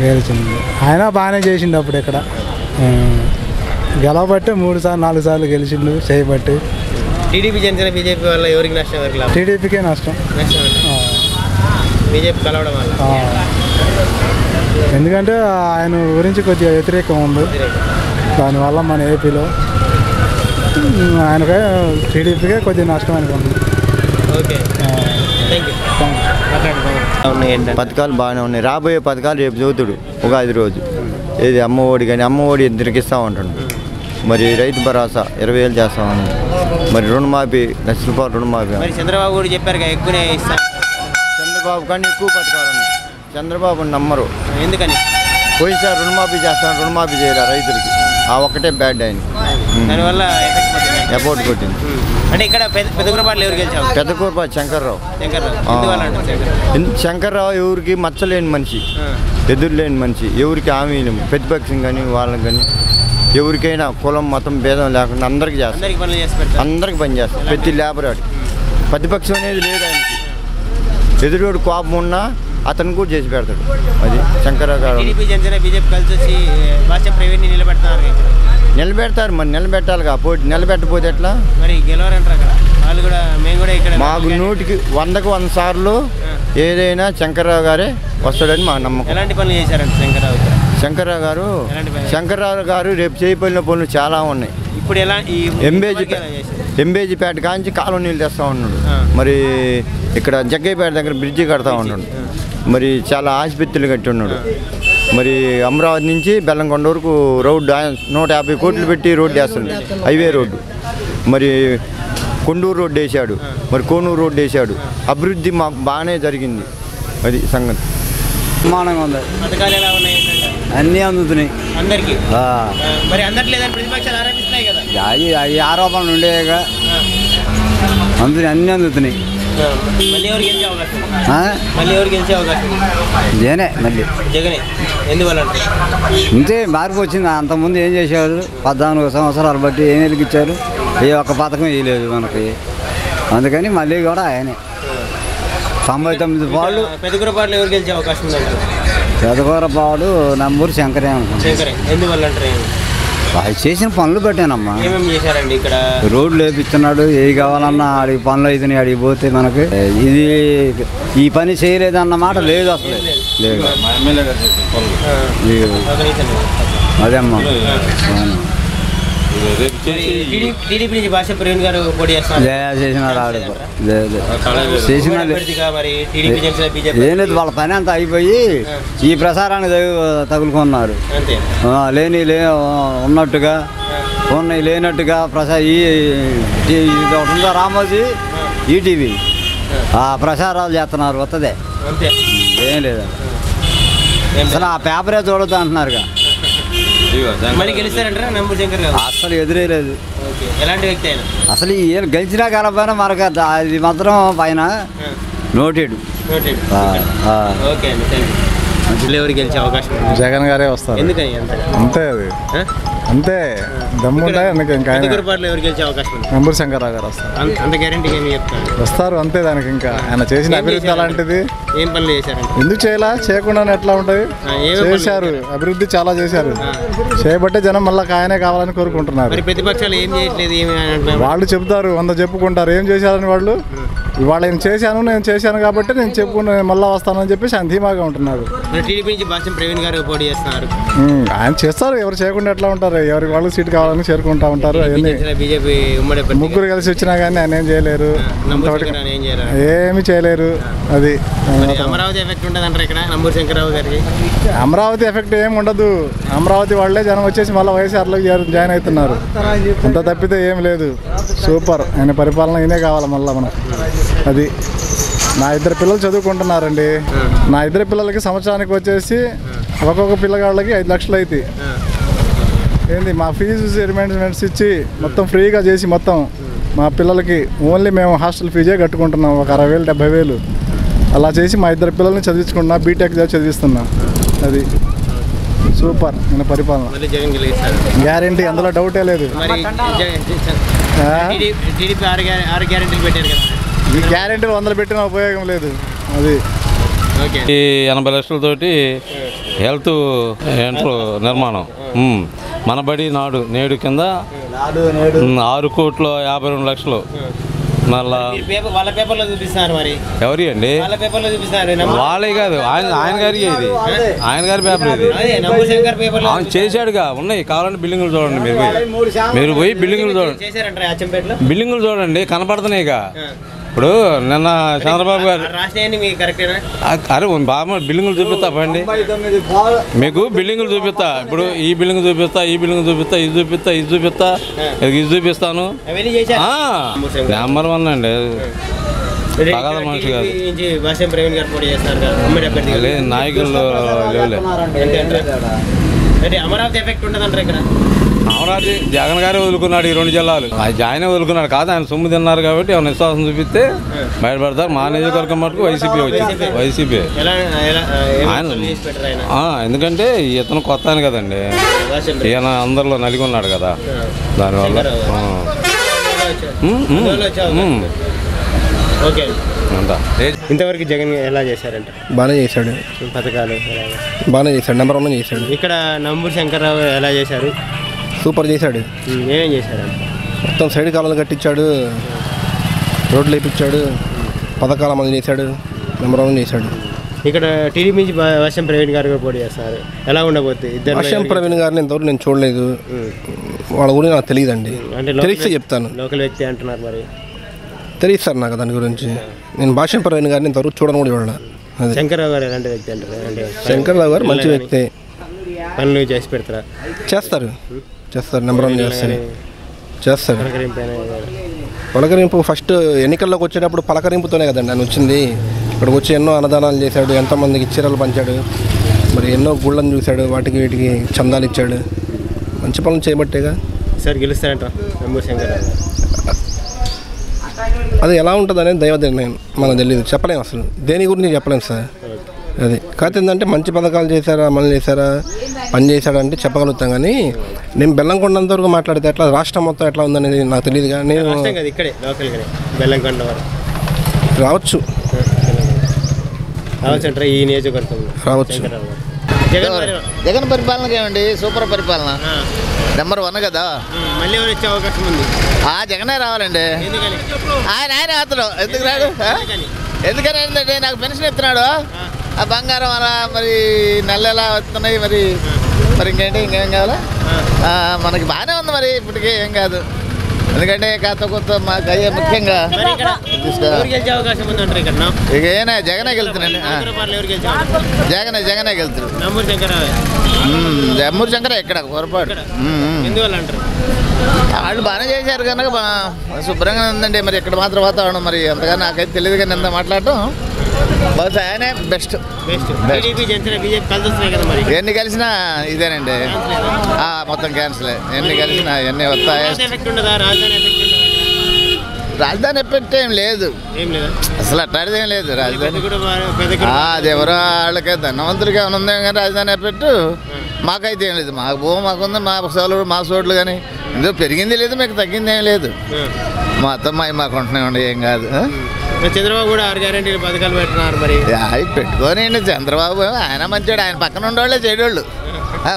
Speaker 5: గెలిచింది ఆయన బాగానే చేసిండు. అప్పుడు ఇక్కడ గెలవబట్టే 3 సార్లు 4 సార్లు గెలిచిండు చేయబట్టి.
Speaker 2: టీడీపీ జనసేన బీజేపీ వల్ల ఎవరికి నష్టం, ఎవరికి లాభం?
Speaker 5: టీడీపీకే నష్టం.
Speaker 2: బీజేపీ కలవడం వల్ల.
Speaker 5: ఎందుకంటే ఆయన గురించి కొద్దిగా వ్యతిరేకం ఉంది, దానివల్ల మన ఏపీలో ఆయనకే టీడీపీకే కొద్దిగా నష్టం అనుకుంటుంది.
Speaker 6: పథకాలు బాగానే ఉన్నాయి. రాబోయే పథకాలు రేపు చదువుతుడు ఉగాది రోజు. ఏది అమ్మఒడి కానీ అమ్మఒడి ఇద్దరికి ఇస్తూ ఉంటాడు. మరి రైతు భరోసా 20,000 చేస్తామని. మరి రుణమాఫీ ₹1,00,000 రుణమాఫీ.
Speaker 2: మరి చంద్రబాబు కూడా చెప్పారు ఎక్కువనే ఇస్తా.
Speaker 6: చంద్రబాబు కానీ ఎక్కువ పథకాలు ఉన్నాయి. చంద్రబాబు నమ్మరు.
Speaker 2: ఎందుకని?
Speaker 6: పోయినసారి రుణమాఫీ చేస్తాను, రుణమాఫీ చేయరా రైతులకి. ఆ ఒక్కటే బ్యాడ్ ఆయన.
Speaker 2: దానివల్ల
Speaker 6: ఎఫోర్ట్ కొట్టింది.
Speaker 2: అంటే ఇక్కడ పెద్దకూరపాట్లు ఎవరు గెలిచారు?
Speaker 6: పెద్దకూరపాటి శంకర్రావు. శంకర్రావు ఎవరికి మచ్చలేని మనిషి, ఎదురులేని మనిషి, ఎవరికి హామీ ప్రతిపక్షం కానీ వాళ్ళకి కానీ ఎవరికైనా కులం మతం భేదం లేకుండా అందరికి చేస్తారు, అందరికి పని చేస్తారు. ప్రతి లేబరాడు ప్రతిపక్షం అనేది లేదు ఆయనకి. ఎదురోడు కోపం ఉన్నా అతను కూడా చేసి పెడతాడు. అది శంకర్రావు గారు. నిలబెడతారు, మరి నిలబెట్టాలిగా. పోటీ నిలబెట్టపోతే ఎట్లా?
Speaker 2: మరి గెలవరంటారు వాళ్ళు కూడా. మేము కూడా ఇక్కడ
Speaker 6: మాకు 100కి 100 సార్లు ఏదైనా శంకర్రావు గారే వస్తాడని మా నమ్మకం.
Speaker 2: ఎలాంటి పనులు చేశారంటే
Speaker 6: శంకర్రావు గారు రేపు చేయబడిన పనులు చాలా ఉన్నాయి.
Speaker 2: ఇప్పుడు ఎలా?
Speaker 6: ఎంబేజీపేట కాంచి కాలువ నీళ్ళు తెస్తూ ఉన్నాడు. మరి ఇక్కడ జగ్గయ్యపేట దగ్గర బ్రిడ్జి కడతా ఉన్నాడు. మరి చాలా ఆసుపత్రులు కట్టి ఉన్నాడు. మరి అమరావతి నుంచి బెల్లంకొండ వరకు రోడ్డు 150 కోట్లు పెట్టి రోడ్డు వేస్తుంది, హైవే రోడ్డు. మరి కొండూరు రోడ్డు వేసాడు, మరి కోనూరు రోడ్డు వేసాడు. అభివృద్ధి మాకు బాగానే జరిగింది. అది సంగతి.
Speaker 7: ప్రమాణంగా ఉంది.
Speaker 2: పథకాలు ఎలా ఉన్నాయి?
Speaker 7: అన్నీ అందుతున్నాయి
Speaker 2: అందరికి. మరి అందట్లేదని ప్రతిపక్షాలు ఆరోపిస్తున్నాయి కదా.
Speaker 7: అవి ఆరోపణలు ఉండేగా, అందుతున్నాయి, అన్నీ అందుతున్నాయి.
Speaker 2: మళ్ళీ ఎవరు గెలిచే అవకాశం?
Speaker 7: జగనే. మళ్ళీ
Speaker 2: జగనే. ఎందువల్ల?
Speaker 7: ఇంతే మార్పు వచ్చింది. అంతకుముందు ఏం చేసేవారు? 14 సంవత్సరాలు బట్టి ఏం వెలిగించారు? ఏ ఒక్క పథకం వేయలేదు మనకి. అందుకని మళ్ళీ కూడా ఆయనే. 99 పాళ్ళు.
Speaker 2: పెద్దకూరపాట్లు ఎవరు గెలిచే అవకాశం ఉందండి?
Speaker 7: పెద్దకూరపాడు నంబూరు శంకరే అనుకుంటా.
Speaker 2: ఎందువల్ల అంటారు?
Speaker 7: వాళ్ళు చేసిన పనులు పెట్టానమ్మా.
Speaker 2: ఏమేమి చేశారండి ఇక్కడ?
Speaker 7: రోడ్లు వేపిస్తున్నాడు, ఏవి కావాలన్నా అడిగి పనులు అవుతున్నాయి. అడిగి పోతే మనకి ఇది ఈ పని చేయలేదన్న మాట లేదు, అసలు లేదు. అదే అమ్మా.
Speaker 2: టీడీపీ నుంచి భాష ప్రవీణ్ గారు పోటీ చేస్తున్నారు.
Speaker 7: చేసినాడు ఆవిడ ఏం లేదు. వాళ్ళ పని అంతా అయిపోయి ఈ ప్రసారాన్ని తగులుకున్నారు. ఉన్నట్టుగా ఉన్నాయి, లేనట్టుగా ఒకటి ఉందా రామోజీ ఈటీవీ, ఆ ప్రసారాలు చేస్తున్నారు. వస్తుంది. ఏం లేదా అసలు ఆ పేపరే చూడొద్దు అంటున్నారుగా.
Speaker 2: మళ్ళీ గెలుస్తారంటారా నంబూరు శంకర్ గారు?
Speaker 7: అసలు ఎదురే లేదు.
Speaker 2: ఎలాంటి వ్యక్తి అయినా
Speaker 7: అసలు ఈయన గెలిచినా గెలపైనా మనకు అది మాత్రం పైన నోటెడ్.
Speaker 2: ఓకే అండి, థ్యాంక్ యూ. ఎవరు గెలిచే అవకాశం ఉంది?
Speaker 5: జగన్ గారే వస్తారు.
Speaker 2: ఎందుకని
Speaker 5: అంతే అది అంతే దమ్ముండే అందుకే ఇంకా
Speaker 2: పెద్దగురపాటులో ఎవరు గెలిచే అవకాశం ఉంది?
Speaker 5: నంబూరు శంకర్రావు గారు వస్తారు.
Speaker 2: అంత గ్యారంటీగా ఏమి చెప్తారు?
Speaker 5: వస్తారు అంతే. దానికి ఇంకా ఆయన చేసిన అభివృద్ధి అలాంటిది.
Speaker 2: ఏం పనులు చేశారంటే?
Speaker 5: ఎందుకు చేయకుండా ఎట్లా ఉంటుంది? చేశారు, అభివృద్ధి చాలా చేశారు. చేయబట్టే జనం మళ్ళీ ఆయనే కావాలని కోరుకుంటున్నారు.
Speaker 2: మరి ప్రతిపక్షాలు ఏం చేయట్లేదు, ఏమి
Speaker 5: వాళ్ళు చెప్తారు, 100 చెప్పుకుంటారు ఏం చేశారని. వాళ్ళు ఇవాళ నేను చేశాను కాబట్టి నేను చెప్పుకున్నా, నేను మళ్ళీ వస్తానని చెప్పేసి ఆయన ధీమాగా ఉంటున్నారు.
Speaker 2: టీడీపీ నుంచి భాష్యం ప్రవీణ్ గారు పోటీ చేస్తున్నారు.
Speaker 5: ఆయన చేస్తారు, ఎవరు చేయకుండా ఎట్లా ఉంటారు? ఎవరికి వాళ్ళు సీట్ కావాలని చేరుకుంటా ఉంటారు. అవన్నీ
Speaker 2: బీజేపీ ఉమ్మడి
Speaker 5: ముగ్గురు కలిసి వచ్చినా కానీ ఆయన ఏం చేయలేరు,
Speaker 2: ఏం చేయరు,
Speaker 5: ఏమి చేయలేరు. అది
Speaker 2: అమరావతి ఎఫెక్ట్ ఉంటుంది అంటారు ఇక్కడ నంబూరు శంకర్రావు గారికి.
Speaker 5: అమరావతి ఎఫెక్ట్ ఏమి ఉండదు. అమరావతి వాళ్ళే జనం వచ్చేసి మళ్ళీ వైఎస్ఆర్లో జాయిన్ అవుతున్నారు. అంత తప్పితే ఏం లేదు. సూపర్. ఆయన పరిపాలన ఈయనే కావాలి మళ్ళీ మనకు. అది నా 2 పిల్లలు చదువుకుంటున్నారండి. నా 2 పిల్లలకి సంవత్సరానికి వచ్చేసి ఒక్కొక్క పిల్లగాళ్ళకి 5 లక్షలు అవుతాయి. ఏంది మా ఫీజు రిమెంట్స్ ఇచ్చి మొత్తం ఫ్రీగా చేసి మొత్తం మా పిల్లలకి ఓన్లీ మేము హాస్టల్ ఫీజే కట్టుకుంటున్నాం. ఒక 60,000 70,000 అలా చేసి మా 2 పిల్లల్ని చదివించుకుంటున్నా. బీటెక్ చదివిస్తున్నా. అది సూపర్. నేను పరిపాలన గ్యారంటీ, అందులో డౌటే లేదు. ఈ గ్యారెంటీలు 100 పెట్టిన ఉపయోగం లేదు. అది
Speaker 8: 80 లక్షలతోటి హెల్త్ నిర్మాణం. మన బడి నేడు కింద 6,52,00,000. మళ్ళా
Speaker 2: వాళ్ళ పేపర్లో చూపిస్తున్నారు. మరి
Speaker 8: ఎవరి అండి?
Speaker 2: వాళ్ళ పేపర్లో చూపిస్తున్నారు.
Speaker 8: వాళ్ళే కాదు, ఆయన గారికి ఇది, ఆయన గారి పేపర్ ఇది. ఆయన చేశాడుగా. ఉన్నాయి, కావాలంటే బిల్డింగులు చూడండి. మీరు పోయి బిల్డింగులు చూడండి, బిల్డింగులు చూడండి, కనపడుతున్నాయిగా. ఇప్పుడు నిన్న చంద్రబాబు గారు అరే బాగా బిల్డింగులు చూపిస్తా పండి, మీకు బిల్డింగులు చూపిస్తా. ఇప్పుడు ఈ బిల్డింగ్ చూపిస్తా, ఈ బిల్డింగ్ చూపిస్తా, ఇది చూపిస్తా, ఇది చూపిస్తా, ఇది చూపిస్తాను. నెంబర్ 1 అండి. పగల మనిషి కాదు. లేదు, నాయకులు లేవులే.
Speaker 2: అమరావతి ఎఫెక్ట్ ఉంటుందంటారు ఇక్కడ.
Speaker 8: అమరావతి జగన్ గారే వదులుకున్నాడు ఈ 2 జిల్లాలు. ఆయనే వదులుకున్నాడు కాదు, ఆయన సొమ్ము తిన్నారు కాబట్టి ఏమైనా విశ్వాసం చూపిస్తే బయటపడతారు. మా నియోజకవర్గం మటుకు వైసీపీ వచ్చింది. వైసీపీ ఆయన ఎందుకంటే ఇతను కొత్త ఆయన కదండి, ఈయన అందరిలో నలిగి ఉన్నాడు కదా, దానివల్ల.
Speaker 2: ఇంతవరకు జగన్ ఎలా చేశారంట?
Speaker 12: బాగానే చేశాడు.
Speaker 2: పథకాలు
Speaker 12: బాగానే చేశాడు. నెంబర్ 1 చేశాడు.
Speaker 2: ఇక్కడ నంబూరు శంకర్రావు ఎలా చేశారు?
Speaker 12: సూపర్ చేశాడు.
Speaker 2: ఏమేం చేశారంట?
Speaker 12: మొత్తం సైడ్ కాలువలు కట్టించాడు, రోడ్లు వేయించాడు, పథకాలు అమలు చేశాడు. నెంబర్ 1 చేశాడు.
Speaker 2: ఇక్కడ టీడీపీ నుంచి వర్షం ప్రవీణ్ గారు కూడా పోటీ చేస్తారు. ఎలా ఉండబోతుంది?
Speaker 12: వర్షం ప్రవీణ్ గారిని ఇంతవరకు నేను చూడలేదు. వాళ్ళ గురించి నాకు తెలియదండి. తెలిస్తే చెప్తాను.
Speaker 2: లోకల్ వ్యక్తి అంటున్నారు. మరి
Speaker 12: తెలియదు సార్ నాకు దాని గురించి. నేను భాష్యం ప్రవీణ్ గారిని ఇంతవరకు చూడను కూడా చూడాలి.
Speaker 2: శంకర్రావు గారు ఎలాంటి వ్యక్తి అంటారు? అంటే
Speaker 12: శంకర్రావు గారు మంచి వ్యక్తి.
Speaker 2: పనులు చేసి పెడతారా?
Speaker 12: చేస్తారు. నెంబర్ 1 చేస్తారు. పలకరింపు ఫస్ట్ ఎన్నికల్లోకి వచ్చేటప్పుడు పలకరింపుతోనే కదండి ఆయన వచ్చింది. ఇక్కడికి వచ్చి ఎన్నో అన్నదానాలు చేశాడు, ఎంతోమందికి చీరలు పంచాడు, మరి ఎన్నో గుళ్ళను చూశాడు, వీటికి చందాలు ఇచ్చాడు. మంచి పనులు చేయబట్టేగా
Speaker 2: సార్ గెలుస్తారంట నంబూరు శంకర్రావు.
Speaker 12: అది ఎలా ఉంటుంది అనేది దైవ నిర్ణయం, మనకు తెలియదు, చెప్పలేము. అసలు దేని గురించి చెప్పలేము సార్. అది కాకపోతే ఏంటంటే మంచి పథకాలు చేశారా, అమలు చేశారా, పని చేశాడంటే చెప్పగలుగుతాం. కానీ నేను బెల్లంకొండంత వరకు మాట్లాడితే ఎట్లా రాష్ట్రం మొత్తం ఎట్లా ఉందనేది నాకు తెలియదుగా. నేను రావచ్చు
Speaker 2: అంటారా ఈ నియోజకవర్గంలో?
Speaker 12: రావచ్చు.
Speaker 9: జగన్ పరిపాలనకి ఏమండి సూపర్ పరిపాలన. నెంబర్ 1 కదా.
Speaker 2: మళ్ళీ వచ్చే అవకాశం ఉంది.
Speaker 9: జగనే రావాలండి. ఆయన అతను ఎందుకు రాడు? ఎందుకని ఏంటంటే నాకు పెన్షన్ ఇస్తున్నాడు, ఆ బంగారం అలా మరి నెలలా వస్తున్నాయి. మరి ఇంకేం కావాలా? మనకి బాగానే ఉంది. మరి ఇప్పటికీ ఏం కాదు. ఎందుకంటే కొత్త మాకు అయ్యే ముఖ్యంగా ఇక ఏనా జగనే గెలుతున్నాండి. జగనే గెలుతున్నాడు. నంబూరు శంకర ఎక్కడ పొరపాటు. వాళ్ళు బాగానే చేశారు కనుక శుభ్రంగా ఉందండి. మరి ఇక్కడ మాత్రం వాతావరణం మరి అంతగా నాకైతే తెలియదు కానీ ఎంత మాట్లాడటం బహుశా ఆయనే బెస్ట్.
Speaker 2: టీడీపీ జనసేన బీజేపీ కలిసి వస్తున్నాయి కదా మరి.
Speaker 9: ఎన్ని కలిసినా ఇదేనండి, మొత్తం క్యాన్సిల్. ఎన్ని కలిసినా ఎన్ని వస్తాయి. రాజధాని ఎఫెక్ట్ ఏం లేదు అసలు, అట్లాంటిది ఏం లేదు. రాజధాని అది ఎవరో వాళ్ళకే ధనవంతుడికి ఏమైనా ఉందేమో కానీ రాజధాని ఎఫెక్ట్ మాకైతే ఏం లేదు. మాకుంది, మా సోళ్ళు మా చోట్లు కానీ ఎందుకు పెరిగింది లేదు, మీకు తగ్గింది ఏం లేదు. మొత్తం మాకు ఉంటున్నాయండి, ఏం కాదు.
Speaker 2: చంద్రబాబు కూడా 6 గ్యారెంటీలు పథకాలు పెట్టున్నారు మరి.
Speaker 9: అవి పెట్టుకోనిండి చంద్రబాబు, ఆయన మంచోడు, ఆయన పక్కన ఉండేవాళ్ళే చెడోళ్ళు.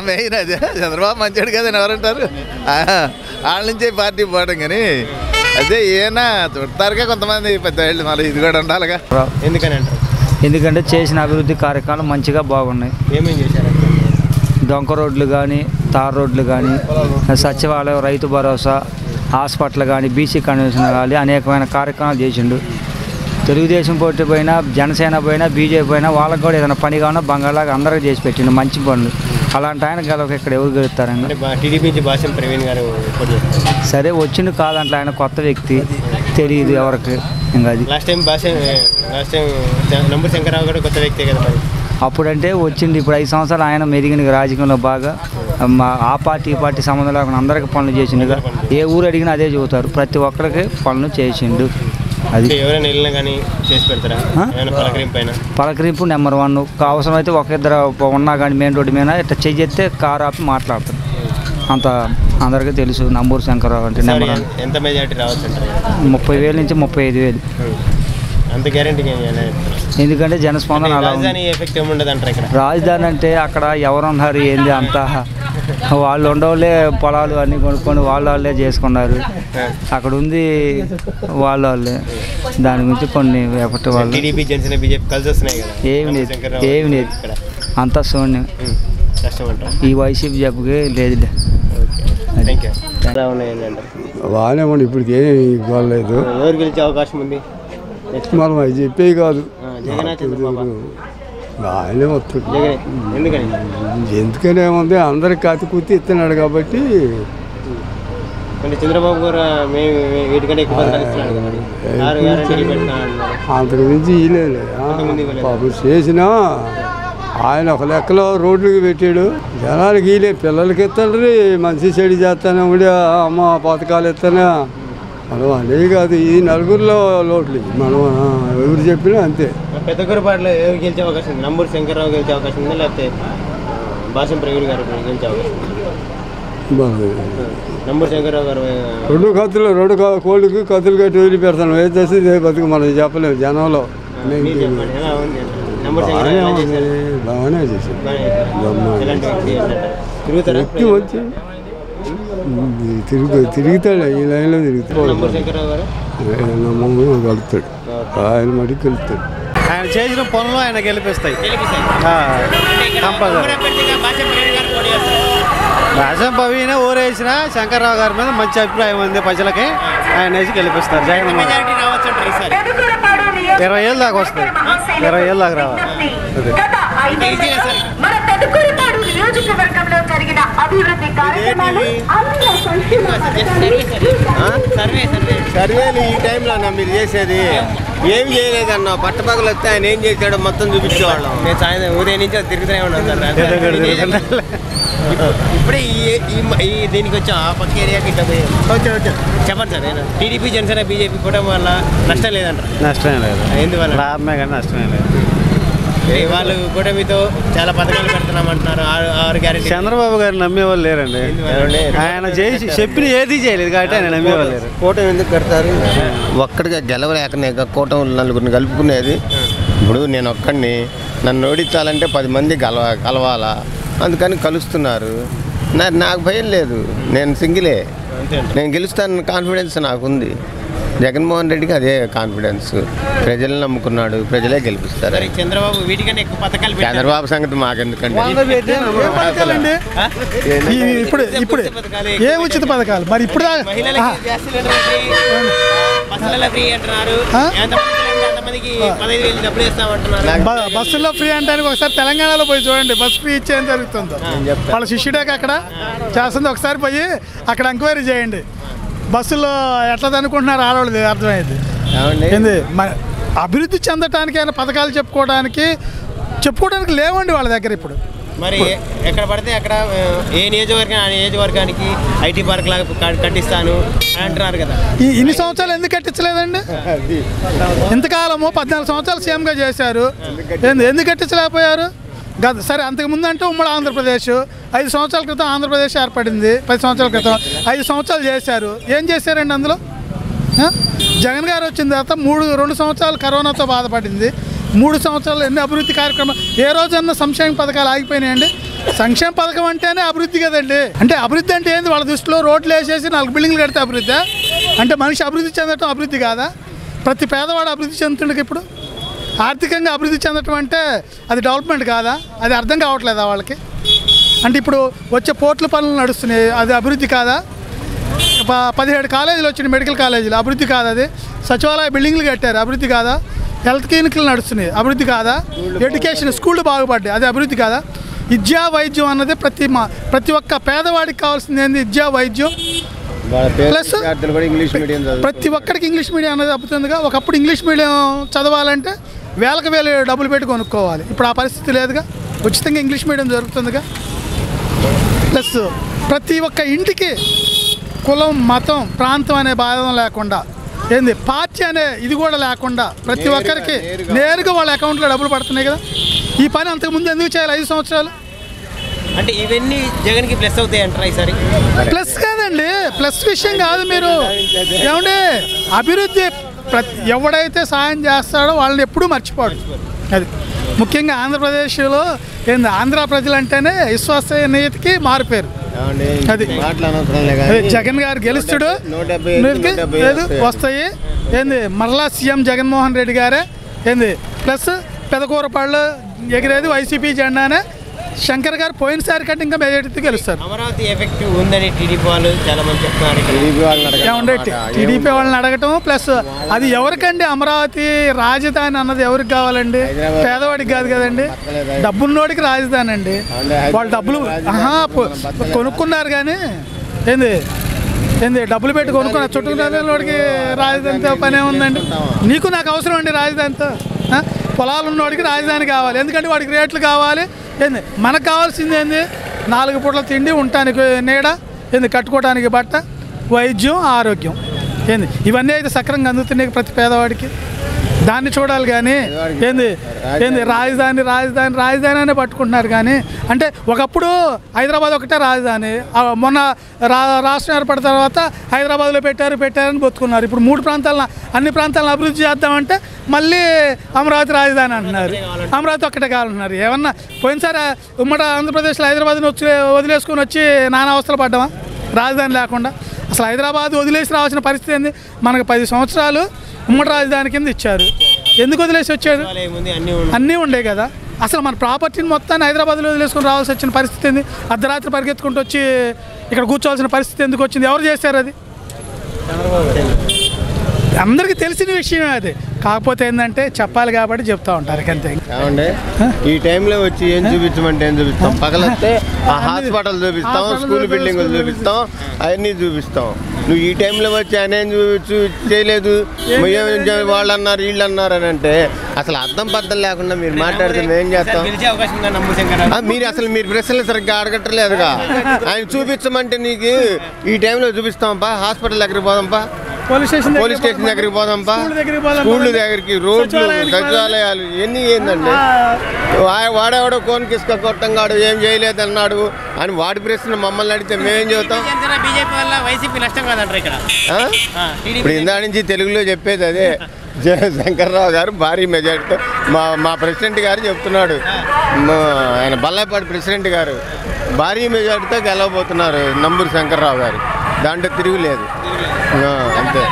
Speaker 9: మెయిన్ అదే, చంద్రబాబు మంచోడు కదని ఎవరంటారు, వాళ్ళ నుంచే పార్టీ పోవడం. కానీ అదే ఈయన చుడతారుగా కొంతమంది పెద్దవాళ్ళు, మరి ఇది కూడా ఉండాలిగా.
Speaker 2: ఎందుకని అంటారు?
Speaker 1: ఎందుకంటే చేసిన అభివృద్ధి కార్యక్రమాలు మంచిగా బాగున్నాయి.
Speaker 2: ఏమేం చేశారు?
Speaker 1: డొంక రోడ్లు కానీ, తార్ రోడ్లు కానీ, సచివాలయం, రైతు భరోసా, హాస్పిటల్ కానీ, బీసీ కన్వెన్షన్ కానీ అనేకమైన కార్యక్రమాలు చేసిండు. తెలుగుదేశం పోటీ పోయినా, జనసేన పోయినా, బీజేపీ పోయినా వాళ్ళకి కూడా ఏదైనా పని కావాలన్నా బంగాళాగా అందరికీ చేసి పెట్టిండు మంచి పనులు. అలాంటి ఆయన గెలవక ఇక్కడ ఎవరు గెలుస్తారండి?
Speaker 2: టీడీపీ నుంచి భాషం ప్రవీణ్ గారు
Speaker 1: సరే వచ్చిండు కాదంటే ఆయన కొత్త వ్యక్తి, తెలియదు ఎవరికి. ఇంకా అది
Speaker 2: లాస్ట్ టైం నంబూరు శంకర్రావు కూడా కొత్త వ్యక్తే కదా మరి.
Speaker 1: అప్పుడంటే వచ్చింది. ఇప్పుడు 5 సంవత్సరాలు ఆయన మెరిగిన రాజకీయంలో బాగా ఆ పార్టీ ఈ పార్టీ సంబంధం లేకుండా అందరికీ పనులు చేసిండుగా. ఏ ఊరు అడిగినా అదే చెబుతారు, ప్రతి ఒక్కరికి పనులు చేసిండు. అది
Speaker 2: ఎవరైనా వెళ్ళినా కానీ చేసి పెడతారా?
Speaker 1: పలకరింపు నెంబర్ 1. అవసరమైతే ఒక ఇద్దరు ఉన్నా కానీ మెయిన్ రోడ్డు మీద ఇట్లా చేస్తే కారు ఆపి మాట్లాడతారు. అంత అందరికీ తెలుసు నంబూరు శంకర్రావు అంటే నెంబర్ 1.
Speaker 2: ఎంత మెజారిటీ రావచ్చు అంటారు?
Speaker 1: 30,000 నుంచి 35,000.
Speaker 2: అంత గ్యారెంటీ
Speaker 1: ఎందుకంటే జనస్పందన అలా
Speaker 2: ఎఫెక్ట్ ఏముండదు అంటారు ఇక్కడ.
Speaker 1: రాజధాని అంటే అక్కడ ఎవరున్నారు ఏంది అంతా వాళ్ళు ఉండవులే, పొలాలు అన్నీ కొనుక్కొని వాళ్ళే చేసుకున్నారు. అక్కడ ఉంది వాళ్ళే, దాని గురించి కొన్ని ఎఫెక్ట్ వాళ్ళు.
Speaker 2: టీడీపీ జనసేన బీజేపీ కలిసి వస్తున్నాయి కదా.
Speaker 1: ఏమి లేదు అంతా శూన్యం. ఈ వైసీపీ జబ్బుకి లేదులే.
Speaker 10: బాగానే ఉండి ఇప్పుడు ఏమి ఇవ్వలేదు.
Speaker 2: ఎవరు గెలిచే అవకాశం ఉంది?
Speaker 10: మనం అవి చెప్పే కాదు, ఆయనే వస్తుంది. ఎందుకనే ఉంది, అందరికి కత్తి కుత్తి ఇస్తున్నాడు కాబట్టి.
Speaker 2: చంద్రబాబు గారు
Speaker 10: అంతకు మించి ఇలేదు పాపం. చేసినా ఆయన ఒక లెక్కలో రోడ్లకి పెట్టాడు, జనాలకి ఇలే. పిల్లలకి ఇస్తాడు, మంచి చెడు చేస్తానే ఉండే అమ్మ పథకాలు ఇస్తానే. మనం అనేవి కాదు, ఈ నలుగురిలో లోట్లు మనం ఎవరు చెప్పినా అంతే.
Speaker 2: పెద్దకూరుపాడులో ఎవరు గెలిచే అవకాశం ఉంది? నంబూరు శంకర్రావు గెలిచే అవకాశం ఉంది, లేకపోతే భాషం ప్రవీణ్ గారు గెలిచే అవకాశం ఉంది? నంబూరు శంకర్రావు గారు
Speaker 10: 2 కత్తులు 2 కోళ్ళకి కత్తులు కట్టి వదిలి పెడతాను. ఏది చేస్తే బతుకు మనం చెప్పలేము జనంలో. బాగానే చేశారు, వ్యక్తి వచ్చి తిరుగుతాడు, ఈ లైన్లో తిరుగుతాడు, కలుపుతాడు, ఆయన మటుకు కలుపుతాడు.
Speaker 13: ఆయన చేసిన పనులు ఆయన గెలిపిస్తాయి. భాషం పవీనే ఊరేసిన శంకర్రావు గారి మీద మంచి అభిప్రాయం ఉంది ప్రజలకి. ఆయన వేసి గెలిపిస్తారు. జగన్ 20 ఏళ్ళ దాకా వస్తాయి, 20 ఏళ్ళ దాకా రావాలి.
Speaker 2: సర్వేలు ఈ టైంలో మీరు చేసేది ఏం చేయలేదన్న. పట్టపగలు వస్తే ఆయన ఏం చేశాడో మొత్తం చూపించేవాళ్ళం. నేను సాయంత్రం ఉదయం నుంచి తిరుగుతూనే ఉన్నాను సార్. ఇప్పుడే ఈ దీనికి వచ్చాం, ఆ పక్క ఏరియాకి ఇట్లా పోయి చెప్పండి సార్. టీడీపీ జనసేన బీజేపీ కూడా వల్ల నష్టం లేదంటారు?
Speaker 13: నష్టమే లేదు,
Speaker 2: ఎందువల్ల?
Speaker 13: లాభమే కానీ నష్టమే లేదు.
Speaker 2: వాళ్ళు కూడా మీతో చాలా పథకాలు పెడుతున్నామంటున్నారు. 6 గ్యారెంటీ.
Speaker 13: చంద్రబాబు గారు నమ్మేవాళ్ళు లేరండి. ఆయన చేసి చెప్పిన ఏది చేయలేదు కాబట్టి ఆయన నమ్మేవాళ్ళు లేరు.
Speaker 12: కూటమి ఎందుకు కడతారు? ఒక్కడిగా గెలవలేకనే కూటమి నలుగురిని కలుపుకునేది. ఇప్పుడు నేను ఒక్కడిని, నన్ను ఓడించాలంటే 10 మంది కలవాలా, అందుకని కలుస్తున్నారు. నాకు భయం లేదు, నేను సింగిలే, నేను గెలుస్తానన్న కాన్ఫిడెన్స్ నాకుంది. జగన్మోహన్ రెడ్డికి అదే కాన్ఫిడెన్స్. ప్రజలను నమ్ముకున్నాడు, ప్రజలే గెలిపిస్తారు.
Speaker 2: చంద్రబాబు వీటికన్నా ఎక్కువ పథకాలు.
Speaker 12: చంద్రబాబు సంగతి మాకెందుకండి.
Speaker 24: ఇప్పుడు ఏ ఉచిత పథకాలు మరి? ఇప్పుడు బస్సుల్లో ఫ్రీ అంటే ఒకసారి తెలంగాణలో పోయి చూడండి, బస్సు ఫ్రీ ఇచ్చేం జరుగుతుందో. వాళ్ళ శిష్యుడే అక్కడ చేస్తుంది. ఒకసారి పోయి అక్కడ ఎంక్వైరీ చేయండి. బస్సులో ఎట్లా అనుకుంటున్నారు ఆడవాళ్ళది అర్థమైంది. ఏంది అభివృద్ధి చెందటానికి అయినా పథకాలు చెప్పుకోవడానికి లేవండి వాళ్ళ దగ్గర ఇప్పుడు.
Speaker 2: మరి ఎక్కడ పడితే అక్కడ ఏ నియోజకవర్గం ఆ నియోజకవర్గానికి ఐటీ పార్క్ లాగా కట్టిస్తాను అని అంటున్నారు కదా.
Speaker 24: ఇన్ని సంవత్సరాలు ఎందుకు కట్టించలేదండి? ఇంతకాలము 14 సంవత్సరాలు సీఎంగా చేశారు, ఎందుకు కట్టించలేకపోయారు? సరే, అంతకుముందు అంటే ఉమ్మడి ఆంధ్రప్రదేశ్ 5 సంవత్సరాల క్రితం ఆంధ్రప్రదేశ్ ఏర్పడింది. 10 సంవత్సరాల క్రితం 5 సంవత్సరాలు చేశారు. ఏం చేశారండి అందులో? జగన్ గారు వచ్చిన తర్వాత 2 సంవత్సరాలు కరోనాతో బాధపడింది. 3 సంవత్సరాలు ఎన్ని అభివృద్ధి కార్యక్రమాలు, ఏ రోజన్నా సంక్షేమ పథకాలు ఆగిపోయినాయండి? సంక్షేమ పథకం అంటేనే అభివృద్ధి కదండి. అంటే అభివృద్ధి అంటే ఏంది? వాళ్ళ దృష్టిలో రోడ్లు వేసేసి 4 బిల్డింగ్లు కడితే అభివృద్ధి? అంటే మనిషి అభివృద్ధి చెందటం అభివృద్ధి కాదా? ప్రతి పేదవాడు అభివృద్ధి చెందుతుండగా ఇప్పుడు ఆర్థికంగా అభివృద్ధి చెందటం అంటే అది డెవలప్మెంట్ కాదా? అది అర్థం కావట్లేదా వాళ్ళకి? అంటే ఇప్పుడు వచ్చే పోర్టుల పనులు నడుస్తున్నాయి, అది అభివృద్ధి కాదా? 17 కాలేజీలు వచ్చినాయి, మెడికల్ కాలేజీలు, అభివృద్ధి కాదా? అది సచివాలయ బిల్డింగ్లు కట్టారు, అభివృద్ధి కాదా? హెల్త్ క్లినిక్లు నడుస్తున్నాయి, అభివృద్ధి కాదా? ఎడ్యుకేషన్ స్కూళ్ళు బాగుపడ్డాయి, అది అభివృద్ధి కాదా? విద్యా వైద్యం అన్నది ప్రతి ఒక్క పేదవాడికి కావాల్సింది ఏంది? విద్యా వైద్యం ప్లస్ ప్రతి ఒక్కరికి ఇంగ్లీష్ మీడియం అనేది అబ్బుతుందిగా. ఒకప్పుడు ఇంగ్లీష్ మీడియం చదవాలంటే వేలకు డబ్బులు పెట్టి కొనుక్కోవాలి, ఇప్పుడు ఆ పరిస్థితి లేదుగా. ఉచితంగా ఇంగ్లీష్ మీడియం జరుగుతుందిగా. ప్లస్ ప్రతి ఒక్క ఇంటికి కులం, మతం, ప్రాంతం అనే బాధం లేకుండా, ఏంది పార్టీ అనే ఇది కూడా లేకుండా ప్రతి ఒక్కరికి నేరుగా వాళ్ళ అకౌంట్లో డబ్బులు పడుతున్నాయి కదా. ఈ పని అంతకుముందు ఎందుకు చేయాలి 5 సంవత్సరాలు?
Speaker 2: అంటే ఇవన్నీ జగన్కి ప్లస్ అవుతాయి అంటారా ఈసారి?
Speaker 24: ప్లస్ కాదండి, ప్లస్ విషయం కాదు. మీరు ఏమంటే అభివృద్ధి ఎవడైతే సాయం చేస్తాడో వాళ్ళని ఎప్పుడూ మర్చిపోడు. అది ముఖ్యంగా ఆంధ్రప్రదేశ్లో ఏంది, ఆంధ్ర ప్రజలు అంటేనే విశ్వసనీయతకి మారిపోయారు. అది జగన్ గారు గెలుస్తాడు, వస్తాయి. ఏంది మరలా సీఎం జగన్మోహన్ రెడ్డి గారే. ఏంది ప్లస్ పెదకూరపాళ్ళు ఎగిరేది వైసీపీ జెండానే. శంకర్ గారు పోయినసారి కంటే ఇంకా మెజారిటీతో గెలుస్తారు.
Speaker 2: అమరావతి ఎఫెక్ట్ ఉందని టీడీపీ వాళ్ళు చాలా మంది చెప్తున్నారు.
Speaker 24: టీడీపీ వాళ్ళని అడగటం ప్లస్ అది ఎవరికండి? అమరావతి రాజధాని అన్నది ఎవరికి కావాలండి? పేదవాడికి కాదు కదండి, డబ్బున్నోడికి రాజధాని అండి. వాళ్ళు డబ్బులు కొనుక్కున్నారు కానీ ఏంది డబ్బులు పెట్టి కొనుక్కున్న చుట్టుకున్నోడికి రాజధానితో పనే ఉందండి. నీకు నాకు అవసరం అండి రాజధానితో. పొలాలు ఉన్నోడికి రాజధాని కావాలి, ఎందుకంటే వాడికి రేట్లు కావాలి. ఏంది మనకు కావాల్సింది ఏంది? 4 పూట్ల తిండి, ఉండటానికి నీడ, ఏంది కట్టుకోవడానికి బట్ట, వైద్యం, ఆరోగ్యం. ఏంది ఇవన్నీ అయితే సక్రంగా అందుతున్నాయి ప్రతి పేదవాడికి. దాన్ని చూడాలి కానీ ఏంది రాజధాని రాజధాని రాజధాని అనే పట్టుకుంటున్నారు. కానీ అంటే ఒకప్పుడు హైదరాబాద్ ఒకటే రాజధాని, మొన్న రాష్ట్రం ఏర్పడిన తర్వాత హైదరాబాద్లో పెట్టారని బతుకున్నారు. ఇప్పుడు 3 ప్రాంతాలను, అన్ని ప్రాంతాలను అభివృద్ధి చేద్దామంటే మళ్ళీ అమరావతి రాజధాని అంటున్నారు. అమరావతి ఒక్కటే కావాలంటున్నారు. ఏమన్నా పోయినసారి ఉమ్మడి ఆంధ్రప్రదేశ్లో హైదరాబాద్ని వదిలేసుకొని వచ్చి నానా అవస్థలు పడ్డామా రాజధాని లేకుండా? అసలు హైదరాబాద్ వదిలేసి రావాల్సిన పరిస్థితి ఏంది? మనకు 10 సంవత్సరాలు ఉమ్మడి రాజధాని కింద ఇచ్చారు, ఎందుకు వదిలేసి వచ్చారు? అన్నీ ఉండే కదా. అసలు మన ప్రాపర్టీని మొత్తాన్ని హైదరాబాద్లో వదిలేసుకొని రావాల్సి వచ్చిన పరిస్థితి ఏంది? అర్ధరాత్రి పరిగెత్తుకుంటూ వచ్చి ఇక్కడ కూర్చోవాల్సిన పరిస్థితి ఎందుకు వచ్చింది? ఎవరు చేశారు అది? అందరికీ తెలిసిన విషయమే అది. కాకపోతే ఏంటంటే చెప్పాలి కాబట్టి చెప్తా ఉంటారు అంతే.
Speaker 12: ఈ టైంలో వచ్చి ఏం చూపించమంటే ఏం చూపిస్తాం? పగలొస్తే ఆ హాస్పిటల్ చూపిస్తాం, స్కూల్ బిల్డింగులు చూపిస్తాం, అవన్నీ చూపిస్తాం. నువ్వు ఈ టైంలో వచ్చి ఆయన ఏం చేయలేదు, వాళ్ళు అన్నారు వీళ్ళు అన్నారు అని అంటే అసలు అర్థం పద్ధం లేకుండా మీరు మాట్లాడితే మేము ఏం చేస్తాం? మీరు ప్రశ్నలు సరిగ్గా అడగట్లేదుగా. ఆయన చూపించమంటే నీకు ఈ టైంలో చూపిస్తాంపా, హాస్పిటల్ దగ్గరికి పోదాంపా, పోలీస్ స్టేషన్ దగ్గరికి పోదాంపా, స్కూళ్ళ దగ్గరికి, రోడ్లు, సచివాలయాలు ఇవన్నీ ఏందండి? వాడేవాడో కోన్ కిసుక కొట్టంగాడు ఏం చేయలేదన్నాడు అని వాడి ప్రశ్న మమ్మల్ని అడిగితే మేమేం చెబుతాం? ఇప్పుడు ఇందా నుంచి తెలుగులో చెప్పేది అదే. శంకర్రావు గారు భారీ మెజార్టీతో మా ప్రెసిడెంట్ గారు చెప్తున్నాడు, ఆయన బల్లాపాటి ప్రెసిడెంట్ గారు భారీ మెజార్టీతో గెలవబోతున్నారు నంబూరు శంకర్రావు గారు. దాంట్లో తిరుగులేదు అంతే.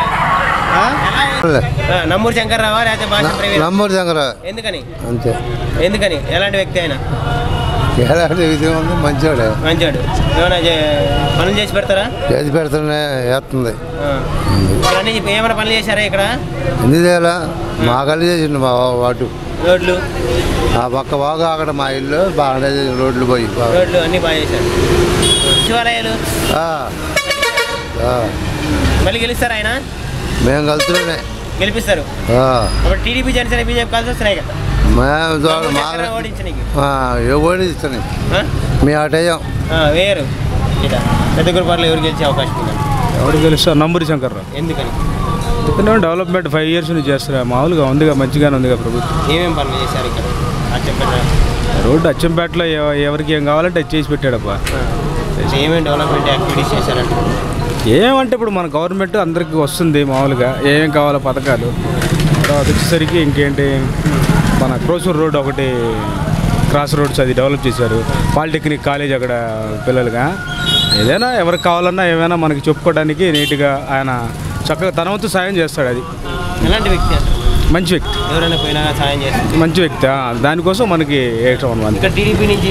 Speaker 2: నంబూరు శంకర్రావు
Speaker 11: నంబూరు శంకర్రావు
Speaker 2: ఎందుకని?
Speaker 11: అంతే.
Speaker 2: ఎందుకని? ఎలాంటి వ్యక్తి అయినా
Speaker 11: ఎలాంటి విషయం ఉంది? మంచివాడు.
Speaker 2: ఏమైనా పనులు చేసి పెడతారా?
Speaker 11: చేసి పెడుతున్నా వేస్తుంది.
Speaker 2: ఏమైనా పనులు చేశారా ఇక్కడ?
Speaker 11: ఎందుకు చేయాలా? మా కళ్ళు చేసిండు మా వాటు
Speaker 2: రోడ్లు,
Speaker 11: ఆ పక్క బాగా అక్కడ మా ఇల్లు బాగానే రోడ్లు పోయి
Speaker 2: రోడ్లు అన్నీ బాగా చేశారు. సచివాలయాలు
Speaker 11: ఆ.
Speaker 2: మళ్ళీ గెలుస్తారా ఆయన?
Speaker 11: మేము కలుతున్నామే.
Speaker 2: గెలిపిస్తారు ఇప్పుడు టీడీపీ జనసేన బీజేపీ కలిసి వస్తున్నాయి కదా
Speaker 11: ఓడిస్తాను మీ అటయం
Speaker 2: వేరు పెద్దగురపాడులో ఎవరు గెలిచే అవకాశం ఉంది?
Speaker 14: ఎవరు గెలుస్తారు? నంబూరి శంకర్రావు.
Speaker 2: ఎందుకని?
Speaker 14: ఎందుకంటే డెవలప్మెంట్ 5 years నుంచి చేస్తారు. మామూలుగా ఉందిగా, మంచిగానే ఉందిగా ప్రభుత్వం.
Speaker 2: ఏమేమి పనులు చేశారు ఇక్కడ అచ్చంపేట
Speaker 14: రోడ్డు అచ్చంపేటలో ఎవరికి ఏం కావాలంటే అది చేసి పెట్టాడప్పా.
Speaker 2: ఏమేమి డెవలప్మెంట్ యాక్టివిటీస్ చేశారంట?
Speaker 14: ఏమంటే ఇప్పుడు మన గవర్నమెంట్ అందరికీ వస్తుంది మామూలుగా, ఏమేం కావాలో పథకాలు. తర్వాత వచ్చేసరికి ఇంకేంటి, మన క్రోసూర్ రోడ్ ఒకటి క్రాస్ రోడ్స్ అది డెవలప్ చేశారు. పాలిటెక్నిక్ కాలేజ్ అక్కడ పిల్లలుగా ఏదైనా ఎవరికి కావాలన్నా ఏమైనా మనకి చెప్పుకోవడానికి నీట్గా ఆయన చక్కగా తన వంతు సాయం చేస్తాడు. అది
Speaker 2: ఎలాంటి వ్యక్తి?
Speaker 14: మంచి వ్యక్తి.
Speaker 2: ఎవరైనా పోయినా సాయం చేస్తారు.
Speaker 14: మంచి వ్యక్తి. దానికోసం మనకి
Speaker 2: ఇక్కడ టీడీపీ నుంచి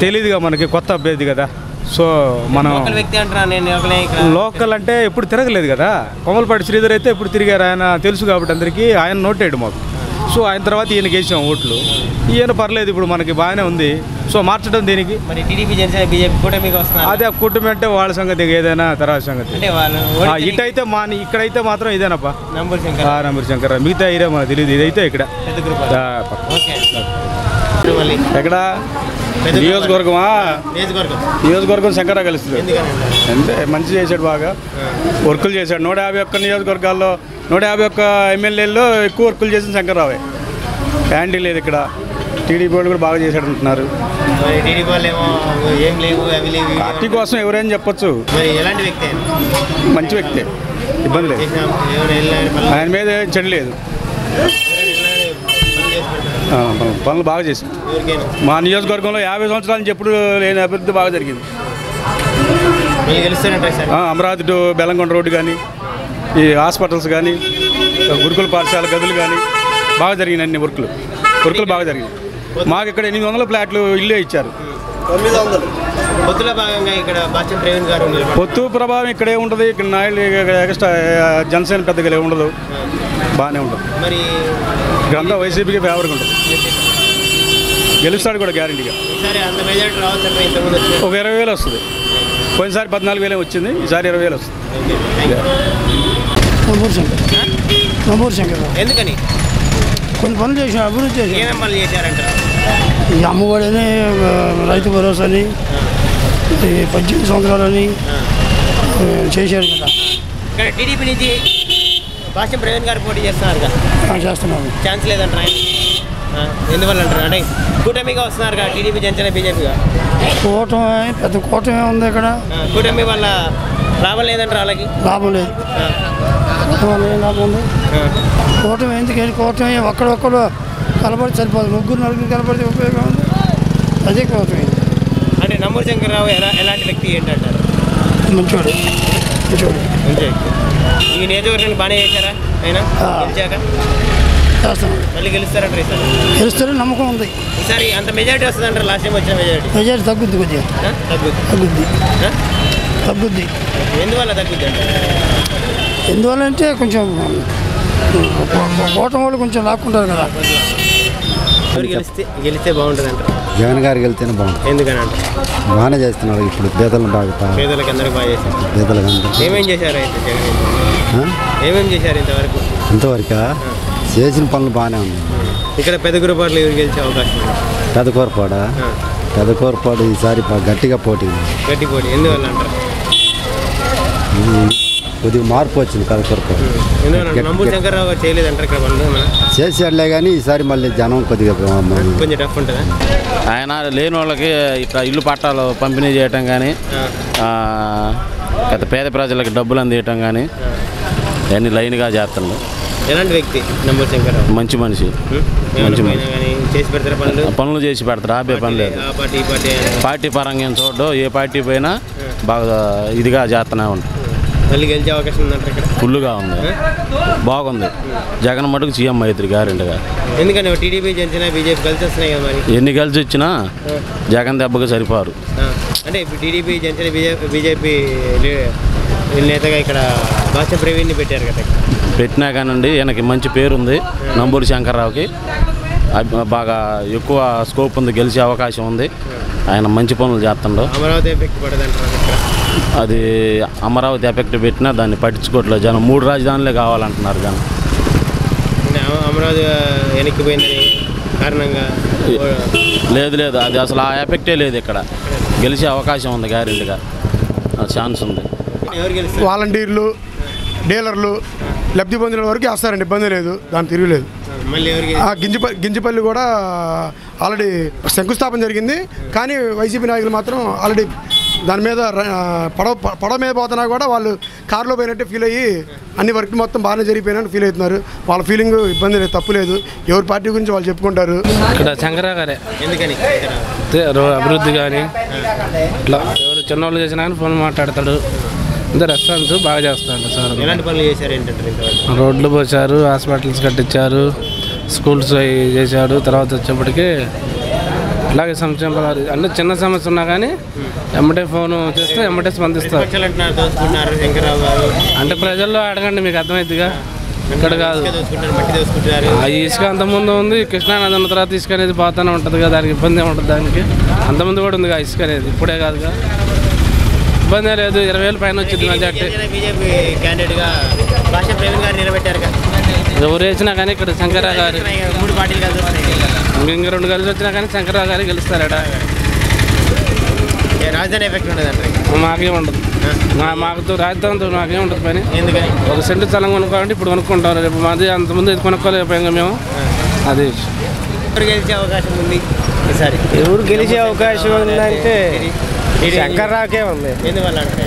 Speaker 14: తెలియదుగా, మనకి కొత్త అభ్యర్థి కదా. సో మనం
Speaker 2: వ్యక్తి అంటారా? నేను
Speaker 14: లోకల్ అంటే ఎప్పుడు తిరగలేదు కదా. కొమలపాటి శ్రీధర్ అయితే ఎప్పుడు తిరిగారు, ఆయన తెలుసు కాబట్టి అందరికీ. ఆయన నోటేడు మాకు. సో ఆయన తర్వాత ఈయనకి వేసాం ఓట్లు. ఈయన పర్లేదు, ఇప్పుడు మనకి బాగానే ఉంది. సో మార్చడం దీనికి
Speaker 2: మరి టీడీపీ జనసేన బీజేపీ కూడా మీకు వస్తున్నారు.
Speaker 14: అదే కూటమి అంటే వాళ్ళ సంగతి, ఏదైనా తర్వాత సంగతి. ఇటైతే ఇక్కడైతే మాత్రం ఇదేనప్పా, నంబూరి శంకర్. మిగతా ఇదే మనకు తెలియదు. ఇదైతే ఇక్కడ ఎక్కడ నియోజకవర్గమా? నియోజకవర్గం శంకర్రావు కలుస్తుంది. అంటే మంచి చేశాడు, బాగా వర్కులు చేశాడు. 151 నియోజకవర్గాల్లో 151 ఎమ్మెల్యేల్లో ఎక్కువ వర్కులు చేసిన శంకర్రావే. హ్యాండీ లేదు ఇక్కడ. టీడీపీ వాళ్ళు కూడా బాగా చేశాడు అంటున్నారు. పార్టీ కోసం ఎవరైనా చెప్పొచ్చు. మంచి వ్యక్తే, ఇబ్బంది లేదు. ఆయన మీద చెడు లేదు. పనులు బాగా చేశారు. మా నియోజకవర్గంలో 50 సంవత్సరాల నుంచి ఎప్పుడు లేని అభివృద్ధి బాగా జరిగింది. అమరావతి టు బెల్లంకొండ రోడ్డు కానీ, ఈ హాస్పిటల్స్ కానీ, గురుకుల పాఠశాల గదులు కానీ బాగా జరిగినాయి. అన్ని వర్కులు బాగా జరిగినాయి. మాకు ఇక్కడ 800 ఫ్లాట్లు ఇల్లే ఇచ్చారు. పొత్తు ప్రభావం ఇక్కడే ఉంటుంది. ఇక్కడ నాయుడు ఎక్స్ట్రా జనసేన పెద్దగా ఉండదు, బాగానే ఉంటుంది. ఇక్కడంతా వైసీపీకి ఫేవర్గా ఉంటుంది. గెలుస్తాడు కూడా గ్యారంటీగా. ఒక 20,000 వస్తుంది. పోయినసారి 14,000 వచ్చింది, ఈసారి 20,000 వస్తుంది.
Speaker 2: ఎందుకని?
Speaker 18: కొన్ని పనులు చేసాం, అభివృద్ధి చేసాం.
Speaker 2: ఏమేమి పనులు చేశారంటారు?
Speaker 18: ఈ అమ్మఒడిని, రైతు భరోసాని, 18 సంవత్సరాలని చేశారు కదా.
Speaker 2: ఇక్కడ టీడీపీ నుంచి భాష్యం ప్రవీణ్ గారు పోటీ చేస్తున్నారు కదా.
Speaker 18: చేస్తున్నాము.
Speaker 2: ఛాన్స్ లేదంటారా? ఎందువల్ల అంటారు? అంటే కూటమిగా వస్తున్నారు కదా, టీడీపీ జనసేన బీజేపీగా.
Speaker 18: కూటమి పెద్ద కూటమి ఉంది ఇక్కడ.
Speaker 2: కూటమి వల్ల లాభం లేదంటారు వాళ్ళకి?
Speaker 18: లాభం లేదు. లాభం ఉంది. కూటమి ఎందుకంటే కూటమి ఒక్కడొక్కడు కలబడి సరిపోదు. 3-4 కలబడితే ఉపయోగం ఉంది. అదే కూటమి.
Speaker 2: అంటే నంబూరి శంకర్రావు ఎలాంటి వ్యక్తి ఏంటంటారు?
Speaker 18: మంచివాడు.
Speaker 2: మంచి ఈ నియోజకవర్గాన్ని బాగానే చేశారా ఆయన గెలిచాక? మళ్ళీ గెలుస్తారంటారు ఈసారి?
Speaker 18: గెలుస్తారని నమ్మకం ఉంది.
Speaker 2: ఈసారి అంత మెజారిటీ వస్తుందంటారు? లాస్ట్ టైం వచ్చిన మెజారిటీ
Speaker 18: తగ్గుద్ది, కొద్దిగా తగ్గుద్ది.
Speaker 2: ఎందువల్ల తగ్గుద్ది అంటారు?
Speaker 18: ఎందువల్ల అంటే కొంచెం ఓటమి వాళ్ళు కొంచెం లాక్కుంటారు కదా.
Speaker 2: గెలిస్తే బాగుంటుంది అంటారు?
Speaker 15: జగన్ గారికి వెళ్తేనే బాగుంటుంది.
Speaker 2: ఎందుకని అంటే
Speaker 15: బాగానే చేస్తున్నారు. ఇప్పుడు పేదలను బాగా,
Speaker 2: పేదలకు అందరికీ బాగా చేశారు.
Speaker 15: పేదలకు
Speaker 2: ఏమేం చేశారు అయితే జగన్? ఏమేం చేశారు ఇంతవరకు?
Speaker 15: ఇంతవరకు చేసిన పనులు బాగానే ఉన్నాయి.
Speaker 2: ఇక్కడ పెద్దగురపాడులో ఎవరు గెలిచే అవకాశం ఉంది?
Speaker 15: పెద్దకూరపాడు ఈసారి గట్టిగా పోటీ.
Speaker 2: గట్టి పోటీ. ఎందువల్ల అంటారు?
Speaker 15: కొద్దిగా మార్పు వచ్చింది పెద్దకూరపాడు.
Speaker 2: నంబూరి శంకర్రావు గారు చేయలేదంటారు ఇక్కడ పనులు?
Speaker 15: చేసేట్లే కానీ ఈసారి మళ్ళీ జనం కొద్దిగా
Speaker 2: కొంచెం టఫ్ ఉంటుందా?
Speaker 8: ఆయన లేని వాళ్ళకి ఇట్లా ఇల్లు పట్టాలు పంపిణీ చేయటం కానీ, పేద ప్రజలకు డబ్బులు అందియటం కానీ అన్ని లైన్గా చేస్తున్నాడు.
Speaker 2: ఎలాంటి వ్యక్తి నంబూరి శంకర్రావు?
Speaker 8: మంచి మనిషి.
Speaker 2: చేసి పెడతారు
Speaker 8: పనులు చేసి పెడతారు. ఆపే పని లేదు. పార్టీ పరంగా ఏం చూడడు. ఏ పార్టీ పోయినా బాగా ఇదిగా చేస్తూనే ఉంటాం.
Speaker 2: మళ్ళీ గెలిచే అవకాశం ఉందంటారు ఇక్కడ?
Speaker 8: ఫుల్గా ఉంది, బాగుంది. జగన్ మటుకు సీఎం అవుతుంది గ్యారెంటీగా.
Speaker 2: ఎందుకని టీడీపీ జనసేన బీజేపీ కలిసి వస్తున్నాయి కదా. మరి
Speaker 8: ఎన్ని కలిసి వచ్చినా జగన్ దెబ్బకి సరిపోరు.
Speaker 2: అంటే ఇప్పుడు టీడీపీ జనసేన బీజేపీ నేతగా ఇక్కడ భాష్యం ప్రవీణ్ని పెట్టారు కదా.
Speaker 8: పెట్టినా కానండి ఈయనకి మంచి పేరు ఉంది. నంబూరి శంకర్రావుకి బాగా ఎక్కువ స్కోప్ ఉంది, గెలిచే అవకాశం ఉంది. ఆయన మంచి పనులు చేస్తుండో.
Speaker 2: అమరావతి ఎఫెక్ట్ పడదంటారు?
Speaker 8: అది అమరావతి ఎఫెక్ట్ పెట్టినా దాన్ని పట్టించుకోవట్లేదు జనం. 3 రాజధానులే కావాలంటున్నారు జనం.
Speaker 2: అమరావతి వెనక్కిపోయిందని కారణంగా
Speaker 16: లేదు లేదు, అది అసలు ఆ ఎఫెక్టే లేదు. ఇక్కడ గెలిచే అవకాశం ఉంది, గ్యారెంటీగా ఛాన్స్ ఉంది.
Speaker 17: వాలంటీర్లు, డీలర్లు, లబ్ధి పొందిన వరకు వేస్తారండి, ఇబ్బంది లేదు, దాని తిరుగులేదు. గింజపల్లి కూడా ఆల్రెడీ శంకుస్థాపన జరిగింది, కానీ వైసీపీ నాయకులు మాత్రం ఆల్రెడీ దాని మీద పడవ మీద పోతున్నా కూడా వాళ్ళు కారులో పోయినట్టే ఫీల్ అయ్యి అన్ని వర్క్ మొత్తం బాగానే జరిగిపోయినట్టు ఫీల్ అవుతున్నారు. వాళ్ళ ఫీలింగ్ ఇబ్బంది లేదు, తప్పు లేదు. ఎవరి పార్టీ గురించి వాళ్ళు చెప్పుకుంటారు.
Speaker 19: ఇక్కడ శంకరరావు గారే
Speaker 2: ఎందుకని
Speaker 19: అభివృద్ధి కానీ ఇట్లా ఎవరు చిన్నవాళ్ళు చేసినా కానీ ఫోన్ మాట్లాడతాడు. ఇంత రెస్టారెంట్స్ బాగా చేస్తాడు సార్.
Speaker 2: ఎలాంటి పనులు చేశారు ఏంటంటే?
Speaker 19: రోడ్లు పోసారు, హాస్పిటల్స్ కట్టించారు, స్కూల్స్ చేశాడు. తర్వాత వచ్చేప్పటికి ఇలాగే సంక్షేమ పదాలు అంటే చిన్న సమస్య ఉన్నా కానీ ఎమ్మటే ఫోన్ చేస్తే ఎమ్మటే స్పందిస్తారు. అంటే ప్రజల్లో అడగండి, మీకు అర్థమైద్దిగా. ఇక్కడ కాదు, ఆ ఇసుక అంతకుముందు ఉంది, కృష్ణానది ఉన్న తర్వాత ఇసుక అనేది పోతానే ఉంటుంది కదా, దానికి ఇబ్బంది ఉంటుంది. దానికి అంతకుముందు కూడా ఉంది ఇసుక అనేది, ఇప్పుడే కాదుగా, ఇబ్బంది లేదు. 20,000 పైన వచ్చింది మెజార్టీ. ఎవరు వేసినా కానీ ఇక్కడ శంకరరావు గారు, ఇంక 2 కలిసి వచ్చినా కానీ శంకరరావు గారు గెలుస్తారట.
Speaker 2: రాజధాని ఎఫెక్ట్ ఉండదు,
Speaker 19: మాకేం ఉండదు. మాకు రాజధానితో మాకేం ఉంటుంది పని. ఒక సెంటు స్థలం కొనుక్కోవాలంటే ఇప్పుడు కొనుక్కుంటాం, రేపు మాది అంతకుముందు ఇది కొనుక్కోలేకపోయాం మేము. అది
Speaker 2: గెలిచే అవకాశం ఉంది ఈసారి.
Speaker 23: ఎవరు గెలిచే అవకాశం ఉందంటే శంకర్రావుకే ఉంది.
Speaker 2: ఎందువల్ల అంటే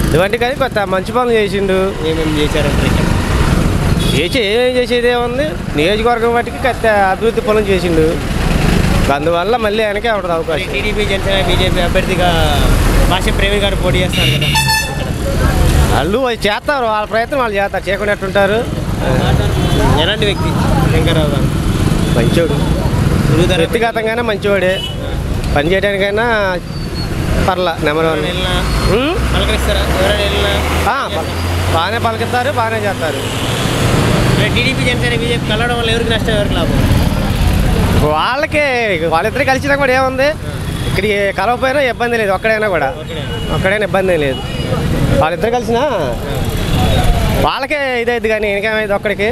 Speaker 23: ఇటువంటి కానీ కొత్త మంచి పనులు చేసిండు.
Speaker 2: ఏమేమి చేశారంటే
Speaker 23: ఏమేమి చేసేదే ఉంది, నియోజకవర్గం వాటికి కొత్త అభివృద్ధి పనులు చేసిండు. అందువల్ల మళ్ళీ ఆయనకే ఉంటుంది అవకాశం.
Speaker 2: టీడీపీ, జనసేన, బీజేపీ అభ్యర్థిగా భాష్యం ప్రేమి గారు పోటీ చేస్తారు కదా,
Speaker 23: వాళ్ళు చేస్తారు, వాళ్ళ ప్రయత్నం వాళ్ళు చేస్తారు, చేయకున్నట్టుంటారు.
Speaker 2: ఎలాంటి వ్యక్తి శంకర్రావు గారు?
Speaker 23: మంచోడు, వ్యక్తిగతంగానే మంచివాడే, పని చేయడానికైనా పర్లా నెంబర్ 1.
Speaker 2: పలకరిస్తారా?
Speaker 23: బాగానే పలకిస్తారు, బాగానే చేస్తారు.
Speaker 2: టీడీపీ, జనసేన, బీజేపీ కలవడం వల్ల ఎవరికి నష్టం, ఎవరికి లాభం?
Speaker 23: వాళ్ళకే, వాళ్ళిద్దరు కలిసినా కూడా ఏముంది, ఇక్కడికి కలవకపోయినా ఇబ్బంది లేదు. ఒక్కడైనా కూడా ఒక్కడైనా ఇబ్బంది లేదు. వాళ్ళిద్దరు కలిసినా వాళ్ళకే ఇదైద్ది, కానీ ఇంకేమైంది ఒక్కడికి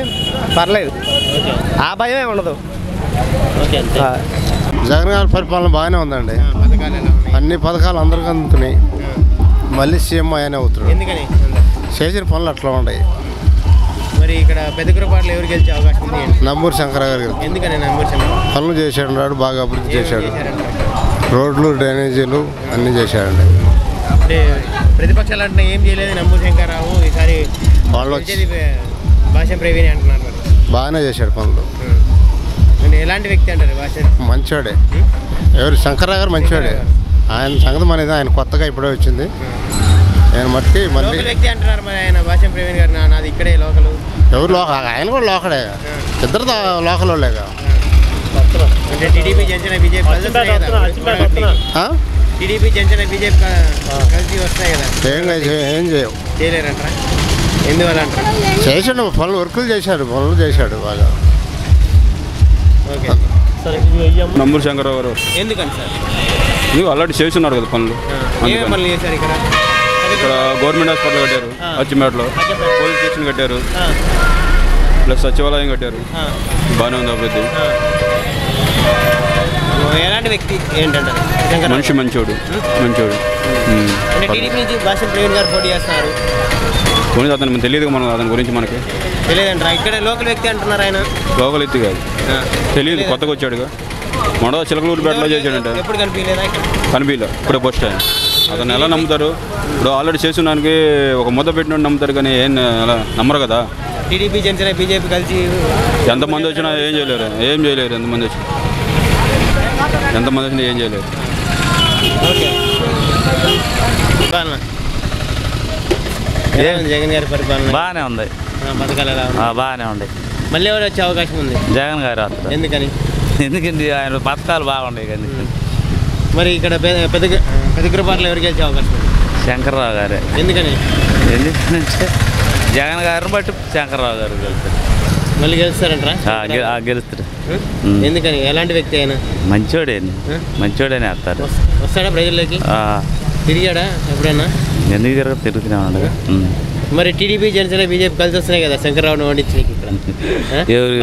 Speaker 23: పర్లేదు, ఆ భయమే ఉండదు.
Speaker 11: జగన్ గారి పరిపాలన బాగానే ఉందండి. అన్ని పథకాలు అందరికీ అందుతున్నాయి. మళ్ళీ సీఎం ఆయనే అవుతున్నాడు.
Speaker 2: ఎందుకని?
Speaker 11: చేసిన పనులు అట్లా ఉన్నాయి.
Speaker 2: మరి ఇక్కడ పెద్దకురపాట్లు ఎవరు గెలిచే అవకాశం ఉంది?
Speaker 11: నంబూరు శంకరరావు గారు.
Speaker 2: ఎందుకని నంబూరు శంకరరావు?
Speaker 11: పనులు చేశాడు, బాగా అభివృద్ధి చేశాడు. రోడ్లు, డ్రైనేజీలు అన్నీ చేశాడండి.
Speaker 2: అంటే ప్రతిపక్షాలు అంటే ఏం చేయలేదు నంబూరు శంకరరావు, ఈసారి
Speaker 11: వాళ్ళు
Speaker 2: భాష ప్రవీణి అంటున్నారు. మరి
Speaker 11: బాగానే చేశాడు పనులు.
Speaker 2: ఎలాంటి వ్యక్తి అంటారు? భాష
Speaker 11: మంచివాడే. ఎవరు? శంకరరావు గారు మంచివాడే. ఆయన సంగతి అనేది ఆయన కొత్తగా ఇప్పుడే వచ్చింది. ఆయన మట్టి మళ్ళీ
Speaker 2: వ్యక్తి అంటున్నారు. మరి ఆయన భాష ప్రవీణ్ గారు నాది ఇక్కడే లోకల్.
Speaker 11: ఎవరు లోకల్? ఆయన కూడా లోకడే, ఇద్దరు లోకల్ వాళ్ళేగా.
Speaker 2: అంటే TDP, Janasena, BJP TDP, Janasena, BJP కలిసి వస్తాయి కదా,
Speaker 11: ఏం
Speaker 2: చేయలేరంటారా? ఎందువల్ల అంటారు?
Speaker 11: చేసాడు పనులు, వర్కులు చేశాడు, పనులు చేశాడు బాగా.
Speaker 2: ఓకే.
Speaker 20: నంబూరు శంకరరావు గారు.
Speaker 2: ఎందుకని సార్?
Speaker 20: ఇది ఆల్రెడీ చేస్తున్నారు కదా పనులు.
Speaker 2: పనులు చేశారు ఇక్కడ?
Speaker 20: ఇక్కడ గవర్నమెంట్ హాస్పిటల్ కట్టారు, అచ్చిమేటలో పోలీస్ స్టేషన్ కట్టారు, ప్లస్ సచివాలయం కట్టారు. బాగానే ఉంది అభివృద్ధి.
Speaker 2: ఎలాంటి వ్యక్తి ఏంటంటే?
Speaker 20: మనిషి మంచోడు.
Speaker 2: అంటే టీడీపీ నుంచి భాష ప్రవీణ్ గారు పోటీ చేస్తున్నారు.
Speaker 20: పోనీ అతను తెలియదు, మనం అతని గురించి మనకి
Speaker 2: తెలియదంటారా? ఇక్కడ లోకల్ వ్యక్తి అంటున్నారు. ఆయన
Speaker 20: లోకల్ వ్యక్తి కాదు, తెలియదు, కొత్తగా వచ్చాడుగా. మొదట చిలకలూరుపేటలో చేశాడంటే
Speaker 2: ఎప్పుడు కనిపించలేదా?
Speaker 20: కనిపించలే, ఇప్పుడే ఫస్ట్ టైం. అతను ఎలా నమ్ముతారు? ఇప్పుడు ఆల్రెడీ చేసిన దానికి ఒక ముద్ద పెట్టినట్టు నమ్ముతారు, కానీ ఏం అలా నమ్మరు కదా.
Speaker 2: టీడీపీ, జనసేన, బీజేపీ కలిసి
Speaker 20: ఎంతమంది వచ్చినా ఏం చేయలేరు. ఎంతమంది వచ్చినా ఏం చేయలేరు.
Speaker 2: జగన్ గారి పరిపాలన
Speaker 25: బాగానే ఉంది.
Speaker 2: పథకాలు ఎలా
Speaker 25: బాగానే ఉంది.
Speaker 2: మళ్ళీ ఎవరు వచ్చే అవకాశం ఉంది?
Speaker 25: జగన్ గారు వస్తారు.
Speaker 2: ఎందుకని?
Speaker 25: ఎందుకంటే ఆయన పథకాలు బాగున్నాయి కానీ.
Speaker 2: మరి ఇక్కడ పెద్దకురపాట్లు ఎవరికి గెలిచే అవకాశం ఉంది?
Speaker 25: శంకర్రావు గారే.
Speaker 2: ఎందుకని?
Speaker 25: ఎందుకంటే జగన్ గారిని బట్టి శంకర్రావు గారు గెలుస్తారు.
Speaker 2: మళ్ళీ గెలుస్తారంటారా?
Speaker 25: గెలుస్తారు.
Speaker 2: ఎందుకని? ఎలాంటి వ్యక్తి అయినా?
Speaker 25: మంచోడని వస్తారు.
Speaker 2: వస్తాడా ప్రజల్లోకి? తిరిగాడా ఎప్పుడైనా?
Speaker 25: ఎందుకు తిరుగుతూనే ఉండగా.
Speaker 2: మరి టీడీపీ జనసేన బీజేపీ కలిసి వస్తున్నాయి కదా శంకర్రావుని ఓడించడానికి ఇక్కడ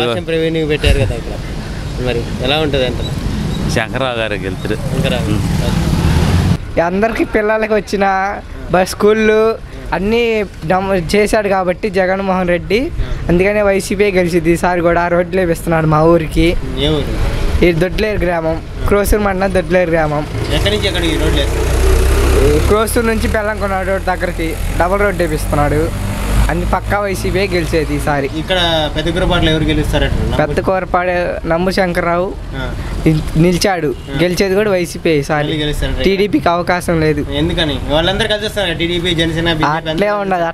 Speaker 2: భాష్యం ప్రవీణ్ పెట్టారు కదా ఇక్కడ మరి ఎలా ఉంటుంది అంట
Speaker 25: శంకర్రావు గారికి వెళ్తారు
Speaker 3: అందరికీ పిల్లలకి వచ్చిన స్కూళ్ళు అన్నీ చేశాడు కాబట్టి జగన్మోహన్ రెడ్డి అందుకనే వైసీపీ గెలిచింది ఈసారి కూడా రోడ్లు వేపిస్తున్నాడు మా ఊరికి ఈ దొడ్లేరు గ్రామం క్రోసూరు మండలం దొడ్లేరు గ్రామం
Speaker 2: ఎక్కడి నుంచి ఎక్కడికి రోడ్లు
Speaker 3: క్రోసూరు నుంచి బెల్లంకొండ రోడ్ దగ్గరికి డబుల్ రోడ్ వేపిస్తున్నాడు అన్ని పక్కా వైసీపీ గెలిచేది ఈసారి
Speaker 2: ఇక్కడ పెద్ద కూరపాట్లు ఎవరు గెలుస్తారట
Speaker 3: పెద్ద కూరపాడు నమ్ము శంకర్రావు నిలిచాడు గెలిచేది కూడా వైసీపీ ఈసారి టీడీపీకి అవకాశం లేదు
Speaker 2: ఎందుకని వాళ్ళందరూ కలిసి వస్తారు టీడీపీ జనసేన
Speaker 3: అట్లే ఉండదు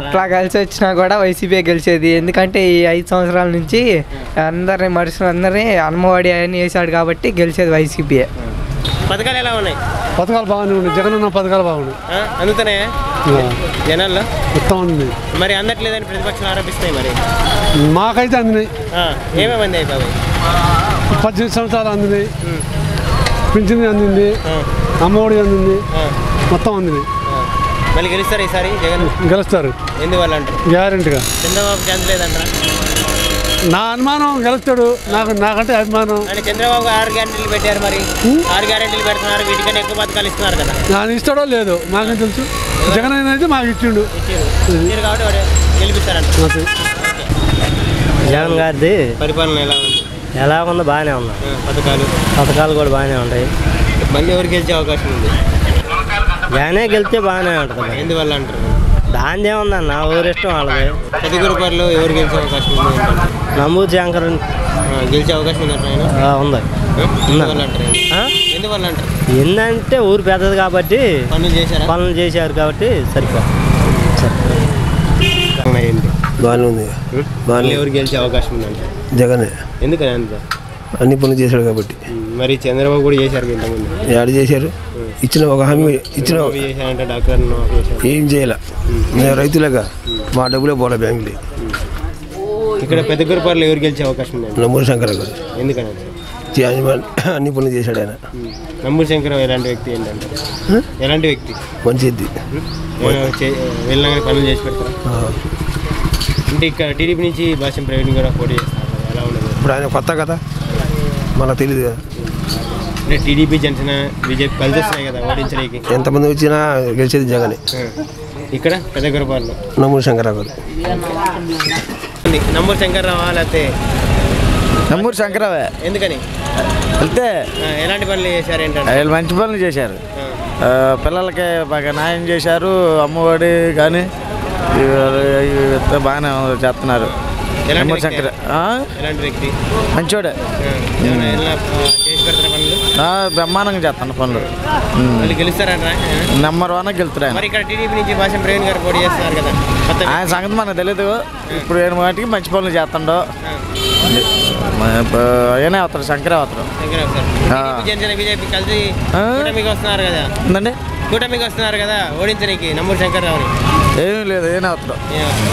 Speaker 3: అట్లా కలిసి వచ్చినా కూడా వైసీపీ గెలిచేది ఎందుకంటే ఈ 5 సంవత్సరాల నుంచి అందరినీ మనుషులందరినీ అమ్మఒడి అని వేసాడు కాబట్టి గెలిచేది వైసీపీ
Speaker 2: పథకాలు ఎలా ఉన్నాయి
Speaker 4: పథకాలు బాగానే ఉన్నాయి జగన్ ఉన్న పథకాలు బాగున్నాయి
Speaker 2: అందుతున్నాయా జనాల్లో
Speaker 4: మొత్తం ఉంది
Speaker 2: మరి అందట్లేదని ప్రతిపక్షాలు ఆరోపిస్తాయి మరి
Speaker 4: మాకైతే అందినాయి
Speaker 2: ఏమేమి అందాయి బాబాయ్
Speaker 4: 18 సంవత్సరాలు అందినాయి పింఛన్ అందింది అమ్మఒడి అందింది మొత్తం అందినాయి
Speaker 2: మళ్ళీ గెలుస్తారు ఈసారి జగన్
Speaker 4: గెలుస్తారు
Speaker 2: ఎందువల్ల అంటారు
Speaker 4: గ్యారెంటీగా
Speaker 2: చంద్రబాబు ఛాన్స్ లేదంటారా
Speaker 4: నా అనుమానం గెలుస్తాడు నాకంటే అభిమానం
Speaker 2: చంద్రబాబు 6 గ్యారెంటీలు పెట్టారు మరి 6 గ్యారెంటీలు పెడుతున్నారు వీటికన్నా ఎక్కువ పథకాలు ఇస్తున్నారు కదా
Speaker 4: నాకు ఇస్తాడో లేదో మాకేం తెలుసు జగన్ అయితే మాకు ఇచ్చిండు
Speaker 2: కాబట్టి గెలిపిస్తారంట
Speaker 6: జగన్ గారిది
Speaker 2: పరిపాలన
Speaker 6: ఎలా ఉందో బాగానే ఉన్నాయి పథకాలు కూడా బాగానే ఉంటాయి
Speaker 2: మళ్ళీ ఎవరు గెలిచే అవకాశం ఉంది
Speaker 6: జగనే గెలిస్తే బాగానే ఉంటుంది
Speaker 2: ఎందువల్ల అంటారు
Speaker 6: దాని ఏముందన్న ఊరు ఇష్టం వాళ్ళది
Speaker 2: పెద్ద గురుపారులో ఎవరు గెలిచే అవకాశం ఉంది
Speaker 6: నమ్మూరు శంకర్
Speaker 2: గెలిచే అవకాశం ఉంది
Speaker 6: ఉంది
Speaker 2: ఎందువల్ల అంటారు
Speaker 6: ఏంటంటే ఊరు పెద్దది కాబట్టి పనులు చేశారు కాబట్టి సరిపోతుంది
Speaker 12: బాగానే ఉంది
Speaker 2: ఎవరు గెలిచే అవకాశం ఉందంటే
Speaker 12: జగనే
Speaker 2: ఎందుకని అంత
Speaker 12: అన్ని పనులు చేశాడు కాబట్టి
Speaker 2: మరి చంద్రబాబు కూడా చేశారు ఇంతకుముందు
Speaker 12: యాడ్ చేశారు ఇచ్చిన ఒక హామీ ఇచ్చిన
Speaker 2: చేశారంటే డాక్టర్
Speaker 12: ఏం చేయాల మేము రైతులుగా మా డబ్బులే పోలే బ్యాంకులు
Speaker 2: ఇక్కడ పెద్ద గురుపారులో ఎవరు గెలిచే అవకాశం ఉంది
Speaker 12: నమ్మూరు శంకర్ గారు
Speaker 2: ఎందుకని
Speaker 12: అన్ని పనులు చేశాడు ఆయన
Speaker 2: నమ్మూరు శంకర్ ఎలాంటి వ్యక్తి ఏంటంటే ఎలాంటి వ్యక్తి
Speaker 12: మంచిది
Speaker 2: వెళ్ళిన పనులు చేసి పెడతారు అంటే ఇక్కడ టీడీపీ నుంచి భాష్యం ప్రవీణ్ కూడా పోటీ చేస్తారు ఎలా ఉండదు
Speaker 12: ఇప్పుడు ఆయన కొత్త కదా మనకు తెలియదు కదా
Speaker 2: అంటే టీడీపీ జనసేన బీజేపీ కలిసి వస్తున్నాయి కదా ఓడించడానికి
Speaker 12: ఎంతమంది వచ్చినా గెలిచేది జగనే
Speaker 2: ఇక్కడ పెద్ద గురుపారులో
Speaker 12: నమ్మూరు శంకర్రావు గారు
Speaker 2: నమ్మూరు శంకర్రావా లేకపోతే
Speaker 21: నమ్మూరు శంకర్రావే
Speaker 2: ఎందుకని
Speaker 21: వెళ్తే
Speaker 2: ఎలాంటి పనులు చేశారు ఏంటంటే
Speaker 21: వీళ్ళు మంచి పనులు చేశారు పిల్లలకి బాగా న్యాయం చేశారు అమ్మఒడి కానీ బాగానే చేస్తున్నారు నమ్మూరు శంకర్
Speaker 2: ఎలాంటి వ్యక్తి
Speaker 21: మంచోడే బ్రహ్మాండంగా చేస్తాను పనులు
Speaker 2: మళ్ళీ గెలుస్తారంటారా
Speaker 21: నెంబర్ 1 గెలుస్తాడు
Speaker 2: మరి ఇక్కడ టీడీపీ నుంచి భాష్యం ప్రవీణ్ గారు పోటీ చేస్తున్నారు కదా
Speaker 21: ఆయన సంగతి మనకు తెలియదు ఇప్పుడు ఆయన వాటికి మంచి పనులు చేస్తాడు ఆయనే అవుతాడు శంకరే అవుతాడు
Speaker 2: జనసేన బీజేపీ కలిసి కూటమికి వస్తున్నారు కదా కూటమికి వస్తున్నారు కదా ఓడించడానికి నమ్మూరు శంకర్రావుని
Speaker 21: ఏమీ లేదు ఏనే అవుతాడు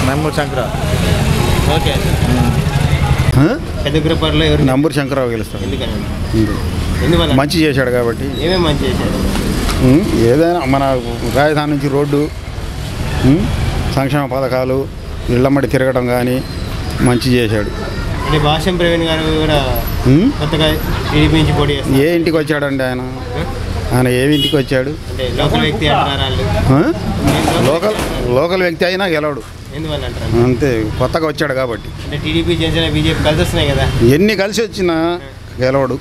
Speaker 21: నమ్మూరు శంకర్రావు
Speaker 2: ఓకే పెద్ద గురుపారులో ఎవరు
Speaker 22: నమ్మూరు శంకర్రావు గెలుస్తాడు
Speaker 2: ఎందువల్ల
Speaker 22: మంచి చేశాడు కాబట్టి
Speaker 2: ఏమేమి మంచి చేశాడు
Speaker 22: ఏదైనా మన రాజధాని నుంచి రోడ్డు సంక్షేమ పథకాలు ఇళ్ళమ్మడి తిరగడం కానీ మంచి చేశాడు
Speaker 2: అంటే భాష్యం ప్రవీణ్ గారు కూడా కొత్తగా టీడీపీ నుంచి పోటీ చేస్తారు
Speaker 22: ఏ ఇంటికి వచ్చాడండి ఆయన ఏ ఇంటికి వచ్చాడు
Speaker 2: అంటే లోకల్ వ్యక్తి అంటున్నారు
Speaker 22: లోకల్ వ్యక్తి అయినా గెలవడు
Speaker 2: ఎందువల్ల అంటారు
Speaker 22: అంతే కొత్తగా వచ్చాడు కాబట్టి
Speaker 2: అంటే టీడీపీ జనసేన బీజేపీ కలిసి వస్తున్నాయి కదా
Speaker 22: ఎన్ని కలిసి వచ్చినా గెలవడు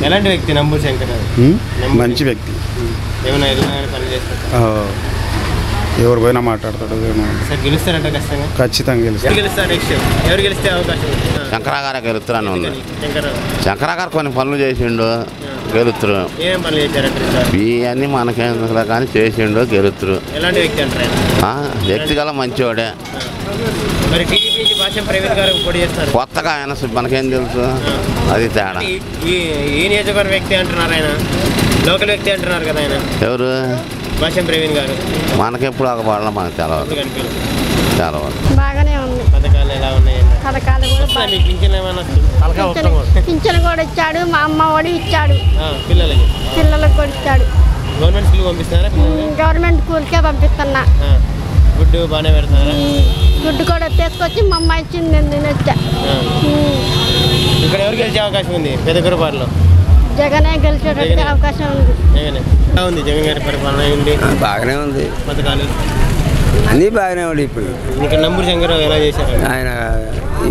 Speaker 2: ఎలాంటి వ్యక్తి నమ్మూరు శంకర్
Speaker 22: మంచి వ్యక్తి
Speaker 2: ఏమైనా పనులు చేస్తారు
Speaker 22: ఎవరు పోయినా మాట్లాడతాడు
Speaker 2: సార్ గెలుస్తారంట
Speaker 22: ఖచ్చితంగా
Speaker 2: గెలుస్తారు నెక్స్ట్ ఎవరు గెలిస్తే అవకాశం
Speaker 26: శంకరా గారు గెలుస్తారని ఉంది శంకరా గారు కొన్ని పనులు చేసిండు గెలుతురు
Speaker 2: ఏమేం పనులు చేశారంటే
Speaker 26: ఇవన్నీ మనకేం కానీ చేసిండు గెలుతురు
Speaker 2: ఎలాంటి వ్యక్తి అంటారు
Speaker 26: వ్యక్తి గల మంచివాడే
Speaker 2: మరి టీడీపీ నుంచి భాష్యం ప్రవీణ్ గారు పోటీ చేస్తారు
Speaker 26: కొత్తగా ఆయన మనకేం తెలుసు అది తేడా
Speaker 2: ఈ నియోజకవర్గ వ్యక్తి అంటున్నారు ఆయన లోకల్ వ్యక్తి అంటున్నారు కదా ఆయన
Speaker 26: ఎవరు
Speaker 2: భాష్యం ప్రవీణ్ గారు
Speaker 26: మనకెప్పుడు ఒక వాళ్ళ మనకు తెలవదు
Speaker 27: బాగానే ఉంది
Speaker 2: పథకాలు ఎలా ఉన్నాయి
Speaker 27: పథకాలు కూడా పింఛన్ కూడా ఇచ్చాడు మా అమ్మ ఒడి ఇచ్చాడు
Speaker 2: పిల్లలకి
Speaker 27: కూడా ఇచ్చాడు
Speaker 2: గవర్నమెంట్ స్కూల్ పంపిస్తున్నారా
Speaker 27: గవర్నమెంట్ స్కూల్కే పంపిస్తున్నా.
Speaker 2: గుడ్డు బాగానే పెడతారా?
Speaker 27: గుడ్డు కూడా తీసుకొచ్చి మా అమ్మ ఇచ్చింది, నేను తినొచ్చా.
Speaker 2: ఇక్కడ ఎవరు గెలిచే అవకాశం ఉంది పెదకూరుపాడులో?
Speaker 27: జగనే గెలిచేటట్టుగా అవకాశం ఉంది.
Speaker 2: జగనే. ఎలా ఉంది జగన్ గారి పరిపాలన? ఉంది,
Speaker 1: బాగానే ఉంది.
Speaker 2: పథకాలు
Speaker 1: అన్నీ బాగానే ఉంది. ఇప్పుడు
Speaker 2: ఇక్కడ నంబూరు శంకర్రావు ఎలా చేశారు?
Speaker 1: ఆయన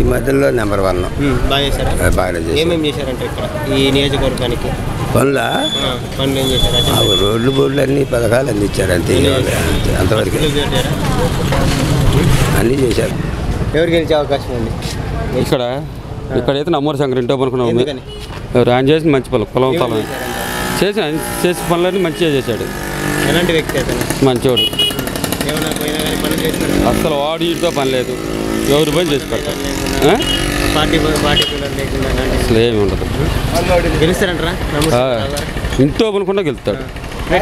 Speaker 1: ఈ మధ్యలో నెంబర్ 1.
Speaker 2: బాగా చేశారా?
Speaker 1: బాగానే చేశారు.
Speaker 2: ఏమేమి చేశారంటే ఇక్కడ ఈ నియోజకవర్గానికి?
Speaker 1: పనుల
Speaker 2: పనులు ఏం చేశారు?
Speaker 1: రోడ్లు బోర్డులు అన్ని పథకాలు అందించారు అంతే, అంతవరకు అన్నీ చేశారు.
Speaker 2: ఎవరు గెలిచే అవకాశం ఉంది
Speaker 20: ఇక్కడైతే నమ్మూరు శంకర్ ఇంటో అనుకున్నాము. ఆయన చేసిన మంచి పొలం చేసిన పనులన్నీ మంచిగా చేశాడు.
Speaker 2: ఎలాంటి వ్యక్తి అతను?
Speaker 20: మంచివాడు.
Speaker 2: ఏమైనా పోయినా కానీ పనులు చేస్తారు?
Speaker 20: అసలు వాడు ఇంట్లో పని లేదు, ఎవరు పని చేసి పెడతారు.
Speaker 2: పార్టీ లేకుండా
Speaker 20: అసలు ఏమి ఉండదు.
Speaker 2: గెలుస్తారంటారా?
Speaker 20: ఇంట్లో అనుకున్నా గెలుస్తాడు.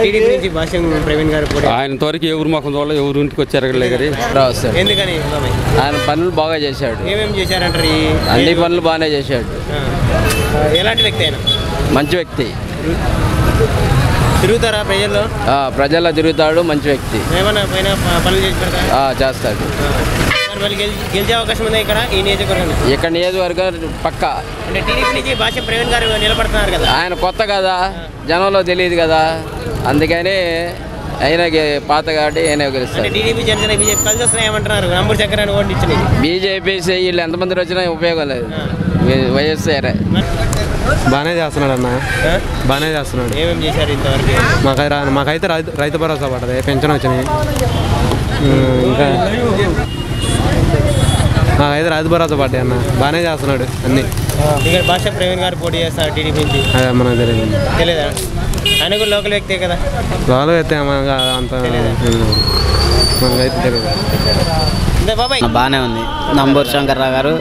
Speaker 2: టీడీపీ నుంచి భాష్యం ప్రవీణ్ గారు కూడా
Speaker 20: ఆయన వరకు ఎవరు మాకు చూడాలి, ఎవరు ఇంటికి వచ్చారు కానీ
Speaker 6: రాస్తారు.
Speaker 2: ఎందుకని?
Speaker 6: ఆయన పనులు బాగా చేశాడు.
Speaker 2: ఏమేమి చేశారంటారు?
Speaker 6: అన్ని పనులు బాగానే చేశాడు.
Speaker 2: ఎలాంటి వ్యక్తి అయినా?
Speaker 6: మంచి వ్యక్తి.
Speaker 2: తిరుగుతారా ప్రజల్లో?
Speaker 6: ప్రజల్లో తిరుగుతాడు, మంచి వ్యక్తి.
Speaker 2: ఏమన్నా పైన పనులు చేసి పెడతారా?
Speaker 6: చేస్తాడు.
Speaker 2: వాళ్ళు గెలిచే అవకాశం ఉంది ఇక్కడ ఈ నియోజకవర్గం?
Speaker 6: ఇక్కడ నియోజకవర్గం పక్కా.
Speaker 2: అంటే టీడీపీ నుంచి భాష్యం ప్రవీణ్ గారు నిలబడుతున్నారు కదా.
Speaker 6: ఆయన కొత్త కదా, జనంలో తెలియదు కదా, అందుకని ఆయనకి పాత కాబట్టి ఆయన గెలుస్తారు.
Speaker 2: టీడీపీ జనసేన బీజేపీ కలిసి వస్తున్నాయి ఏమంటున్నారు? నంబూరు చక్రాన్ని ఓడించింది.
Speaker 6: బీజేపీ వీళ్ళు ఎంతమంది వచ్చినా ఉపయోగం లేదు. వైఎస్ఆర్
Speaker 5: బాగానే చేస్తున్నాడు అన్న, బాగానే చేస్తున్నాడు.
Speaker 2: ఏమేమి చేశారు ఇంతవరకు?
Speaker 5: మాకైతే రైతు భరోసా పడ్డది, పెన్షన్ వచ్చినాయి. ఇంకా మాకైతే రైతు భరోసా పడ్డాయి అన్న, బాగానే చేస్తున్నాడు అన్ని.
Speaker 2: ఇక్కడ భాష ప్రవీణ్ గారు పోటీ చేస్తారు టీడీపీ నుంచి.
Speaker 5: అదే మనకు తెలియదు.
Speaker 2: తెలియదా? ఆయన కూడా లోకల్ వ్యక్తే కదా.
Speaker 5: లోకల్ వ్యక్తే అంత మనకైతే తెలియదు.
Speaker 6: బాగానే ఉంది. నంబూరు శంకర్రావు గారు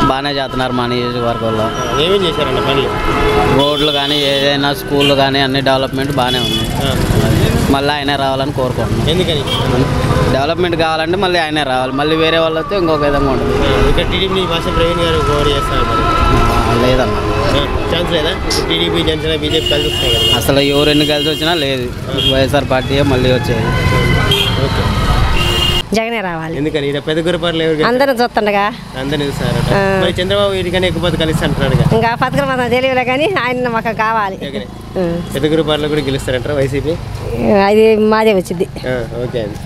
Speaker 6: బాగానే చేస్తున్నారు మా నియోజకవర్గంలో.
Speaker 2: ఏమేమి చేశారన్న పనులు?
Speaker 6: రోడ్లు కానీ ఏదైనా స్కూళ్ళు కానీ అన్ని డెవలప్మెంట్ బాగానే ఉంది. మళ్ళీ ఆయనే రావాలని కోరుకుంటున్నాం.
Speaker 2: ఎందుకని?
Speaker 6: డెవలప్మెంట్ కావాలంటే మళ్ళీ ఆయనే రావాలి, మళ్ళీ వేరే వాళ్ళు వస్తే ఇంకొక విధంగా ఉంటుంది.
Speaker 2: ఇక్కడ టీడీపీ భాష ప్రవీణ్ గారు పోటీ చేస్తారు
Speaker 6: లేదమ్మా,
Speaker 2: ఛాన్స్ లేదా? టీడీపీ జనసేన బీజేపీ కలిసి వస్తాయి కదా.
Speaker 6: అసలు ఎవరు ఎన్ని కలిసి వచ్చినా లేదు, వైఎస్ఆర్ పార్టీయే మళ్ళీ వచ్చేది.
Speaker 2: ఓకే,
Speaker 7: జగనే రావాలి.
Speaker 2: ఎందుకని? ఇక్కడ పెదకూరుపాడులో ఎవరు?
Speaker 7: అందరూ చూస్తుండగా
Speaker 2: అందరినీ చూస్తారట. మరి చంద్రబాబు వీటికన్నా ఎక్కువ పథకాలు ఇస్తారంటారు.
Speaker 7: ఇంకా పథకం మాత్రం తెలియలే కానీ ఆయన మాకు కావాలి.
Speaker 2: పెదకూరుపాడులో కూడా గెలుస్తారంటారా వైసీపీ?
Speaker 7: అది మాదే వచ్చింది.
Speaker 2: ఓకే అండి.